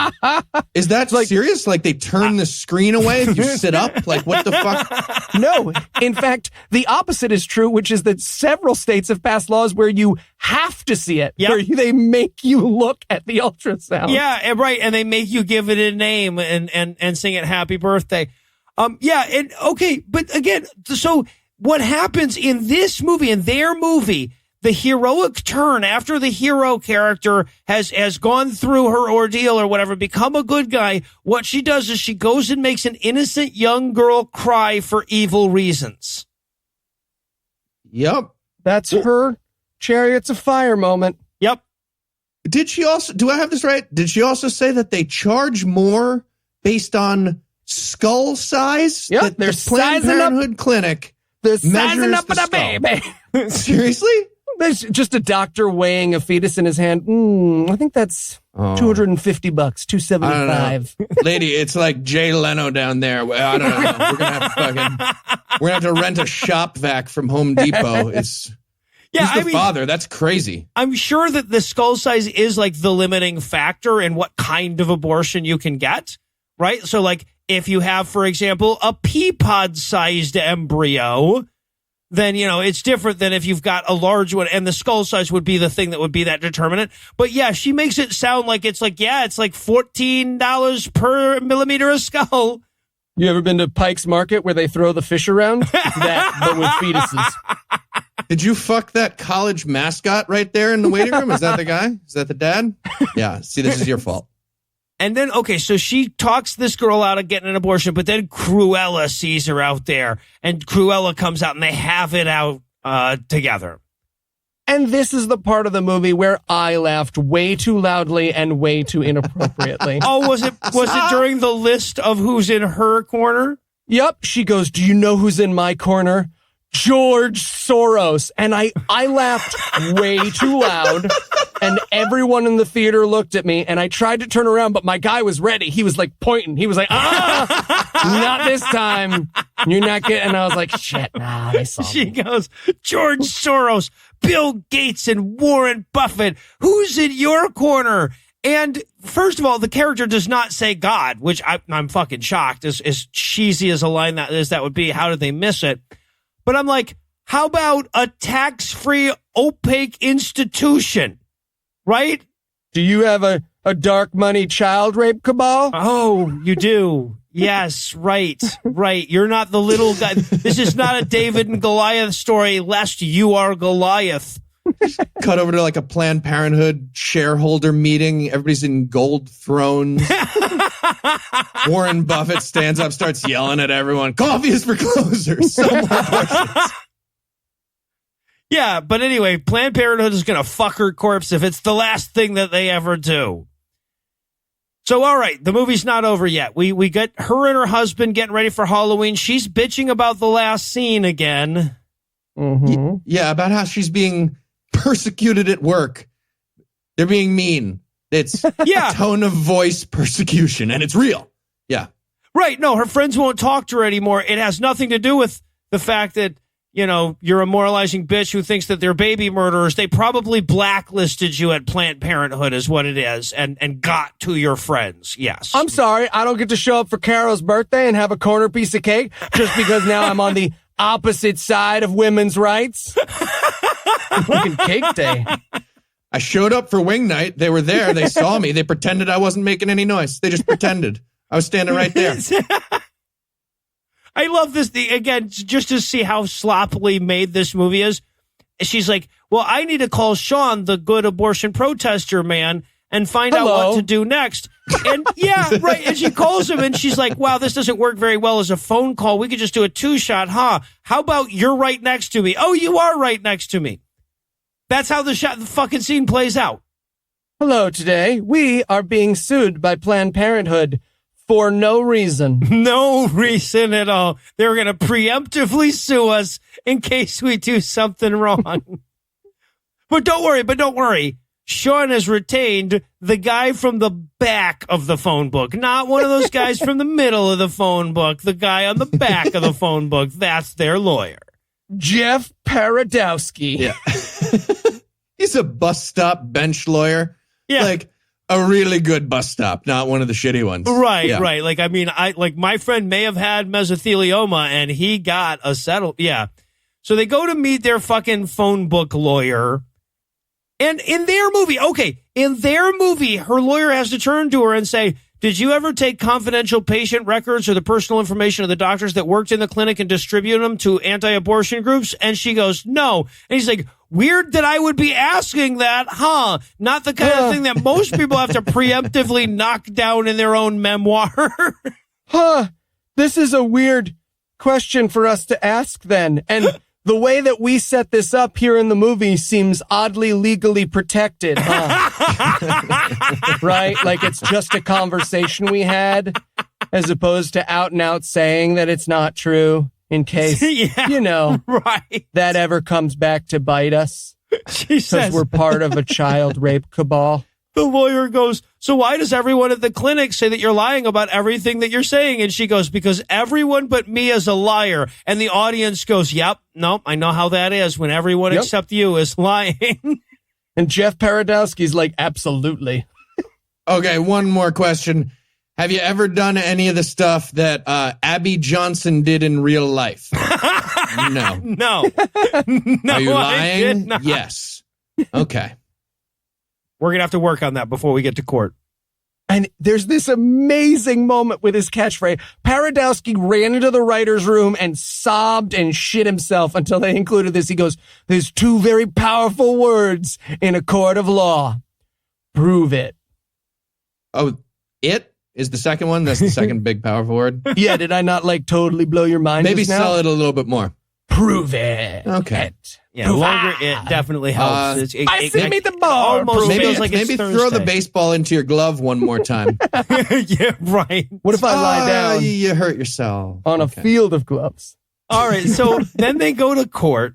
Is that serious? Like they turn the screen away if you sit up? Like what the fuck? No. In fact, the opposite is true, which is that several states have passed laws where you have to see it, where they make you look at the ultrasound. Yeah, right. And they make you give it a name and sing it happy birthday. And okay, but again, so what happens in this movie, in their movie, the heroic turn after the hero character has gone through her ordeal or whatever, become a good guy, what she does is she goes and makes an innocent young girl cry for evil reasons. Yep. That's her Chariots of Fire moment. Yep. Did she also, do I have this right? Did she also say that they charge more based on skull size? Yep, That they're the Planned sizing up- Parenthood clinic They're sizing measures up the the skull. baby. Seriously? There's just a doctor weighing a fetus in his hand. I think that's $250, $275. Lady, it's like Jay Leno down there. I don't know. We're gonna have to rent a shop vac from Home Depot. He's the father. That's crazy. I'm sure that the skull size is like the limiting factor in what kind of abortion you can get, right? So like if you have, for example, a pea pod sized embryo, then, it's different than if you've got a large one, and the skull size would be the thing that would be that determinant. But yeah, she makes it sound like it's like $14 per millimeter of skull. You ever been to Pike's Market where they throw the fish around? It's that, but with fetuses. Did you fuck that college mascot right there in the waiting room? Is that the guy? Is that the dad? Yeah. See, this is your fault. And then, okay, so she talks this girl out of getting an abortion, but then Cruella sees her out there, and Cruella comes out, and they have it out together. And this is the part of the movie where I laughed way too loudly and way too inappropriately. Oh, was it during the list of who's in her corner? Yep. She goes, do you know who's in my corner? George Soros. And I laughed way too loud, and everyone in the theater looked at me, and I tried to turn around, but my guy was ready. He was like pointing. He was like, not this time. You're not getting. And I was like, shit, nah, they saw She me. goes, George Soros, Bill Gates, and Warren Buffett. Who's in your corner? And first of all, the character does not say God, which I'm fucking shocked. As cheesy as a line that would be, how did they miss it? But I'm like, how about a tax-free, opaque institution, right? Do you have a dark money child rape cabal? Oh, you do. Yes, right. You're not the little guy. This is not a David and Goliath story, lest you are Goliath. Cut over to like a Planned Parenthood shareholder meeting. Everybody's in gold thrones. Warren Buffett stands up, starts yelling at everyone. Coffee is for closers. So more questions. Yeah, but anyway, Planned Parenthood is going to fuck her corpse if it's the last thing that they ever do. So, all right, the movie's not over yet. We got her and her husband getting ready for Halloween. She's bitching about the last scene again. Mm-hmm. Yeah, about how she's being persecuted at work. They're being mean. It's tone of voice persecution, and it's real. Yeah. Right. No, her friends won't talk to her anymore. It has nothing to do with the fact that, you're a moralizing bitch who thinks that they're baby murderers. They probably blacklisted you at Planned Parenthood is what it is, and got to your friends. Yes. I'm sorry, I don't get to show up for Carol's birthday and have a corner piece of cake just because now I'm on the opposite side of women's rights. Fucking cake day. I showed up for wing night. They were there. They saw me. They pretended I wasn't making any noise. They just pretended. I was standing right there. I love this thing, again, just to see how sloppily made this movie is. She's like, well, I need to call Sean, the good abortion protester man, and find out what to do next. And yeah, right. And she calls him and she's like, wow, this doesn't work very well as a phone call. We could just do a 2-shot, huh? How about you're right next to me? Oh, you are right next to me. That's how the fucking scene plays out. Hello, today we are being sued by Planned Parenthood for no reason. No reason at all. They're going to preemptively sue us in case we do something wrong. But don't worry. Sean has retained the guy from the back of the phone book, not one of those guys from the middle of the phone book, the guy on the back of the phone book. That's their lawyer. Jeff Paradowski. Yeah. He's a bus stop bench lawyer. Yeah. Like a really good bus stop, not one of the shitty ones. Right, Yeah. right. Like, I mean, my friend may have had mesothelioma and he got a settled. Yeah. So they go to meet their fucking phone book lawyer. And in their movie, her lawyer has to turn to her and say, did you ever take confidential patient records or the personal information of the doctors that worked in the clinic and distribute them to anti-abortion groups? And she goes, no. And he's like, weird that I would be asking that, huh? Not the kind of thing that most people have to preemptively knock down in their own memoir. Huh. This is a weird question for us to ask then. And the way that we set this up here in the movie seems oddly legally protected, huh? Right? Like it's just a conversation we had as opposed to out and out saying that it's not true in case, right. that ever comes back to bite us She because says, we're part of a child rape cabal. the lawyer goes, so why does everyone at the clinic say that you're lying about everything that you're saying? And she goes, because everyone but me is a liar. And the audience goes, yep, nope, I know how that is when everyone except you is lying. And Jeff Paradowski's like, absolutely. Okay, one more question. Have you ever done any of the stuff that Abby Johnson did in real life? No. No. No, Are you I did lying? not. Yes. Okay. We're going to have to work on that before we get to court. And there's this amazing moment with his catchphrase. Paradowski ran into the writer's room and sobbed and shit himself until they included this. He goes, "There's two very powerful words in a court of law. Prove it." Oh, it is the second one? That's the second big powerful word? Yeah, did I not totally blow your mind? Maybe just now? sell it a little bit more. Prove it. Okay. Yeah, longer it definitely helps. I see me the ball. Almost Maybe, feels like it's maybe throw Thursday. the baseball into your glove one more time. Yeah, right. What if I lie down You hurt yourself. on a Okay. field of gloves? All right, so then they go to court.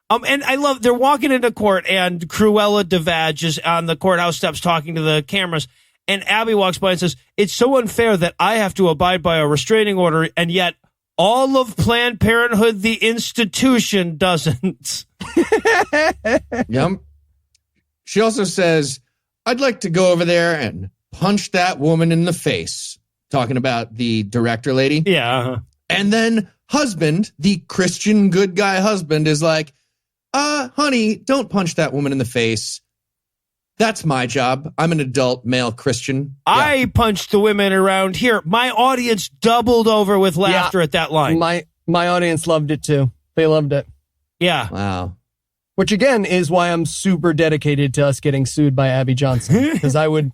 And I love, they're walking into court and Cruella DeVage is on the courthouse steps talking to the cameras. And Abby walks by and says, "It's so unfair that I have to abide by a restraining order, and yet all of Planned Parenthood, the institution, doesn't." Yep. She also says, "I'd like to go over there and punch that woman in the face." Talking about the director lady. Yeah. And then husband, the Christian good guy husband, is like, honey, don't punch that woman in the face. That's my job. I'm an adult male Christian. I punched the women around here. My audience doubled over with laughter at that line. My audience loved it too. They loved it. Yeah. Wow. Which again is why I'm super dedicated to us getting sued by Abby Johnson. Because I would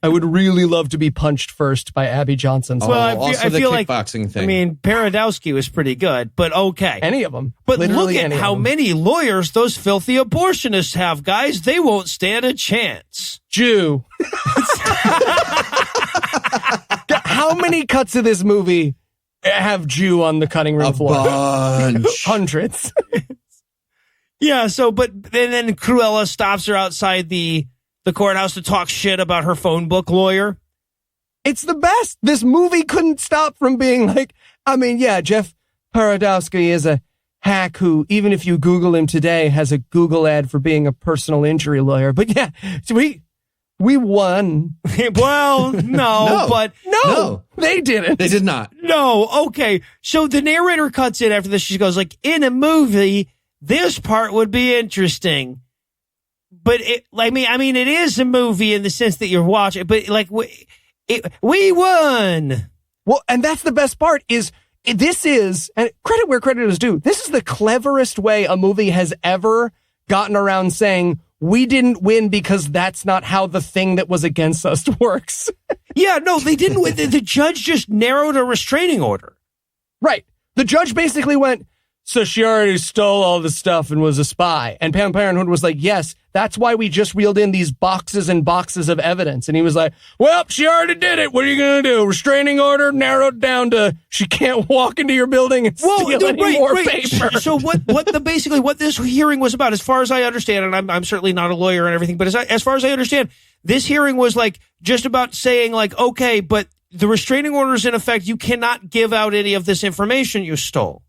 really love to be punched first by Abby Johnson. Well, I also the feel like, kickboxing thing. I mean, Paradowski was pretty good, but okay. Any of them. But Literally look at any of how them. many lawyers those filthy abortionists have, guys. They won't stand a chance. Jew. How many cuts of this movie have Jew on the cutting room a floor? bunch. Hundreds. Yeah, so, but then Cruella stops her outside the courthouse to talk shit about her phone book lawyer. It's the best. This movie couldn't stop from being like, I mean, yeah, Jeff Paradowski is a hack who, even if you Google him today, has a Google ad for being a personal injury lawyer. But yeah, so we won. Well, no, but No, they didn't. They did not. no. Okay. So the narrator cuts in after this. She goes like, in a movie, this part would be interesting. But I mean, it is a movie in the sense that you're watching, but like we won. Well, and that's the best part is this is, and credit where credit is due, this is the cleverest way a movie has ever gotten around saying, we didn't win because that's not how the thing that was against us works. Yeah, no, they didn't win. The judge just narrowed a restraining order. Right. The judge basically went, so she already stole all the stuff and was a spy. And Planned Parenthood was like, yes, that's why we just reeled in these boxes and boxes of evidence. And he was like, well, she already did it. What are you going to do? Restraining order narrowed down to she can't walk into your building and steal any more paper. So what this hearing was about, as far as I understand, and I'm certainly not a lawyer and everything, but as far as I understand, this hearing was like just about saying like, okay, but the restraining order is in effect. You cannot give out any of this information you stole.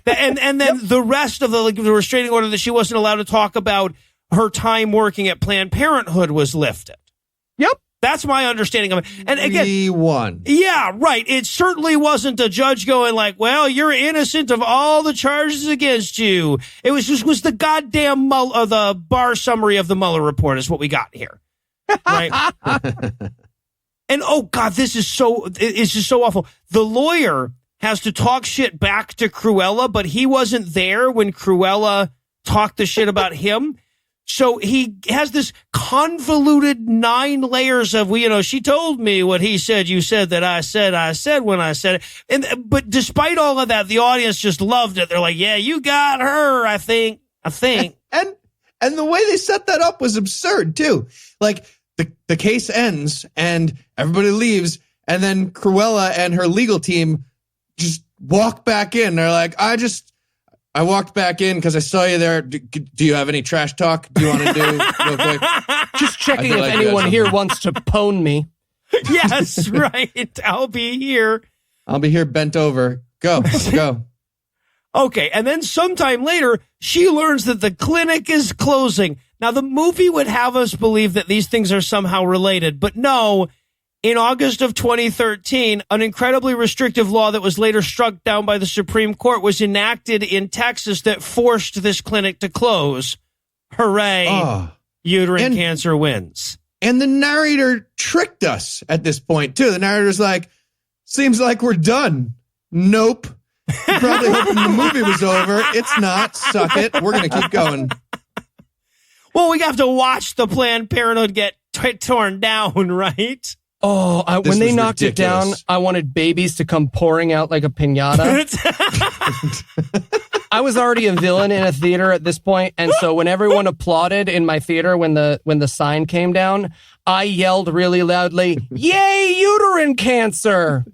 And then the rest of the restraining order that she wasn't allowed to talk about her time working at Planned Parenthood was lifted. Yep. That's my understanding of it. And again, We won. yeah, right. It certainly wasn't a judge going like, well, you're innocent of all the charges against you. It was the goddamn the bar summary of the Mueller report is what we got here. Right. And oh God, it's just so awful. The lawyer has to talk shit back to Cruella, but he wasn't there when Cruella talked the shit about him. So he has this convoluted 9 layers of, she told me what he said, you said that I said when I said it. But despite all of that, the audience just loved it. They're like, yeah, you got her, I think. And the way they set that up was absurd too. Like the case ends and everybody leaves, and then Cruella and her legal team just walk back in. They're like, I walked back in because I saw you there. Do you have any trash talk? Do you want to do real quick? Just checking I feel if like you anyone had here something. wants to pwn me. Yes, right. I'll be here. I'll be here bent over. Go. Okay, and then sometime later, she learns that the clinic is closing. Now, the movie would have us believe that these things are somehow related, but no, In August of 2013, an incredibly restrictive law that was later struck down by the Supreme Court was enacted in Texas that forced this clinic to close. Hooray. Uterine cancer wins. And the narrator tricked us at this point, too. The narrator's like, seems like we're done. Nope. You're probably hoping the movie was over. It's not. Suck it. We're going to keep going. Well, we have to watch the Planned Parenthood get torn down, right? Oh, when they knocked it down, I wanted babies to come pouring out like a piñata. I was already a villain in a theater at this point, and so when everyone applauded in my theater when the sign came down, I yelled really loudly, "Yay, uterine cancer!"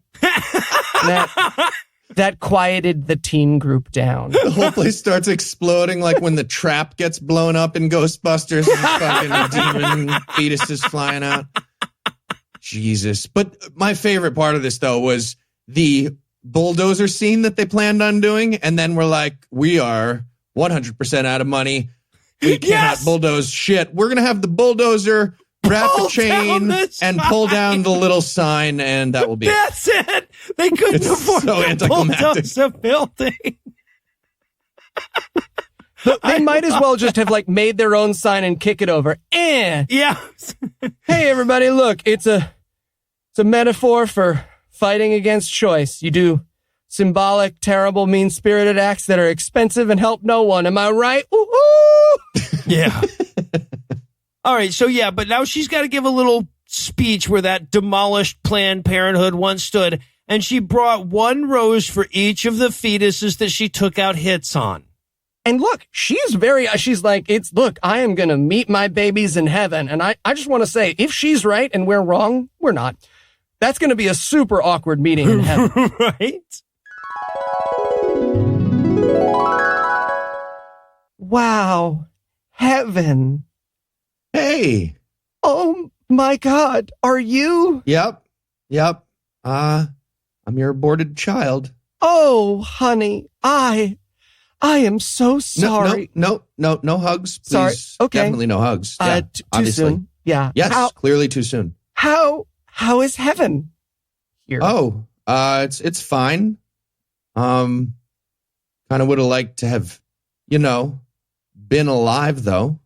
That quieted the teen group down. The whole place starts exploding like when the trap gets blown up in Ghostbusters and fucking demon fetuses flying out. Jesus. But my favorite part of this, though, was the bulldozer scene that they planned on doing. And then we're like, we are 100% out of money. We cannot bulldoze shit. We're going to have the bulldozer wrap a chain and pull down the little sign, and that will be That's it. They couldn't afford to bulldoze a building. They might as well just have like made their own sign and kick it over. Yeah. Hey, everybody, look, it's a metaphor for fighting against choice. You do symbolic, terrible, mean-spirited acts that are expensive and help no one. Am I right? Ooh-hoo! Yeah. All right. So, yeah, but now she's got to give a little speech where that demolished Planned Parenthood once stood, and she brought one rose for each of the fetuses that she took out hits on. And look, she's like, look, I am going to meet my babies in heaven. And I just want to say, if she's right and we're wrong, we're not. That's going to be a super awkward meeting in heaven. Right? Wow. Heaven. Hey. Oh my God. Are you? Yep. I'm your aborted child. Oh, honey, I am so sorry. No hugs, please. Sorry. Okay. Definitely no hugs. Yeah, too soon. Yeah. Yes, clearly too soon. How is heaven here? Oh, it's fine. Kind of would have liked to have, been alive though.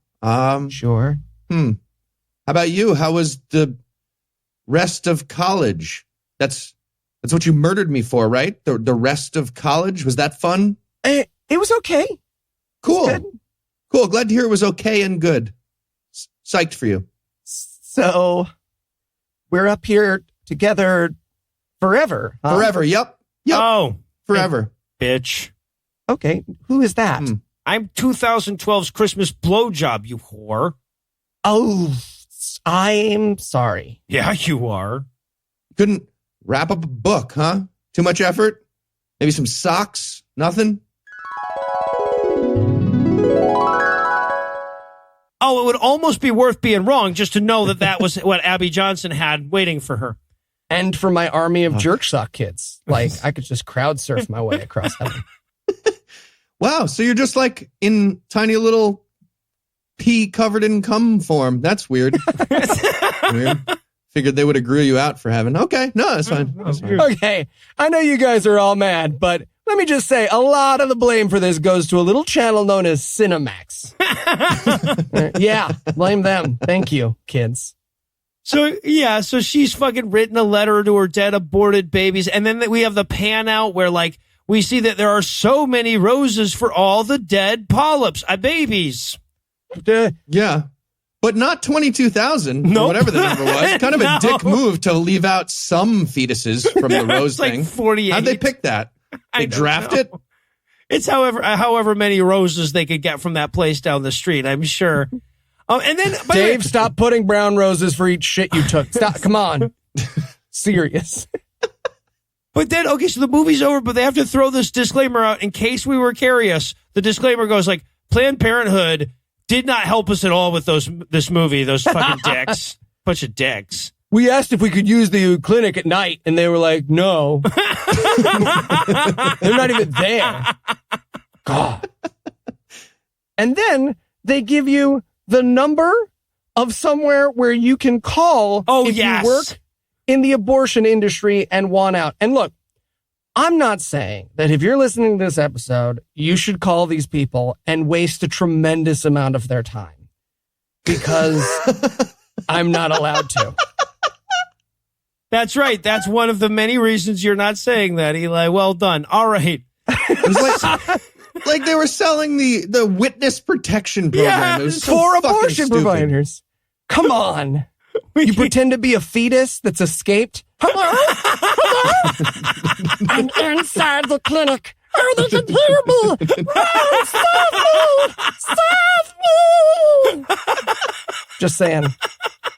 Sure. How about you? How was the rest of college? That's what you murdered me for, right? The rest of college, was that fun? It was okay. Cool. Glad to hear it was okay and good. Psyched for you. So we're up here together forever. Huh? Forever. Yep. Oh, forever. Bitch. Okay. Who is that? I'm 2012's Christmas blowjob, you whore. Oh, I'm sorry. Yeah, you are. Couldn't wrap up a book, huh? Too much effort? Maybe some socks? Nothing? Oh, it would almost be worth being wrong just to know that was what Abby Johnson had waiting for her. And for my army of jerk sock kids. Like, I could just crowd surf my way across heaven. Wow, so you're just like in tiny little pea covered in cum form. That's weird. Weird. Figured they would have grew you out for heaven. Okay, no, that's fine. Okay, I know you guys are all mad, but let me just say, a lot of the blame for this goes to a little channel known as Cinemax. Yeah, blame them. Thank you, kids. So she's fucking written a letter to her dead aborted babies, and then we have the pan out where, like, we see that there are so many roses for all the dead polyps, babies. Yeah. But not 22,000, or whatever the number was. Kind of a dick move to leave out some fetuses from the rose like thing. 48. How'd they pick that? They draft it? It's however many roses they could get from that place down the street, I'm sure. And then Dave, stop putting brown roses for each shit you took. Stop. Come on. Serious. But then, okay, so the movie's over, but they have to throw this disclaimer out in case we were curious. The disclaimer goes like, Planned Parenthood did not help us at all with this movie, those fucking dicks. Bunch of dicks. We asked if we could use the clinic at night, and they were like, no. They're not even there. God. And then they give you the number of somewhere where you can call if you work in the abortion industry and want out. And look, I'm not saying that if you're listening to this episode, you should call these people and waste a tremendous amount of their time, because I'm not allowed to. That's right. That's one of the many reasons you're not saying that, Eli. Well done. All right. It was like they were selling the witness protection program. It was so For fucking abortion stupid. providers. Come on. You pretend to be a fetus that's escaped? Hello? Hello? I'm inside the clinic. Oh, they can hear me. Oh, save me. Save me. Just saying.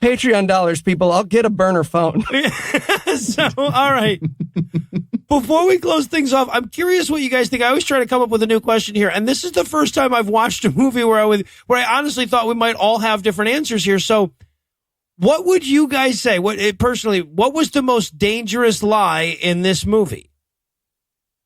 Patreon dollars, people. I'll get a burner phone. So, all right. Before we close things off, I'm curious what you guys think. I always try to come up with a new question here, and this is the first time I've watched a movie where I honestly thought we might all have different answers here. So, what would you guys say? Personally, what was the most dangerous lie in this movie?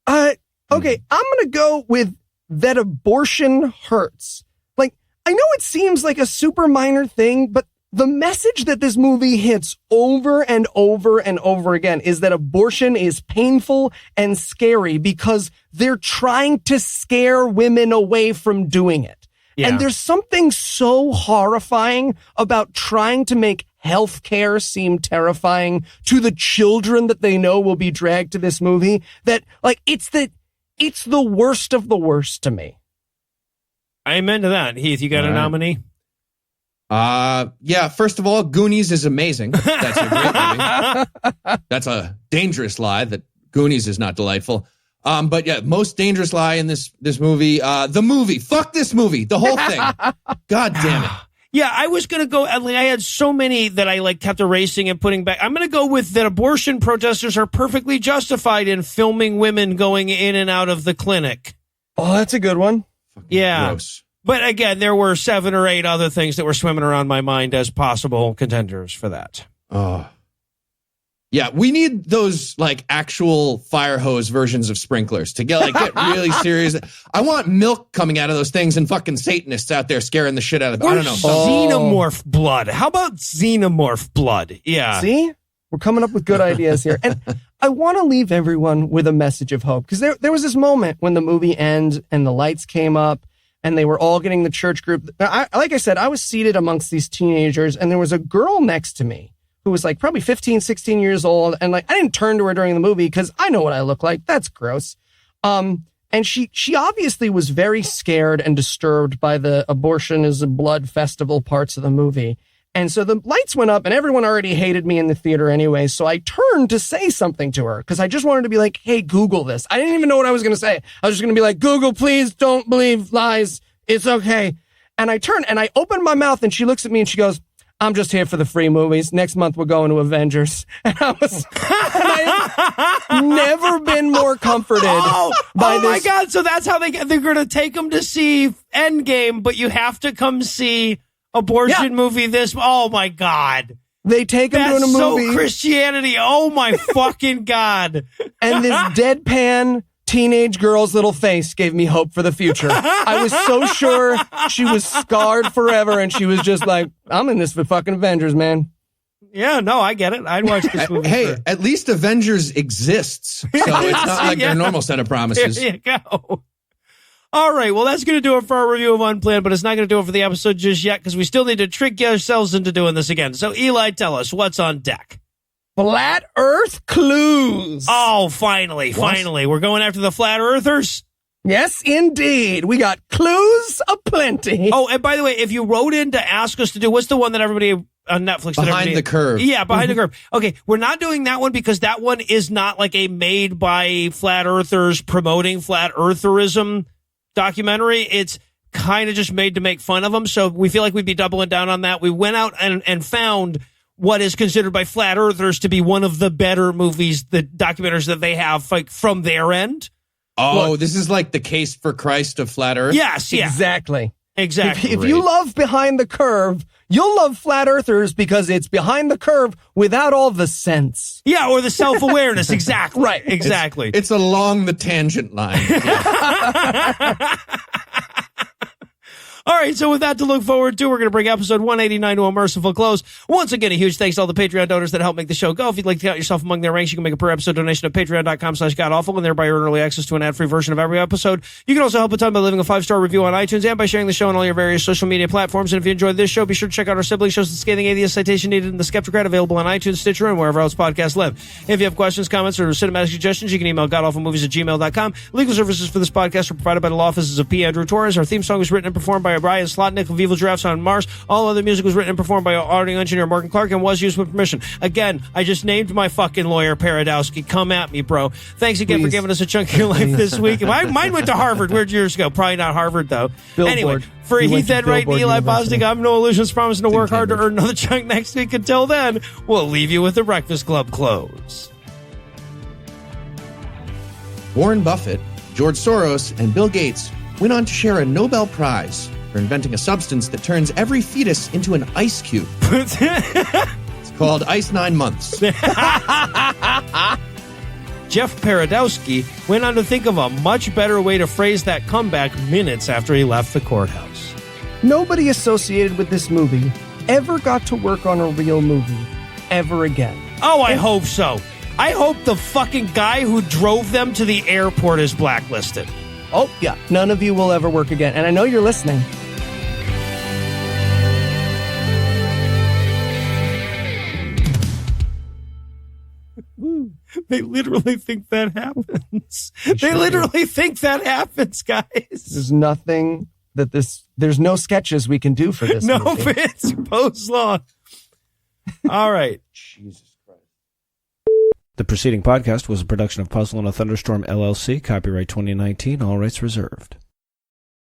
Okay, I'm going to go with that abortion hurts. Like, I know it seems like a super minor thing, but the message that this movie hits over and over and over again is that abortion is painful and scary because they're trying to scare women away from doing it. Yeah. And there's something so horrifying about trying to make healthcare seem terrifying to the children that they know will be dragged to this movie, that like it's the worst of the worst to me. Amen to that. Heath, you got a nominee? Yeah, first of all, Goonies is amazing. That's a great movie. That's a dangerous lie that Goonies is not delightful. But yeah, most dangerous lie in this movie, the movie. Fuck this movie. The whole thing. God damn it. Yeah, I was going to go, I had so many that I kept erasing and putting back. I'm going to go with that abortion protesters are perfectly justified in filming women going in and out of the clinic. Oh, that's a good one. Yeah. Gross. But again, there were 7 or 8 other things that were swimming around my mind as possible contenders for that. Oh. Yeah, we need those actual fire hose versions of sprinklers to get really serious. I want milk coming out of those things and fucking Satanists out there scaring the shit out of them. I don't know. Xenomorph blood. How about xenomorph blood? Yeah. See? We're coming up with good ideas here. And I want to leave everyone with a message of hope, because there was this moment when the movie ends and the lights came up and they were all getting the church group. Like I said, I was seated amongst these teenagers and there was a girl next to me who was probably 15, 16 years old. And I didn't turn to her during the movie because I know what I look like. That's gross. And she obviously was very scared and disturbed by the abortion is a blood festival parts of the movie. And so the lights went up and everyone already hated me in the theater anyway. So I turned to say something to her because I just wanted to be like, hey, Google this. I didn't even know what I was going to say. I was just going to be like, Google, please don't believe lies. It's okay. And I turned and I opened my mouth and she looks at me and she goes, I'm just here for the free movies. Next month, we're going to Avengers. And I've never been more comforted by this. Oh, my God. So that's how they're going to take them to see Endgame, but you have to come see abortion movie this. Oh, my God. They take them to a movie. So Christianity. Oh, my fucking God. And this deadpan teenage girl's little face gave me hope for the future. I was so sure she was scarred forever, and she was just like, I'm in this for fucking Avengers, man. Yeah, no, I get it. I'd watch this movie. Hey, at least Avengers exists, so it's not like their normal set of promises. There you go. All right, well, that's going to do it for our review of Unplanned, but it's not going to do it for the episode just yet, because we still need to trick ourselves into doing this again. So, Eli, tell us, what's on deck? Flat Earth clues. Oh, finally. We're going after the flat earthers? Yes, indeed. We got clues aplenty. Oh, and by the way, if you wrote in to ask us to do, what's the one that everybody on Netflix? Behind the Curve. Yeah, Behind the Curve. Okay, we're not doing that one because that one is not a made by flat earthers promoting flat eartherism documentary. It's kind of just made to make fun of them. So we feel like we'd be doubling down on that. We went out and found what is considered by flat earthers to be one of the better movies, the documentaries that they have from their end. Oh, this is like the case for Christ of flat earth? Yes, yeah. Exactly. Exactly. If you love Behind the Curve, you'll love Flat Earthers because it's behind the curve without all the sense. Yeah, or the self-awareness. Exactly. Right. Exactly. It's along the tangent line. Yeah. All right, so with that to look forward to, we're going to bring episode 189 to a merciful close. Once again, a huge thanks to all the Patreon donors that help make the show go. If you'd like to count yourself among their ranks, you can make a per episode donation at patreon.com/godawful and thereby earn early access to an ad-free version of every episode. You can also help a ton by leaving a 5-star review on iTunes and by sharing the show on all your various social media platforms. And if you enjoyed this show, be sure to check out our sibling shows, The Scathing Atheist, Citation Needed, and The Skeptocrat, available on iTunes, Stitcher, and wherever else podcasts live. If you have questions, comments, or cinematic suggestions, you can email godawfulmovies@gmail.com. Legal services for this podcast are provided by the law offices of P. Andrew Torres. Our theme song was written and performed by Brian Slotnick of Evil Giraffes on Mars. All other music was written and performed by audio engineer Morgan Clark and was used with permission. Again, I just named my fucking lawyer, Paradowski. Come at me, bro. Thanks again for giving us a chunk of your life this week. Mine went to Harvard. Where'd yours go? Probably not Harvard, though. Billboard. Anyway, for Heath Enright and Eli Bosnick, I'm Noah Lucian's promising to work hard to earn another chunk next week. Until then, we'll leave you with the Breakfast Club close. Warren Buffett, George Soros, and Bill Gates went on to share a Nobel Prize for inventing a substance that turns every fetus into an ice cube. It's called Ice 9 Months. Jeff Paradowski went on to think of a much better way to phrase that comeback minutes after he left the courthouse. Nobody associated with this movie ever got to work on a real movie ever again. Oh, I hope so. I hope the fucking guy who drove them to the airport is blacklisted. Oh, yeah. None of you will ever work again. And I know you're listening. They literally think that happens. They literally think that happens, guys. There's nothing that there's no sketches we can do for this No movie. bits, post law. All right. Jesus Christ. The preceding podcast was a production of Puzzle and a Thunderstorm, LLC, copyright 2019, all rights reserved.